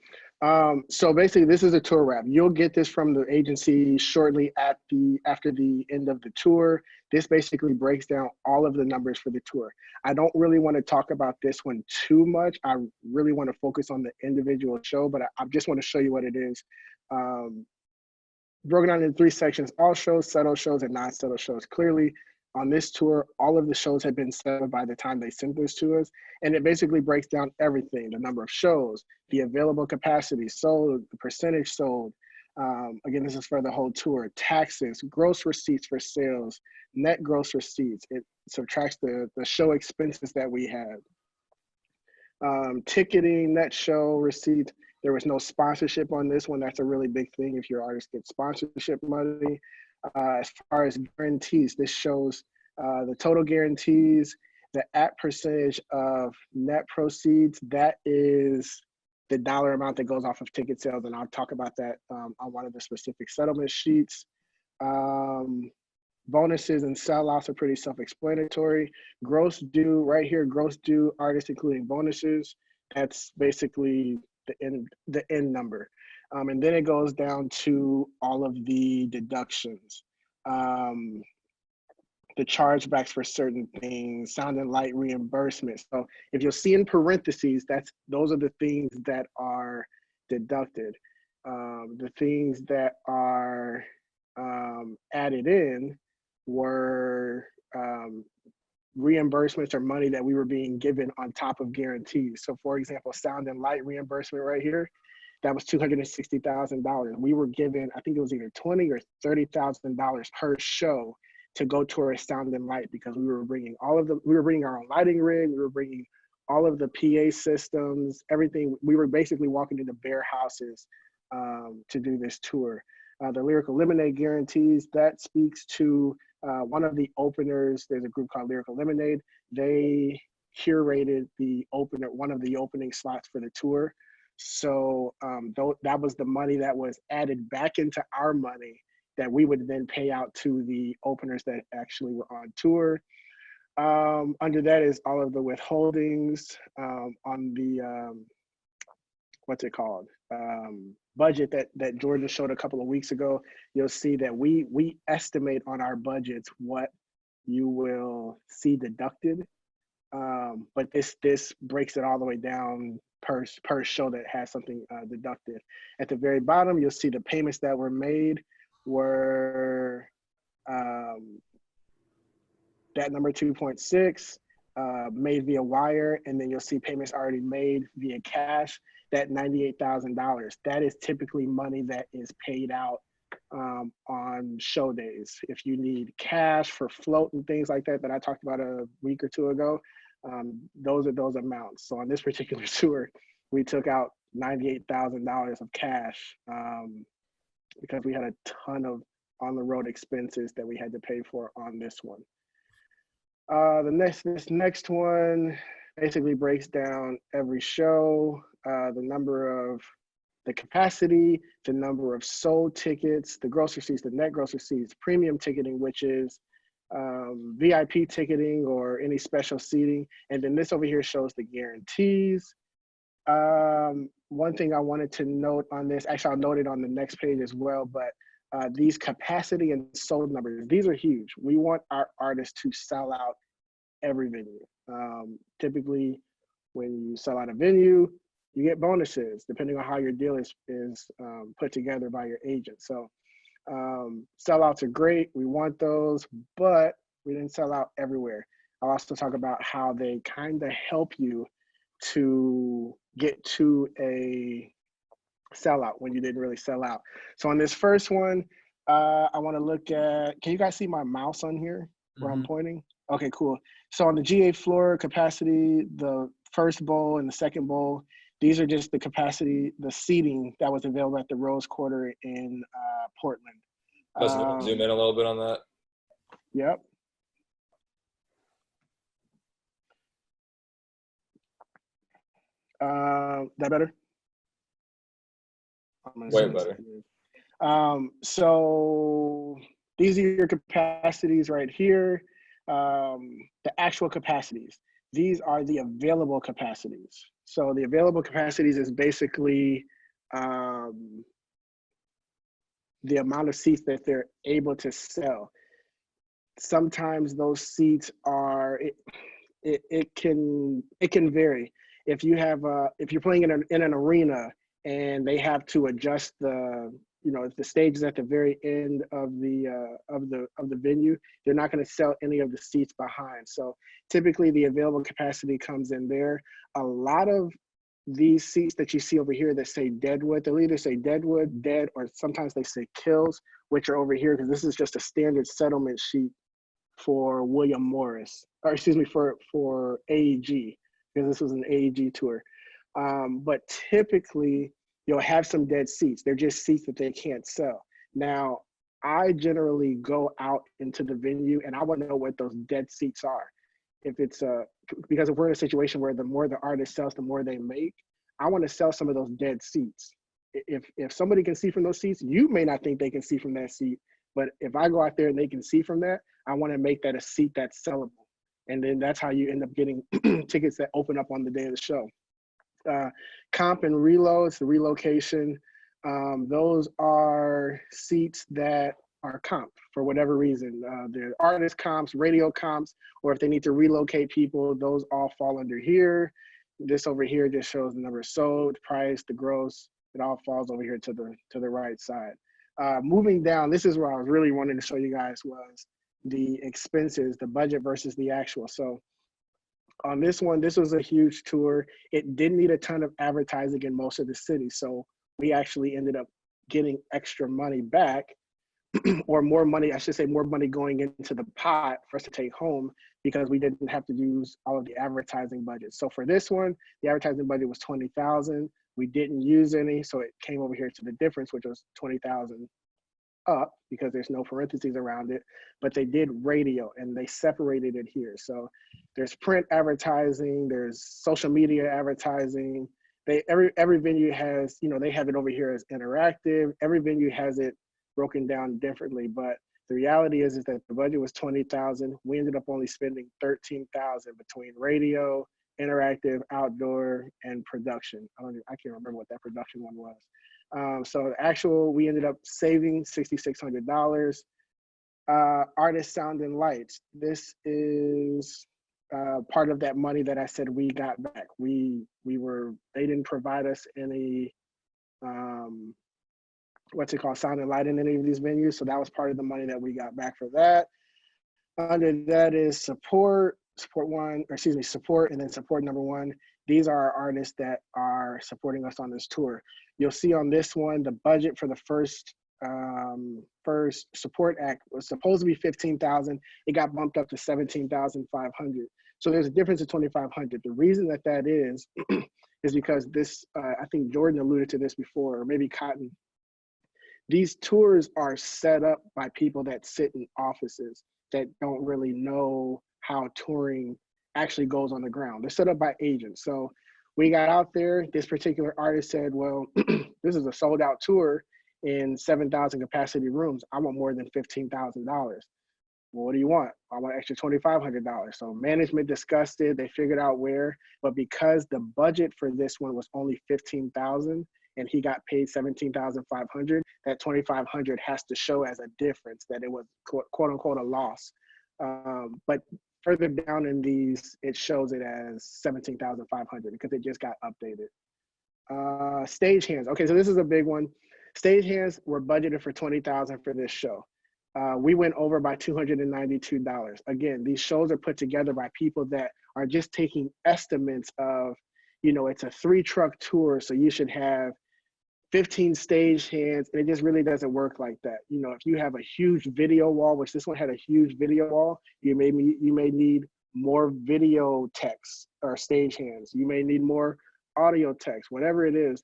So basically this is a tour wrap. You'll get this from the agency shortly after the end of the tour. This basically breaks down all of the numbers for the tour. I don't really want to talk about this one too much. I really want to focus on the individual show, but I just want to show you what it is. Broken down into 3 sections: all shows, settled shows, and non-settled shows. Clearly, on this tour, all of the shows had been settled by the time they sent this to us. And it basically breaks down everything: the number of shows, the available capacity sold, the percentage sold. Again, this is for the whole tour. Taxes, gross receipts for sales, net gross receipts. It subtracts the show expenses that we had. Ticketing, net show receipts. There was no sponsorship on this one. That's a really big thing if your artist gets sponsorship money. As far as guarantees, this shows the total guarantees, the at percentage of net proceeds. That is the dollar amount that goes off of ticket sales, and I'll talk about that on one of the specific settlement sheets. Bonuses and sellouts are pretty self-explanatory. Gross due right here, gross due artists including bonuses. That's basically the end number. And then it goes down to all of the deductions. The chargebacks for certain things, sound and light reimbursement. So if you'll see in parentheses, those are the things that are deducted. The things that are added in were reimbursements or money that we were being given on top of guarantees. So for example, sound and light reimbursement right here, that was $260,000. We were given, I think it was either $20,000 or $30,000 per show to go tour sound and light, because we were bringing our own lighting rig, we were bringing all of the PA systems, everything. We were basically walking into bare houses to do this tour. The Lyrical Lemonade guarantees, that speaks to one of the openers. There's a group called Lyrical Lemonade. They curated one of the opening slots for the tour. So that was the money that was added back into our money that we would then pay out to the openers that actually were on tour. Under that is all of the withholdings on the, what's it called? Budget that Jordan showed a couple of weeks ago. You'll see that we estimate on our budgets what you will see deducted. But this breaks it all the way down per show that has something deducted. At the very bottom, you'll see the payments that were made were that number 2.6 made via wire, and then you'll see payments already made via cash, that $98,000. That is typically money that is paid out on show days. If you need cash for float and things like that I talked about a week or two ago, those are those amounts. So on this particular tour, we took out $98,000 of cash because we had a ton of on-the-road expenses that we had to pay for on this one. This next one basically breaks down every show, the capacity, the number of sold tickets, the gross receipts, the net gross receipts, premium ticketing, which is VIP ticketing or any special seating. And then this over here shows the guarantees. One thing I wanted to note on this, actually I'll note it on the next page as well, but these capacity and sold numbers, these are huge. We want our artists to sell out every venue. Typically, when you sell out a venue, you get bonuses depending on how your deal is put together by your agent. So sellouts are great. We want those, but we didn't sell out everywhere. I'll also talk about how they kind of help you to get to a sellout when you didn't really sell out. So on this first one, I want to look at, can you guys see my mouse on here where I'm pointing? Okay, cool. So on the GA floor capacity, the first bowl and the second bowl, these are just the capacity, the seating that was available at the Rose Quarter in Portland. Zoom in a little bit on that. Yep. That better? Way better. So these are your capacities right here. The actual capacities. These are the available capacities. So the available capacities is basically the amount of seats that they're able to sell. Sometimes those seats are, it can vary. If you have if you're playing in an arena and they have to adjust if the stage is at the very end of the venue, they're not going to sell any of the seats behind. So typically the available capacity comes in there. A lot of these seats that you see over here that say Deadwood, they'll either say Deadwood, Dead, or sometimes they say Kills, which are over here because this is just a standard settlement sheet for William Morris, or excuse me, for AEG, because this was an AEG tour. But typically, you'll have some dead seats. They're just seats that they can't sell. Now, I generally go out into the venue and I want to know what those dead seats are. If it's because if we're in a situation where the more the artist sells, the more they make, I want to sell some of those dead seats. If somebody can see from those seats, you may not think they can see from that seat, but if I go out there and they can see from that, I want to make that a seat that's sellable. And then that's how you end up getting tickets that open up on the day of the show. Comp and reloads, the relocation, those are seats that are comp for whatever reason. They're artist comps, radio comps, or if they need to relocate people, those all fall under here. This over here just shows the number sold, price, the gross. It all falls over here to the right side. Moving down, this is where I was really wanting to show you guys was the expenses, the budget versus the actual. So on this one, this was a huge tour. It didn't need a ton of advertising in most of the cities. So we actually ended up getting extra money back or more money, I should say more money going into the pot for us to take home because we didn't have to use all of the advertising budget. So for this one, the advertising budget was $20,000. We didn't use any, so it came over here to the difference, which was $20,000 up because there's no parentheses around it, but they did radio and they separated it here. So there's print advertising, there's social media advertising. Every venue has, they have it over here as interactive. Every venue has it broken down differently, but the reality is that the budget was $20,000. We ended up only spending $13,000 between radio, interactive, outdoor, and production. I can't remember what that production one was. So the actual, we ended up saving $6,600. Artist sound and lights. This is part of that money that I said we got back. They didn't provide us any sound and light in any of these venues. So that was part of the money that we got back for that. Under that is support and then support number one. These are our artists that are supporting us on this tour. You'll see on this one, the budget for the first support act was supposed to be $15,000. It got bumped up to $17,500. So there's a difference of $2,500. The reason that is because this, I think Jordan alluded to this before, or maybe Cotton. These tours are set up by people that sit in offices that don't really know how touring actually goes on the ground. They're set up by agents. So we got out there, this particular artist said, well, this is a sold out tour in 7,000 capacity rooms. I want more than $15,000. Well, what do you want? I want extra $2,500. So management discussed it, they figured out where, but because the budget for this one was only $15,000 and he got paid $17,500, that $2,500 has to show as a difference that it was quote unquote a loss. But further down in these, it shows it as $17,500 because it just got updated. Stagehands. Okay, so this is a big one. Stagehands were budgeted for $20,000 for this show. We went over by $292. Again, these shows are put together by people that are just taking estimates of, it's a 3-truck tour, so you should have 15 stagehands, and it just really doesn't work like that. If you have a huge video wall, which this one had a huge video wall, you may need more video techs or stagehands. You may need more audio techs, whatever it is.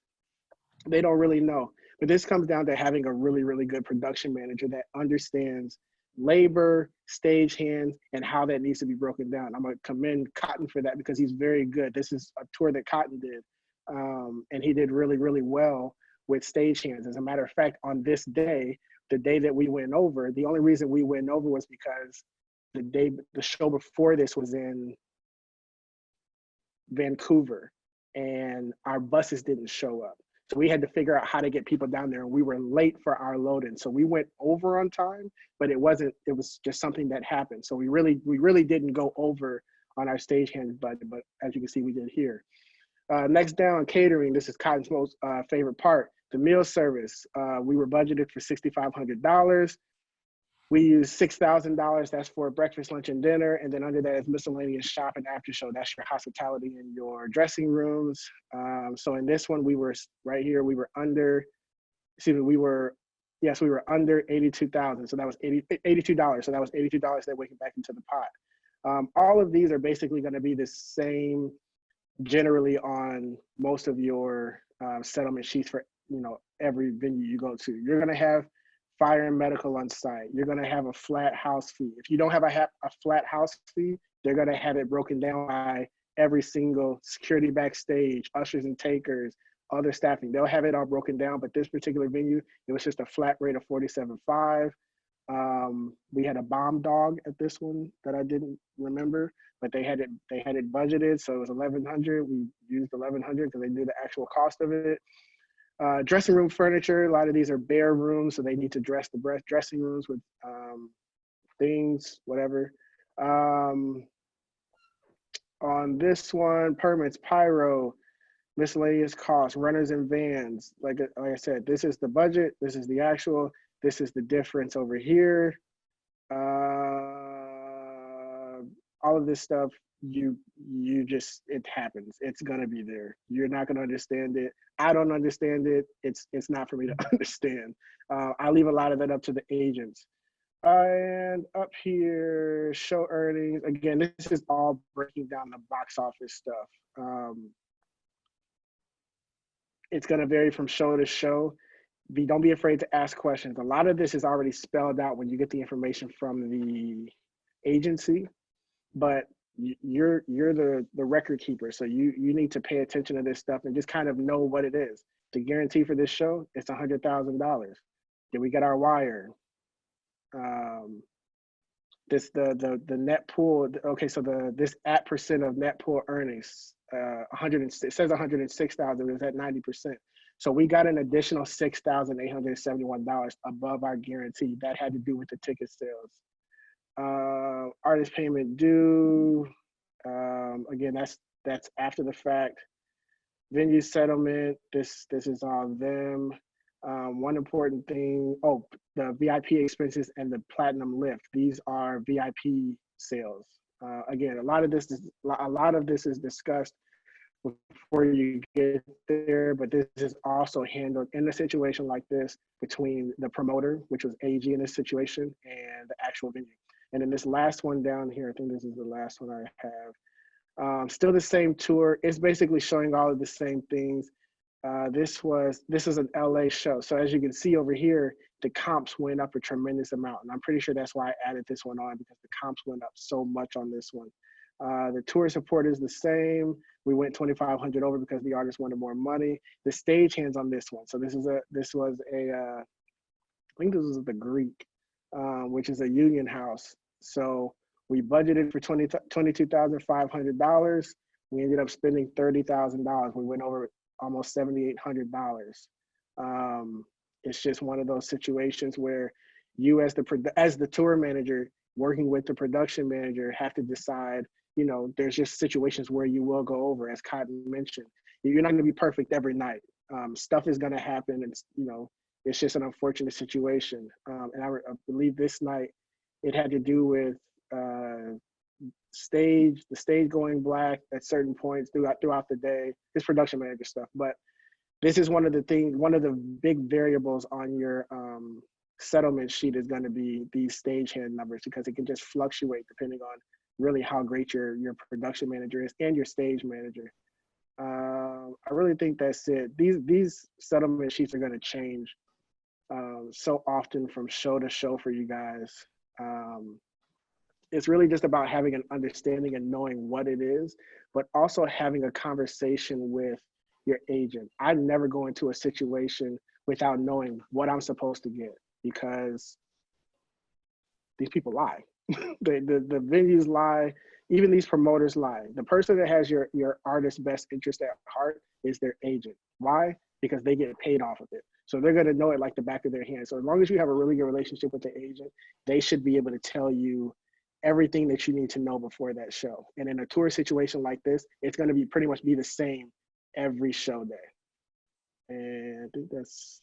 They don't really know. But this comes down to having a really, really good production manager that understands labor, stagehands, and how that needs to be broken down. I'm going to commend Cotton for that because he's very good. This is a tour that Cotton did, and he did really, really well with stagehands. As a matter of fact, on this day, the day that we went over, the only reason we went over was because the show before this was in Vancouver, and our buses didn't show up. So we had to figure out how to get people down there, and we were late for our load-in. So we went over on time, but it was just something that happened. So we really didn't go over on our stagehand budget, but as you can see, we did here. Next down, catering. This is Cotton's most favorite part, the meal service. We were budgeted for $6,500. We used $6,000. That's for breakfast, lunch, and dinner. And then under that is miscellaneous shop and after show. That's your hospitality in your dressing rooms. So in this one, we were right here. We were under, we were under $82,000. So that was $82. So that was $82 that went back into the pot. All of these are basically going to be the same generally on most of your settlement sheets for every venue you go to. You're going to have fire and medical on site. You're going to have a flat house fee. If you don't have a flat house fee, they're going to have it broken down by every single security backstage, ushers and takers, other staffing. They'll have it all broken down, but this particular venue, it was just a flat rate of $47.5. We had a bomb dog at this one that I didn't remember, but they had it budgeted, so it was $1,100. We used $1,100 because they knew the actual cost of it. Dressing room furniture, a lot of these are bare rooms, so they need to dress the dressing rooms with things, whatever. On this one, permits, pyro, miscellaneous costs, runners and vans. Like I said, this is the budget, this is the actual, this is the difference over here. All of this stuff, you just, it happens. It's gonna be there. You're not gonna understand it. I don't understand it. It's not for me to understand. I leave a lot of that up to the agents. And up here, show earnings. Again, this is all breaking down the box office stuff. It's gonna vary from show to show. Don't be afraid to ask questions. A lot of this is already spelled out when you get the information from the agency, but you're the record keeper. So you need to pay attention to this stuff and just kind of know what it is. The guarantee for this show, it's $100,000. Did we get our wire? This the net pool. Okay, so this at percent of net pool earnings, it says 106,000. It was at 90%. So we got an additional $6,871 above our guarantee. That had to do with the ticket sales. Artist payment due. Again, that's after the fact. Venue settlement. This is on them. One important thing, the VIP expenses and the platinum lift. These are VIP sales. Again, a lot of this is discussed before you get there, but this is also handled in a situation like this between the promoter, which was AG in this situation, and the actual venue. And then this last one down here, I think this is the last one I have. Still the same tour. It's basically showing all of the same things. This is an LA show. So as you can see over here, the comps went up a tremendous amount. And I'm pretty sure that's why I added this one on, because the comps went up so much on this one. The tour support is the same. We went 2,500 over because the artist wanted more money. The stagehands on this one. So I think this was the Greek, which is a union house. So we budgeted for $22,500. We ended up spending $30,000. We went over almost $7,800. It's just one of those situations where you, as the tour manager, working with the production manager, have to decide. There's just situations where you will go over, as Cotton mentioned. You're not going to be perfect every night. Stuff is going to happen, and it's just an unfortunate situation. And I believe this night it had to do with the stage going black at certain points throughout the day. This production manager stuff, but this is one of the big variables on your settlement sheet is going to be these stagehand numbers, because it can just fluctuate depending on really how great your production manager is and your stage manager. I really think that's it. These settlement sheets are going to change so often from show to show for you guys. It's really just about having an understanding and knowing what it is, but also having a conversation with your agent. I never go into a situation without knowing what I'm supposed to get, because these people lie. the venues lie. Even these promoters lie. The person that has your artist's best interest at heart is their agent. Why? Because they get paid off of it. So they're going to know it like the back of their hand. So as long as you have a really good relationship with the agent, they should be able to tell you everything that you need to know before that show. And in a tour situation like this, it's going to be pretty much be the same every show day. And I think that's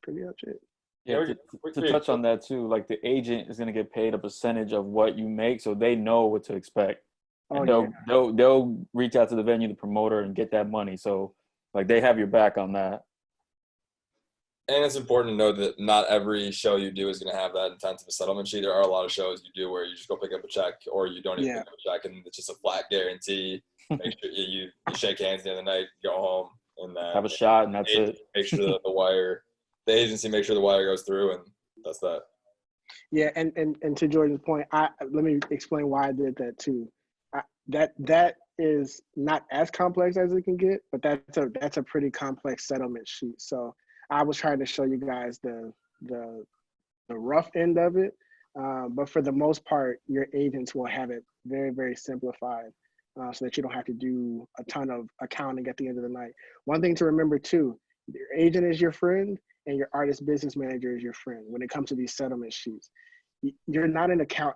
pretty much it. Yeah, to touch on that too, like the agent is going to get paid a percentage of what you make, so they know what to expect. And they'll reach out to the venue, the promoter, and get that money. So like they have your back on that. And it's important to know that not every show you do is going to have that intent of a settlement sheet. There are a lot of shows you do where you just go pick up a check, or you don't even pick up a check, and it's just a flat guarantee. Make sure you shake hands at the end of the night, go home, and have a shot, and that's it. Make sure that the agency make sure the wire goes through, and that's that. Yeah, and to Jordan's point, let me explain why I did that too. That is not as complex as it can get, but that's a pretty complex settlement sheet. So I was trying to show you guys the rough end of it, but for the most part, your agents will have it very, very simplified, so that you don't have to do a ton of accounting at the end of the night. One thing to remember too, your agent is your friend and your artist business manager is your friend when it comes to these settlement sheets. You're not an account.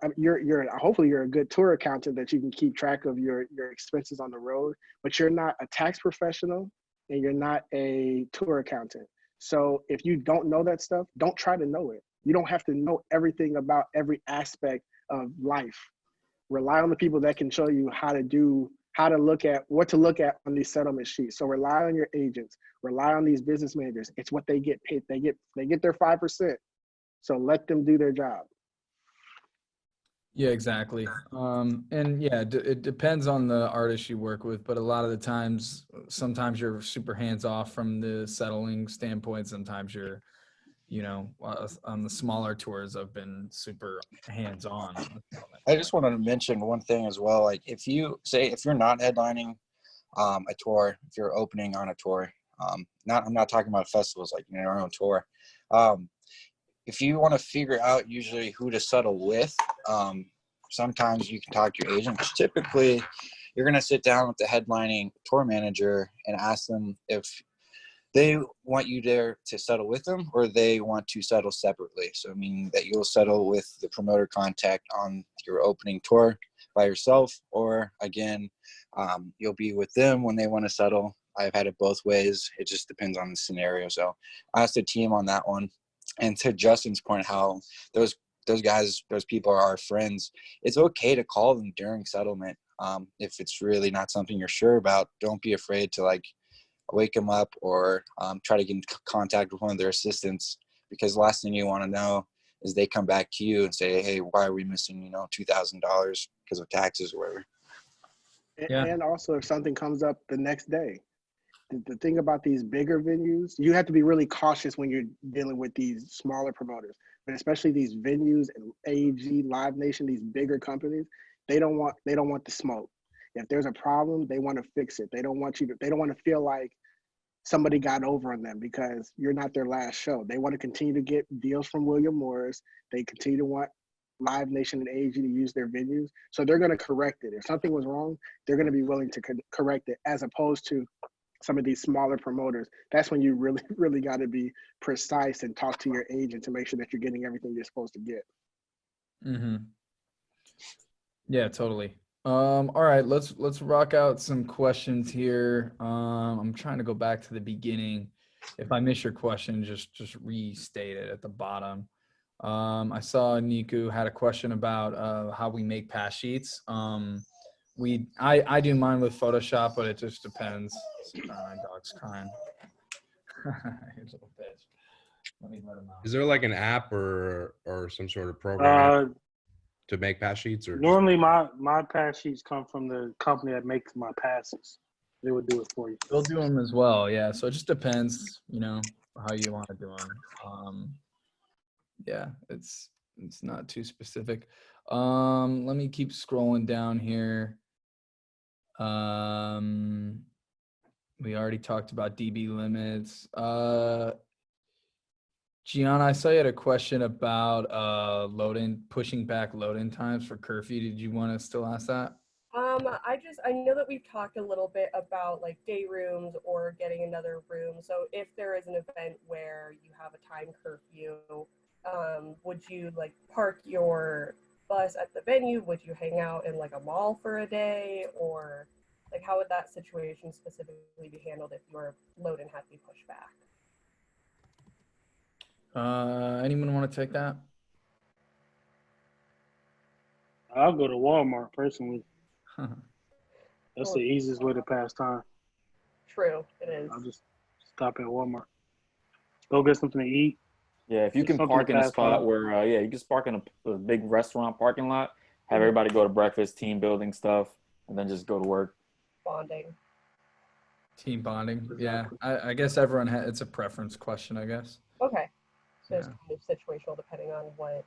Hopefully you're a good tour accountant that you can keep track of your expenses on the road, but you're not a tax professional and you're not a tour accountant. So if you don't know that stuff, don't try to know it. You don't have to know everything about every aspect of life. Rely on the people that can show you what to look at on these settlement sheets. So rely on your agents, rely on these business managers. It's what they get paid. They get their 5%. So let them do their job. Yeah, exactly. And yeah, it depends on the artist you work with, but a lot of the times, sometimes you're super hands off from the settling standpoint. Sometimes you're, on the smaller tours, I've been super hands on. I just wanted to mention one thing as well. Like if you're not headlining a tour, if you're opening on a tour, I'm not talking about festivals, like your own tour. If you want to figure out usually who to settle with, sometimes you can talk to your agent. Typically, you're going to sit down with the headlining tour manager and ask them if they want you there to settle with them or they want to settle separately. So meaning that you'll settle with the promoter contact on your opening tour by yourself, or again, you'll be with them when they want to settle. I've had it both ways. It just depends on the scenario. So I asked the team on that one. And to Justin's point, how those people are our friends. It's okay to call them during settlement. If it's really not something you're sure about, don't be afraid to wake them up or try to get in contact with one of their assistants, because the last thing you want to know is they come back to you and say, hey, why are we missing, $2,000 because of taxes or whatever. Yeah. And also if something comes up the next day. The thing about these bigger venues, you have to be really cautious when you're dealing with these smaller promoters, but especially these venues and AEG, Live Nation, these bigger companies, they don't want the smoke. If there's a problem, they want to fix it. They don't want to feel like somebody got over on them because you're not their last show. They want to continue to get deals from William Morris. They continue to want Live Nation and AEG to use their venues. So they're going to correct it. If something was wrong, they're going to be willing to correct it, as opposed to some of these smaller promoters. That's when you really, really got to be precise and talk to your agent to make sure that you're getting everything you're supposed to get. Mm-hmm. Yeah, totally. All right, let's rock out some questions here. I'm trying to go back to the beginning. If I miss your question, just restate it at the bottom. I saw Niku had a question about how we make pass sheets. I do mine with Photoshop, but it just depends. My dog's crying. Here's a little bitch. Let me let him out. Is there like an app or some sort of program to make pass sheets, or Normally my pass sheets come from the company that makes my passes. They would do it for you. They'll do them as well, yeah. So it just depends, how you want to do them. Yeah, it's not too specific. Let me keep scrolling down here. We already talked about DB limits. Gianna, I saw you had a question about pushing back load-in times for curfew. Did you want to still ask that? I know that we've talked a little bit about like day rooms or getting another room. So if there is an event where you have a time curfew, would you park your bus at the venue? Would you hang out in a mall for a day, or how would that situation specifically be handled if your load-in had to be pushed back? Anyone want to take that? I'll go to Walmart personally. That's the easiest way to pass time. True, it is. I'll just stop at Walmart. Go get something to eat. Yeah, if you can park in a spot where, you can park in a big restaurant parking lot, have everybody go to breakfast, team building stuff, and then just go to work. Bonding. Team bonding. Yeah, I guess everyone it's a preference question, I guess. Okay. So it's kind of situational depending on what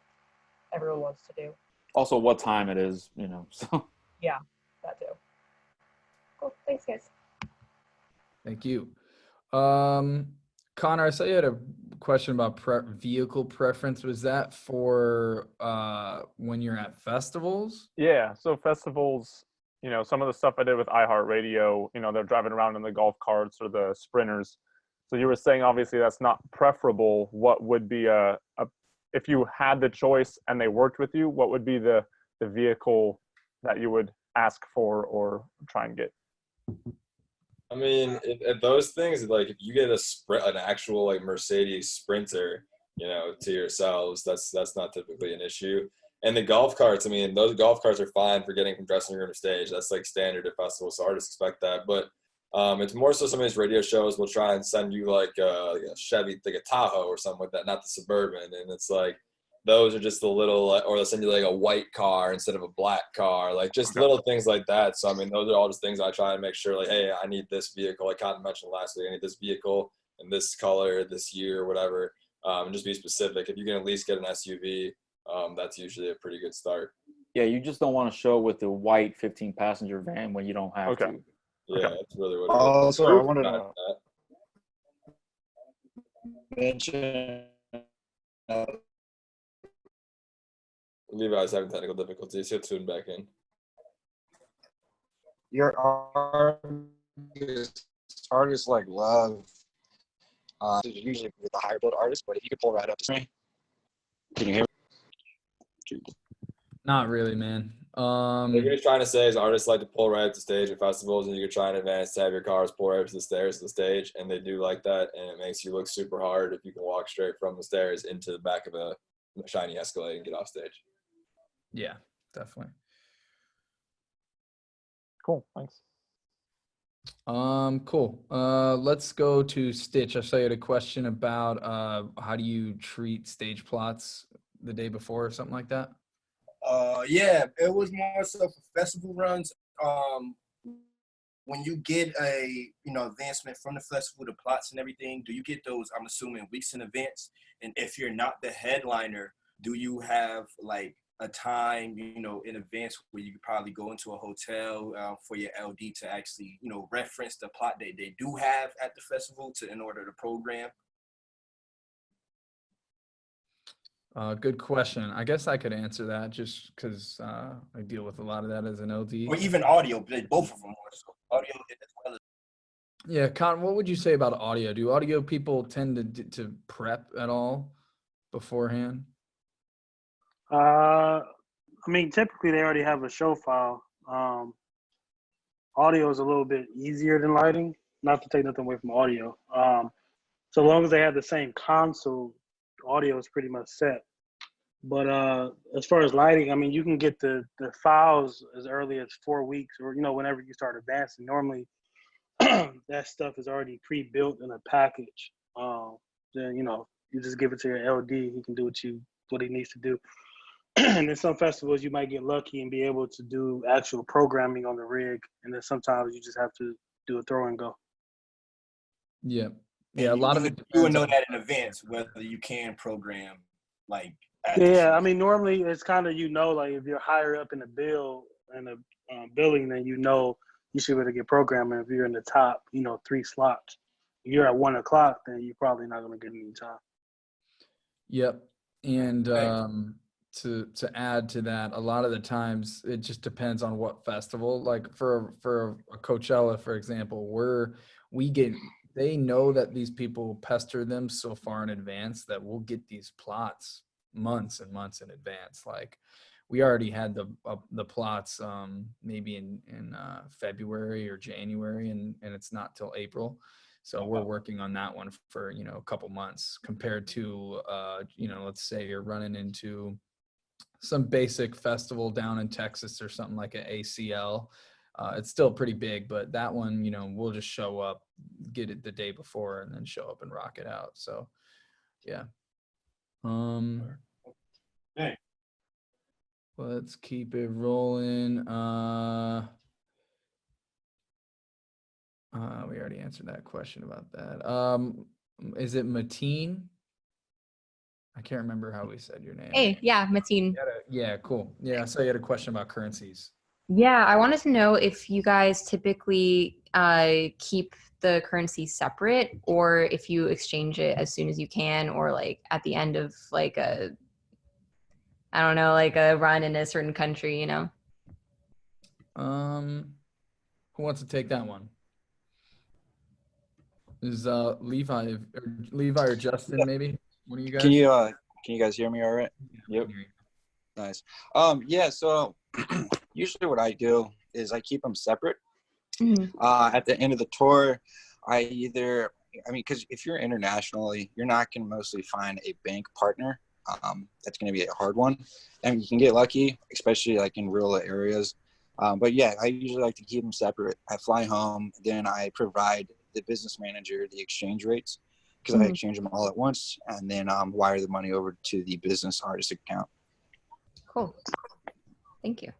everyone wants to do. Also, what time it is, so. Yeah, that too. Cool. Thanks, guys. Thank you. Connor, I saw you had a question about vehicle preference. Was that for when you're at festivals? Yeah, so festivals, some of the stuff I did with iHeartRadio, they're driving around in the golf carts or the sprinters. So you were saying obviously that's not preferable. What would be if you had the choice and they worked with you, what would be the vehicle that you would ask for or try and get? I mean, if those things, like if you get an actual like Mercedes Sprinter, to yourselves, that's not typically an issue. And the golf carts, I mean, those golf carts are fine for getting from dressing room to stage. That's like standard at festivals, so artists expect that. But it's more so some of these radio shows will try and send you like a Chevy, like a Tahoe or something like that, not the Suburban. And it's like, those are just a little, or they'll send you like a white car instead of a black car, like just little things like that. So, I mean, those are all just things I try and make sure, like, hey, I need this vehicle. Like Cotton mentioned last week, I need this vehicle in this color, this year, whatever. And just be specific. If you can at least get an SUV, that's usually a pretty good start. Yeah, you just don't want to show with the white 15-passenger van when you don't have to. Yeah, that's really what it is. Also, I wanted to mention Levi's having technical difficulties. He'll tune back in. your artists like love usually with the higher build artists, but if you could pull right up to me, can you hear me? Not really, man. What you're trying to say is artists like to pull right up to stage at festivals, and you could try in advance to have your cars pull right up to the stairs to the stage, and they do like that, and it makes you look super hard if you can walk straight from the stairs into the back of a shiny Escalade and get off stage. Yeah, definitely. Cool, thanks. Cool. Let's go to Stitch. I saw you had a question about how do you treat stage plots the day before or something like that? Yeah, it was more so for festival runs. When you get a advancement from the festival, the plots and everything, do you get those, I'm assuming, weeks in advance? And if you're not the headliner, do you have like a time in advance where you could probably go into a hotel for your LD to actually reference the plot that they do have at the festival in order to program? Good question. I guess I could answer that just because I deal with a lot of that as an LD. Or even audio, but both of them are. So audio as well as. Yeah, Con, what would you say about audio? Do audio people tend to prep at all beforehand? I mean, typically they already have a show file. Audio is a little bit easier than lighting. Not to take nothing away from audio. So long as they have the same console, audio is pretty much set. But as far as lighting, I mean, you can get the files as early as 4 weeks, or whenever you start advancing. Normally, that stuff is already pre-built in a package. Then you just give it to your LD. He can do what he needs to do. And then some festivals you might get lucky and be able to do actual programming on the rig, and then sometimes you just have to do a throw and go. Yeah. Yeah, a lot of it. You would know that in advance whether you can program like. Yeah, I mean, normally it's kind of like if you're higher up in the bill and the billing, then you should be able to get programming. If you're in the top, 3 slots, if you're at 1 o'clock, then you're probably not going to get any time. Yep, and to add to that, a lot of the times it just depends on what festival. Like for a Coachella, for example, they know that these people pester them so far in advance that we'll get these plots months and months in advance. Like we already had the plots maybe in February or January, and it's not till April. So we're working on that one for a couple months compared to let's say you're running into some basic festival down in Texas or something like an ACL. It's still pretty big, but that one, we'll just show up, get it the day before, and then show up and rock it out. So, yeah. Hey. Let's keep it rolling. We already answered that question about that. Is it Mateen? I can't remember how we said your name. Hey, yeah, Mateen. Yeah, cool. Yeah, so you had a question about currencies. Yeah, I wanted to know if you guys typically keep the currency separate, or if you exchange it as soon as you can, or like at the end of like I don't know, like a run in a certain country, you know? Who wants to take that one? Is Levi or Justin maybe? One of you guys? Can you guys hear me all right? Yep. Nice. Yeah, so usually what I do is I keep them separate. At the end of the tour, because if you're internationally, you're not going to mostly find a bank partner. That's going to be a hard one. And you can get lucky, especially like in rural areas. But yeah, I usually like to keep them separate. I fly home, then I provide the business manager the exchange rates because I exchange them all at once, and then wire the money over to the business artist account. Cool. Thank you.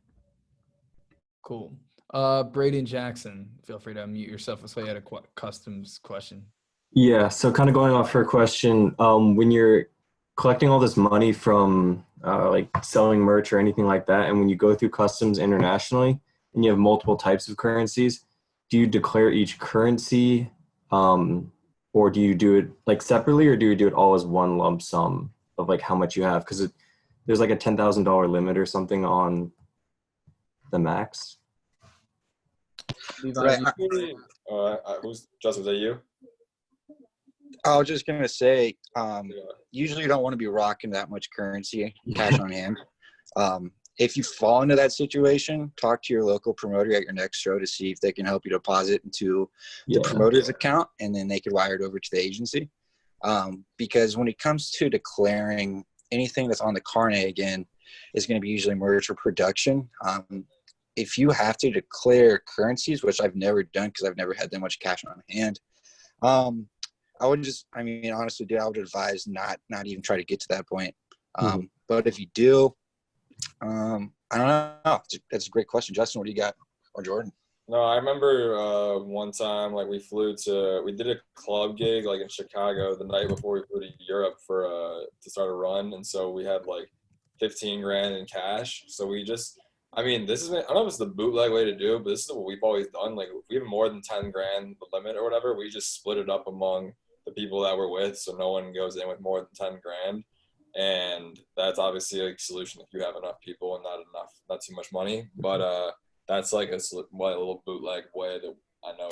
Cool. Braden Jackson, feel free to unmute yourself. Let's say you had a customs question. Yeah, so kind of going off her question, when you're collecting all this money from like selling merch or anything like that, and when you go through customs internationally and you have multiple types of currencies, do you declare each currency or do you do it like separately, or do you do it all as one lump sum of like how much you have? Because there's like a $10,000 limit or something on the max. Right. Who's Justin? Was that you? I was just gonna say, usually you don't want to be rocking that much currency cash on hand. If you fall into that situation, talk to your local promoter at your next show to see if they can help you deposit into the promoter's account, and then they could wire it over to the agency. Because when it comes to declaring anything that's on the carnet, again, is going to be usually merch or production. If you have to declare currencies, which I've never done because I've never had that much cash on hand, honestly, dude, I would advise not even try to get to that point. But if you do, I don't know. That's a great question. Justin, what do you got? Or Jordan? No, I remember one time, like we did a club gig like in Chicago the night before we flew to Europe to start a run. And so we had like 15 grand in cash. So I don't know if it's the bootleg way to do it, but this is what we've always done. Like if we have more than 10 grand the limit or whatever, we just split it up among the people that we're with, so no one goes in with more than 10 grand. And that's obviously a solution if you have enough people and not too much money. But that's like a little bootleg way that I know.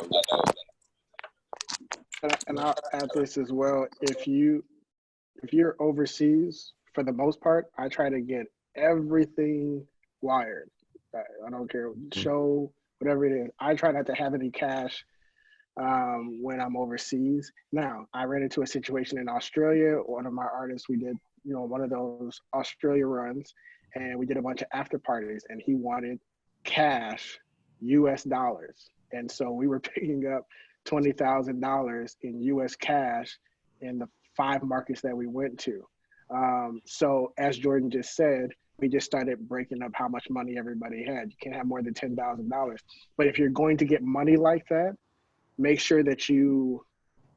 And I'll add this as well. If you're overseas, for the most part, I try to get everything wired. I don't care, show, whatever it is. I try not to have any cash when I'm overseas. Now, I ran into a situation in Australia. One of my artists, we did, one of those Australia runs, and we did a bunch of after parties, and he wanted cash, US dollars. And so we were picking up $20,000 in US cash in the 5 markets that we went to. So as Jordan just said, we just started breaking up how much money everybody had. You can't have more than $10,000. But if you're going to get money like that, make sure that you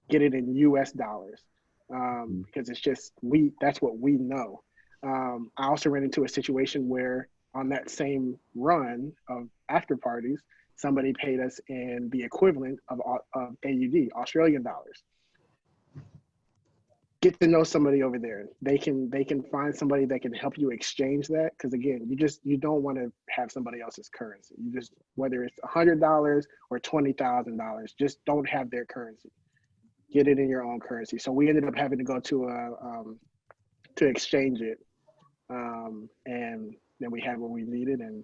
get it in US dollars, because it's just, that's what we know. I also ran into a situation where on that same run of after parties, somebody paid us in the equivalent of AUD, Australian dollars. Get to know somebody over there. They can find somebody that can help you exchange that. Because again, you don't want to have somebody else's currency. You just, whether it's $100 or $20,000, just don't have their currency. Get it in your own currency. So we ended up having to go to exchange it, and then we had what we needed and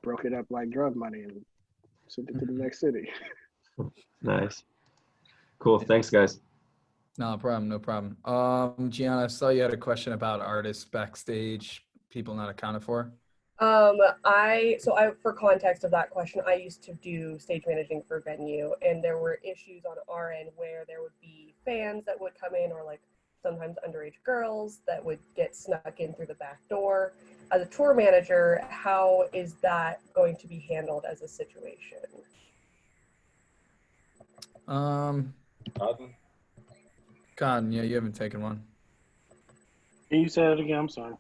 broke it up like drug money and sent it to the next city. Nice. Cool. Thanks, guys. No problem. Gianna, I saw you had a question about artists backstage, people not accounted for. For context of that question, I used to do stage managing for venue, and there were issues on our end where there would be fans that would come in, or like sometimes underage girls that would get snuck in through the back door. As a tour manager, how is that going to be handled as a situation? Con, yeah, you haven't taken one. Can you say that again? I'm sorry.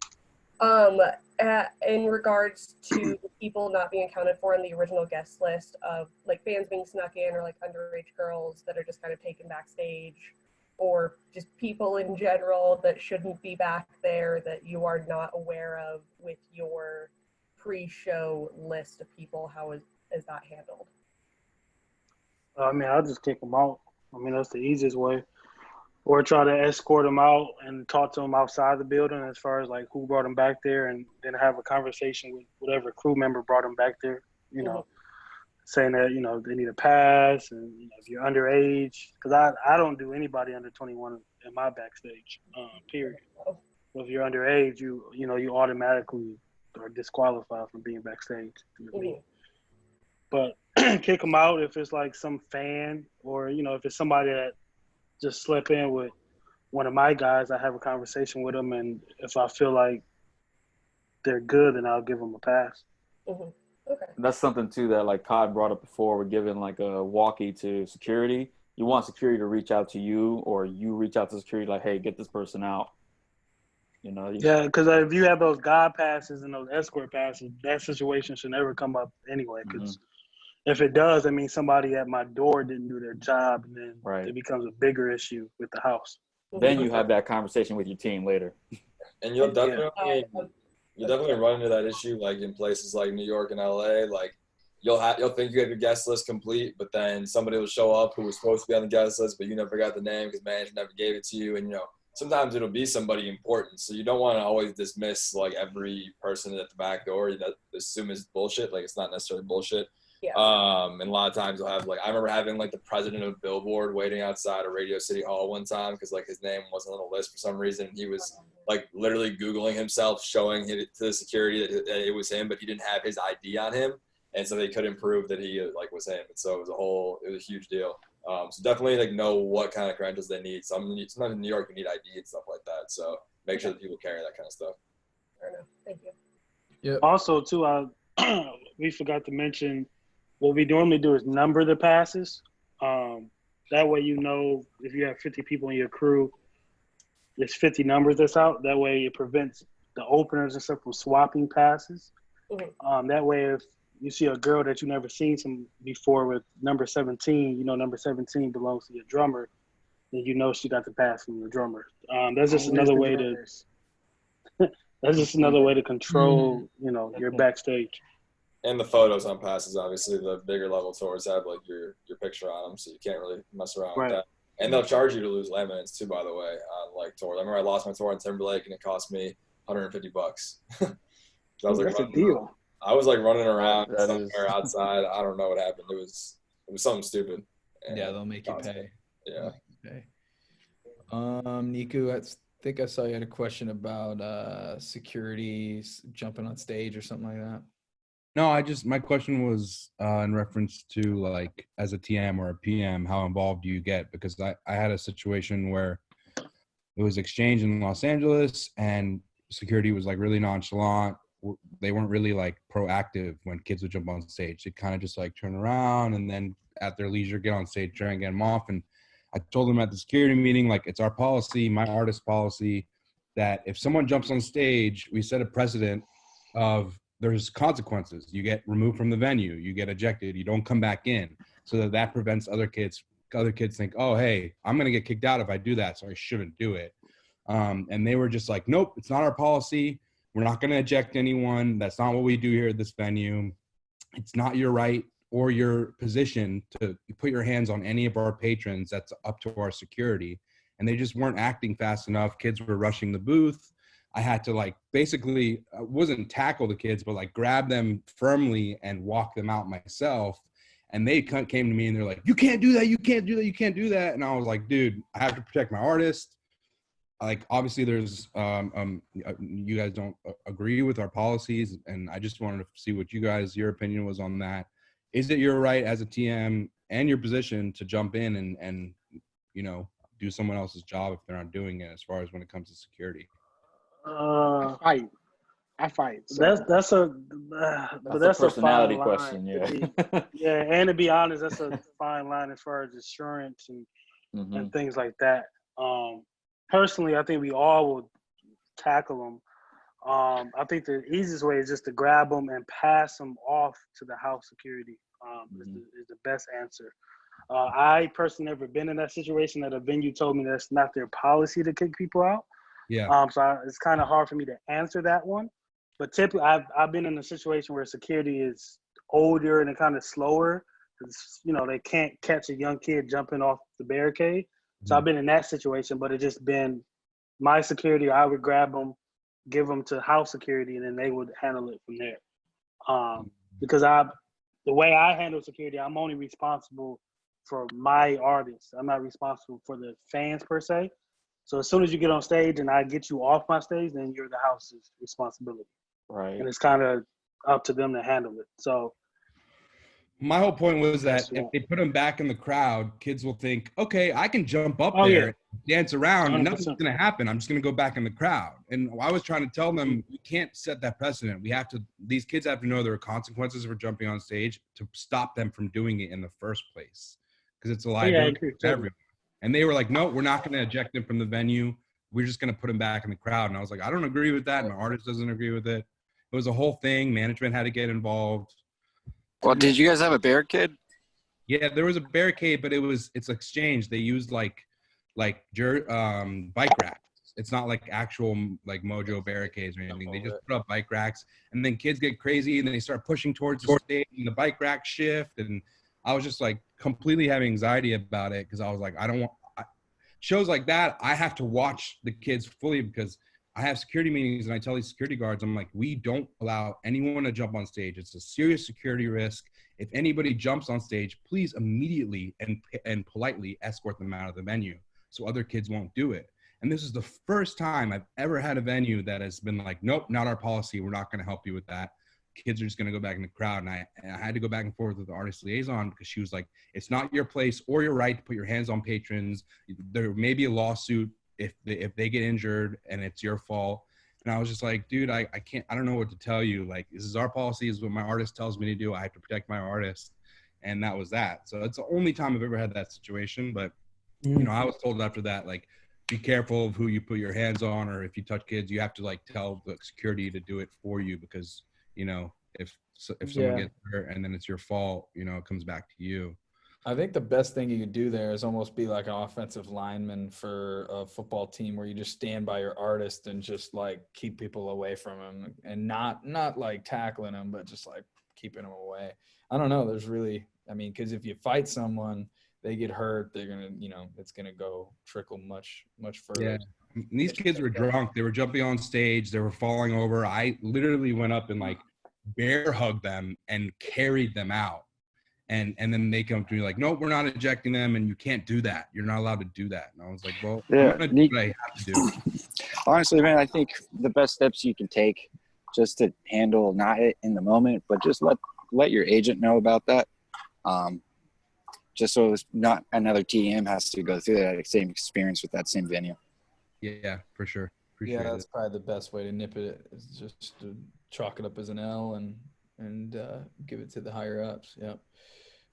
In regards to people not being accounted for on the original guest list of like bands being snuck in or like underage girls that are just kind of taken backstage, or just people in general that shouldn't be back there that you are not aware of with your pre-show list of people, how is that handled? I mean, I'll just kick them out. I mean, that's the easiest way. Or try to escort them out and talk to them outside the building as far as like who brought them back there, and then have a conversation with whatever crew member brought them back there, you know, saying that, you know, they need a pass, and you know, if you're underage, because I don't do anybody under 21 in my backstage, period. So if you're underage, you know, you automatically are disqualified from being backstage. But kick them out if it's like some fan, or, you know, if it's somebody that just slip in with one of my guys, I have a conversation with them, and if I feel like they're good, then I'll give them a pass. Okay. That's something too that like Cod brought up before. We're giving like a walkie to security. You want security to reach out to you, or you reach out to security like, hey, get this person out. You know. Yeah, because if you have those guard passes and those escort passes, that situation should never come up anyway. Because if it does, I mean, somebody at my door didn't do their job, and then it becomes a bigger issue with the house. Then you have that conversation with your team later. And you'll definitely run into that issue like in places like New York and LA. Like you'll think you have your guest list complete, but then somebody will show up who was supposed to be on the guest list, but you never got the name because manager never gave it to you. And you know, sometimes it'll be somebody important, so you don't want to always dismiss like every person at the back door that assume is bullshit. Like it's not necessarily bullshit. Yeah. And a lot of times you'll have like, I remember having like the president of Billboard waiting outside of Radio City Hall one time because like his name wasn't on the list for some reason. He was like literally Googling himself, showing it to the security that it was him, but he didn't have his ID on him. And so they couldn't prove that he like was him. And so it was a huge deal. So definitely like know what kind of credentials they need. Sometimes in New York you need ID and stuff like that. So make sure that people carry that kind of stuff. Fair enough. Thank you. Yeah. Also too, we forgot to mention, what we normally do is number the passes. That way, you know, if you have 50 people in your crew, there's 50 numbers that's out. That way it prevents the openers and stuff from swapping passes. That way, if you see a girl that you never seen before with number 17, you know number 17 belongs to your drummer, then you know she got the pass from the drummer. That's just another way to that's just another way to control, you know, your backstage. And the photos on passes, obviously, the bigger level tours have like your picture on them, so you can't really mess around with that. And they'll charge you to lose laminates too, by the way, on like tours. I remember I lost my tour on Timberlake, and it cost me $150. So I was like, that's a deal. I was like running around somewhere outside. I don't know what happened. It was something stupid. And yeah, they'll make you pay. Yeah. Niku, I think I saw you had a question about security jumping on stage or something like that. No, my question was in reference to like as a TM or a PM, how involved do you get? Because I had a situation where it was exchange in Los Angeles and security was like really nonchalant. They weren't really like proactive when kids would jump on stage. They kind of just like turn around and then at their leisure get on stage, try and get them off. And I told them at the security meeting, like it's our policy, my artist policy, that if someone jumps on stage, we set a precedent of there's consequences. You get removed from the venue, you get ejected, you don't come back in, so that prevents other kids think, oh, hey, I'm going to get kicked out if I do that, so I shouldn't do it. And they were just like, nope, it's not our policy. We're not going to eject anyone. That's not what we do here at this venue. It's not your right or your position to put your hands on any of our patrons. That's up to our security. And they just weren't acting fast enough. Kids were rushing the booth. I had to like basically, I wasn't tackle the kids, but like grab them firmly and walk them out myself. And they came to me and they're like, you can't do that. You can't do that. You can't do that. And I was like, dude, I have to protect my artist. Like, obviously there's, you guys don't agree with our policies. And I just wanted to see what your opinion was on that. Is it your right as a TM and your position to jump in and you know, do someone else's job if they're not doing it as far as when it comes to security? I fight. So. That's a personality question. Yeah. And to be honest, that's a fine line as far as insurance and things like that. Personally, I think we all will tackle them. I think the easiest way is just to grab them and pass them off to the house security. Is the best answer. I personally never been in that situation that a venue told me that's not their policy to kick people out. Yeah. It's kind of hard for me to answer that one. But typically, I've been in a situation where security is older and kind of slower. They can't catch a young kid jumping off the barricade. So I've been in that situation, but it's just been my security. I would grab them, give them to house security, and then they would handle it from there. Because the way I handle security, I'm only responsible for my artists. I'm not responsible for the fans per se. So as soon as you get on stage and I get you off my stage, then you're the house's responsibility. Right. And it's kind of up to them to handle it. So my whole point was that if they put them back in the crowd, kids will think, okay, I can jump up there, dance around, 100%. nothing's going to happen. I'm just going to go back in the crowd. And I was trying to tell them, we can't set that precedent. These kids have to know there are consequences for jumping on stage to stop them from doing it in the first place. Because it's a liability for everyone. And they were like, no, we're not going to eject them from the venue. We're just going to put them back in the crowd. And I was like, I don't agree with that. My artist doesn't agree with it. It was a whole thing. Management had to get involved. Well, did you guys have a barricade? Yeah, there was a barricade, but it's exchange. They used like bike racks. It's not like actual like Mojo barricades or anything. They just put up bike racks, and then kids get crazy and then they start pushing towards the stage, and the bike rack shift. And I was just like completely having anxiety about it because I was like, shows like that. I have to watch the kids fully because I have security meetings and I tell these security guards, I'm like, we don't allow anyone to jump on stage. It's a serious security risk. If anybody jumps on stage, please immediately and politely escort them out of the venue so other kids won't do it. And this is the first time I've ever had a venue that has been like, nope, not our policy. We're not going to help you with that. Kids are just going to go back in the crowd. And I had to go back and forth with the artist liaison because she was like, it's not your place or your right to put your hands on patrons. There may be a lawsuit if they get injured and it's your fault. And I was just like, dude, I don't know what to tell you. Like, this is our policy, is what my artist tells me to do. I have to protect my artist. And that was that. So it's the only time I've ever had that situation. But, I was told after that, like, be careful of who you put your hands on, or if you touch kids, you have to like tell the security to do it for you because, if someone gets hurt and then it's your fault, it comes back to you. I think the best thing you could do there is almost be like an offensive lineman for a football team where you just stand by your artist and just like keep people away from him and not like tackling them, but just like keeping them away. I don't know. Because if you fight someone, they get hurt, they're going to, it's going to go trickle much further. Yeah. And these kids were drunk. They were jumping on stage. They were falling over. I literally went up and like bear hugged them and carried them out. And then they come to me like, no, we're not ejecting them, and you can't do that. You're not allowed to do that. And I was like, well, I'm going to do what I have to do. Honestly, man, I think the best steps you can take just to handle not in the moment, but just let your agent know about that. Just so not another TM has to go through that same experience with that same venue. Yeah, for sure. Appreciate that's probably the best way to nip it, is just to chalk it up as an L and give it to the higher ups. Yeah.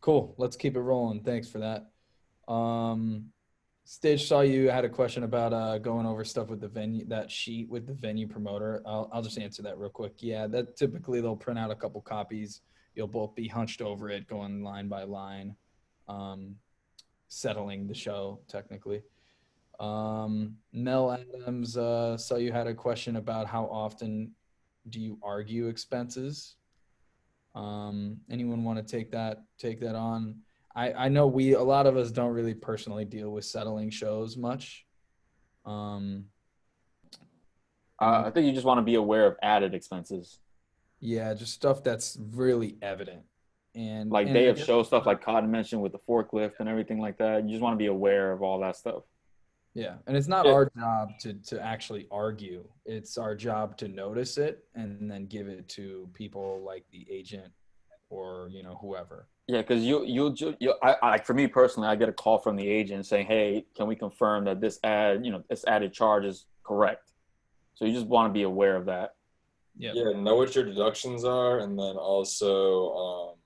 Cool. Let's keep it rolling. Thanks for that. Stage saw you had a question about going over stuff with the venue, that sheet with the venue promoter. I'll just answer that real quick. Yeah, that typically they'll print out a couple copies. You'll both be hunched over it, going line by line, settling the show technically. Mel Adams saw you had a question about how often do you argue expenses? Anyone want to take that on? I know a lot of us don't really personally deal with settling shows much. I think you just want to be aware of added expenses. Yeah, just stuff that's really evident. And like day of show stuff like Cotton mentioned with the forklift and everything like that. You just want to be aware of all that stuff. Yeah, and it's not our job to actually argue. It's our job to notice it and then give it to people like the agent or whoever. Yeah, because I for me personally, I get a call from the agent saying, "Hey, can we confirm that this added charge is correct?" So you just want to be aware of that. Yeah, know what your deductions are, and then also,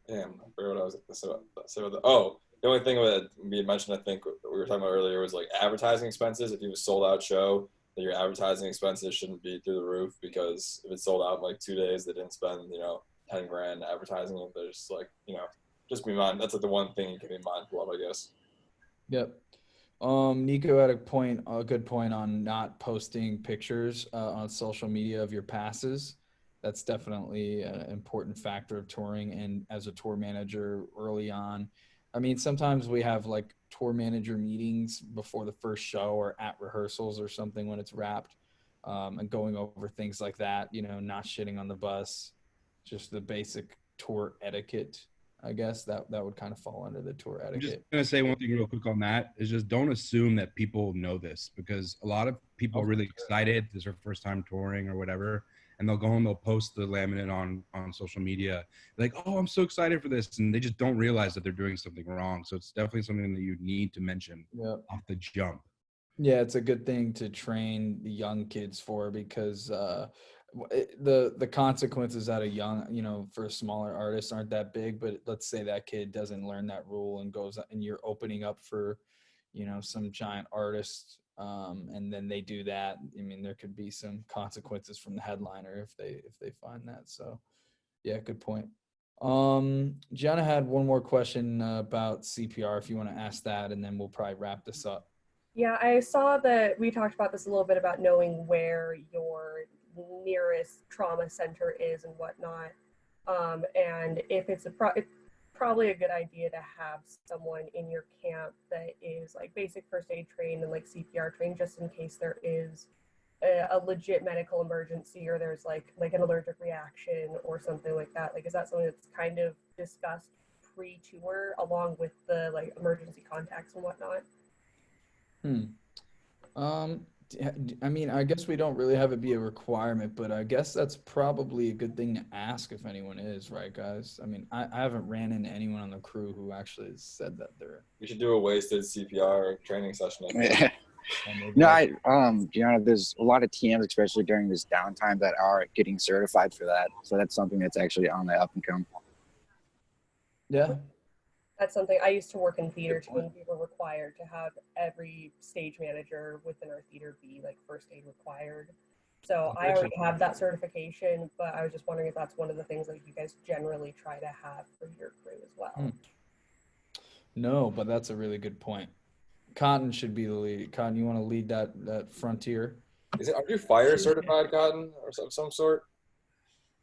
I forgot what I was going to say about that. Oh. The only thing that we had mentioned, I think we were talking about earlier, was like advertising expenses. If you have a sold out show, that your advertising expenses shouldn't be through the roof, because if it's sold out in like 2 days, they didn't spend, 10 grand advertising it. There's like, just be mindful. That's like the one thing you can be mindful of, I guess. Yep. Nico had a good point on not posting pictures on social media of your passes. That's definitely an important factor of touring. And as a tour manager early on, I mean, sometimes we have like tour manager meetings before the first show or at rehearsals or something when it's wrapped, and going over things like that, not shitting on the bus, just the basic tour etiquette. I guess that would kind of fall under the tour I'm just etiquette. gonna say one thing real quick on that is just don't assume that people know this, because a lot of people are really excited. This is their first time touring or whatever, and they'll go and they'll post the laminate on social media, like, oh, I'm so excited for this, and they just don't realize that they're doing something wrong. So it's definitely something that you need to mention off the jump. Yeah, it's a good thing to train the young kids for, because the consequences at a young, for a smaller artist aren't that big. But let's say that kid doesn't learn that rule and goes, and you're opening up for, some giant artist, and then they do that. I mean, there could be some consequences from the headliner if they find that. So, yeah, good point. Gianna had one more question about CPR. If you want to ask that, and then we'll probably wrap this up. Yeah, I saw that we talked about this a little bit about knowing where your nearest trauma center is and whatnot. And if it's it's probably a good idea to have someone in your camp that is like basic first aid trained and like CPR trained, just in case there is a legit medical emergency, or there's like an allergic reaction or something like that. Like, is that something that's kind of discussed pre-tour along with the like emergency contacts and whatnot? I mean, I guess we don't really have it be a requirement, but I guess that's probably a good thing to ask if anyone is, right, guys? I mean, I haven't ran into anyone on the crew who actually has said that they're. We should do a wasted CPR training session. No, Gianna, there's a lot of TMs, especially during this downtime, that are getting certified for that. So that's something that's actually on the up and come. Yeah. That's something I used to work in theater too, and we were required to have every stage manager within our theater be like first aid required. So I already have that certification, but I was just wondering if that's one of the things that you guys generally try to have for your crew as well. No, but that's a really good point. Cotton should be the lead. Cotton, you want to lead that frontier? Are you fire certified, Cotton, or some sort?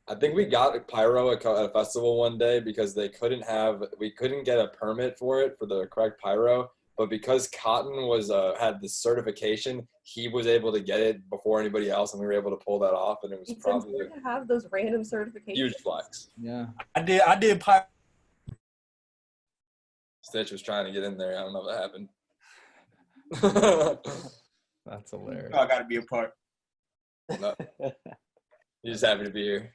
I think we got pyro at a festival one day because we couldn't get a permit for it for the correct pyro, but because Cotton had the certification, he was able to get it before anybody else, and we were able to pull that off, and it was It's probably important to have those random certifications. huge flex. Yeah. I did pyro. Stitch was trying to get in there. I don't know what happened. That's hilarious. I got to be a part. No. You're just happy to be here.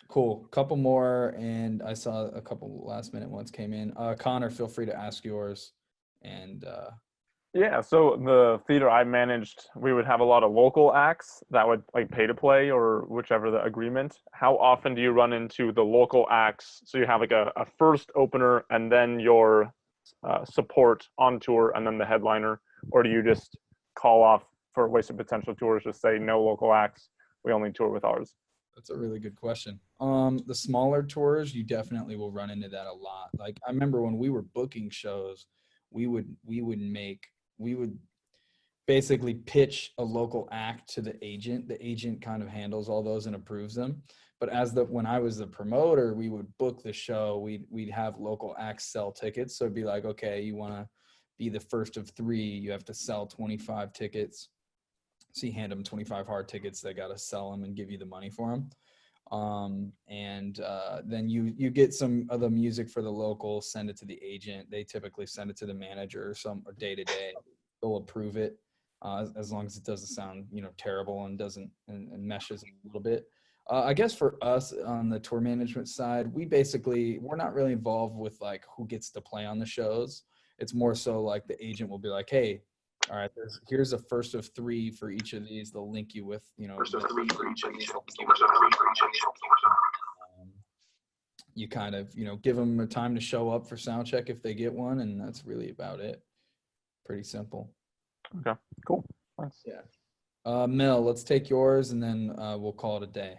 Cool. Couple more, and I saw a couple last minute ones came in. Connor, feel free to ask yours. And yeah, so the theater I managed, we would have a lot of local acts that would like pay to play or whichever the agreement. How often do you run into the local acts? So you have like a first opener and then your support on tour and then the headliner, or do you just call off for Wasted Potential tours, just say no local acts, we only tour with ours? That's a really good question. The smaller tours, you definitely will run into that a lot. Like, I remember when we were booking shows, we would basically pitch a local act to the agent. The agent kind of handles all those and approves them. But when I was the promoter, we would book the show. We'd have local acts sell tickets. So it'd be like, okay, you want to be the first of 3, you have to sell 25 tickets. So you hand them 25 hard tickets. They got to sell them and give you the money for them. Then you get some of the music for the local, send it to the agent. They typically send it to the manager or day to day. They'll approve it as long as it doesn't sound, terrible and doesn't and meshes a little bit. I guess for us on the tour management side, we're not really involved with like who gets to play on the shows. It's more so like the agent will be like, hey, all right, here's a first of 3 for each of these. They'll link you with, first of 3 for each of these. You kind of, give them a time to show up for sound check if they get one, and that's really about it. Pretty simple. Okay, cool. Thanks. Yeah. Mel, let's take yours and then we'll call it a day.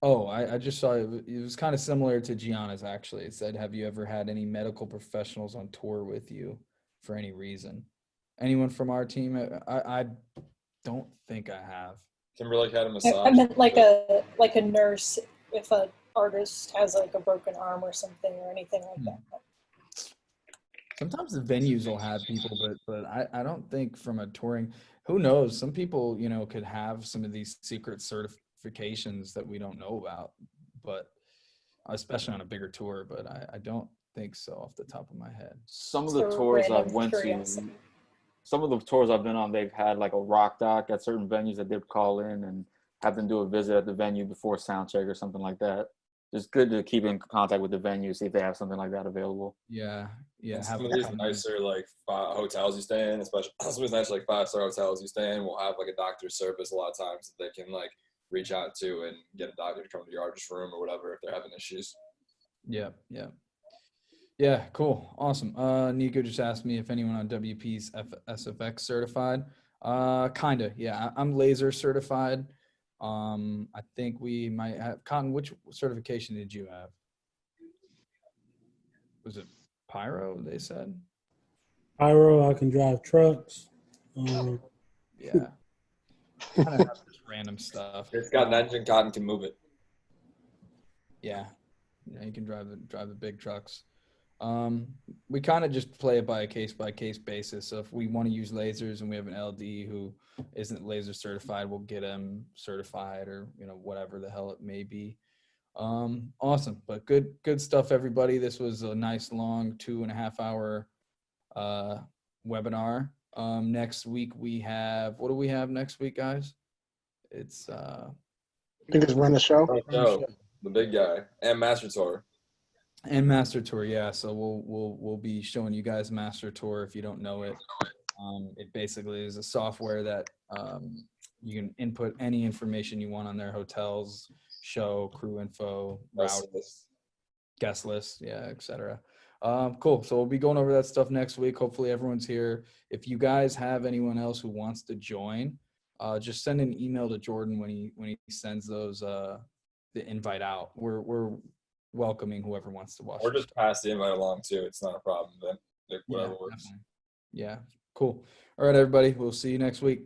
Oh, I just saw it was kind of similar to Gianna's actually. It said, have you ever had any medical professionals on tour with you for any reason? Anyone from our team? I don't think I have. Timberlake had a massage. I meant like a nurse if an artist has like a broken arm or something or anything like that. Sometimes the venues will have people, but I don't think from a touring, who knows? Some people, could have some of these secret certifications that we don't know about, but especially on a bigger tour, but I don't think so off the top of my head. Some of the tours I've went to, some of the tours I've been on, they've had like a rock doc at certain venues that they'd call in and have them do a visit at the venue before sound check or something like that. It's good to keep in contact with the venue, see if they have something like that available. Yeah. Some of these nicer like hotels you stay in, especially some of these nice like 5-star hotels you stay in, will have like a doctor's service a lot of times that they can like reach out to and get a doctor to come to your artist room or whatever if they're having issues. Yeah, cool. Awesome. Nico just asked me if anyone on WP's SFX certified. Kinda, yeah. I'm laser certified. I think we might have Cotton, which certification did you have? Was it Pyro, they said? Pyro, I can drive trucks. Yeah. Kind of have just random stuff. It's got an engine, Cotton can move it. Yeah. You can drive the big trucks. We kind of just play it by a case-by-case basis. So if we want to use lasers and we have an LD who isn't laser certified, we'll get him certified or, whatever the hell it may be. Awesome. But good stuff, everybody. This was a nice long 2.5 hour webinar. Next week we have, what do we have next week, guys? It's I think it's Run the Show. The big guy and Master Tour. And Master Tour, yeah. So we'll be showing you guys Master Tour if you don't know it. It basically is a software that you can input any information you want on their hotels, show, crew info, routes, guest list, yeah, etc. Cool. So we'll be going over that stuff next week. Hopefully everyone's here. If you guys have anyone else who wants to join, just send an email to Jordan when he sends those the invite out. We're welcoming whoever wants to watch. Or just pass the invite along too. It's not a problem. Then whatever works. Definitely. Yeah. Cool. All right, everybody. We'll see you next week.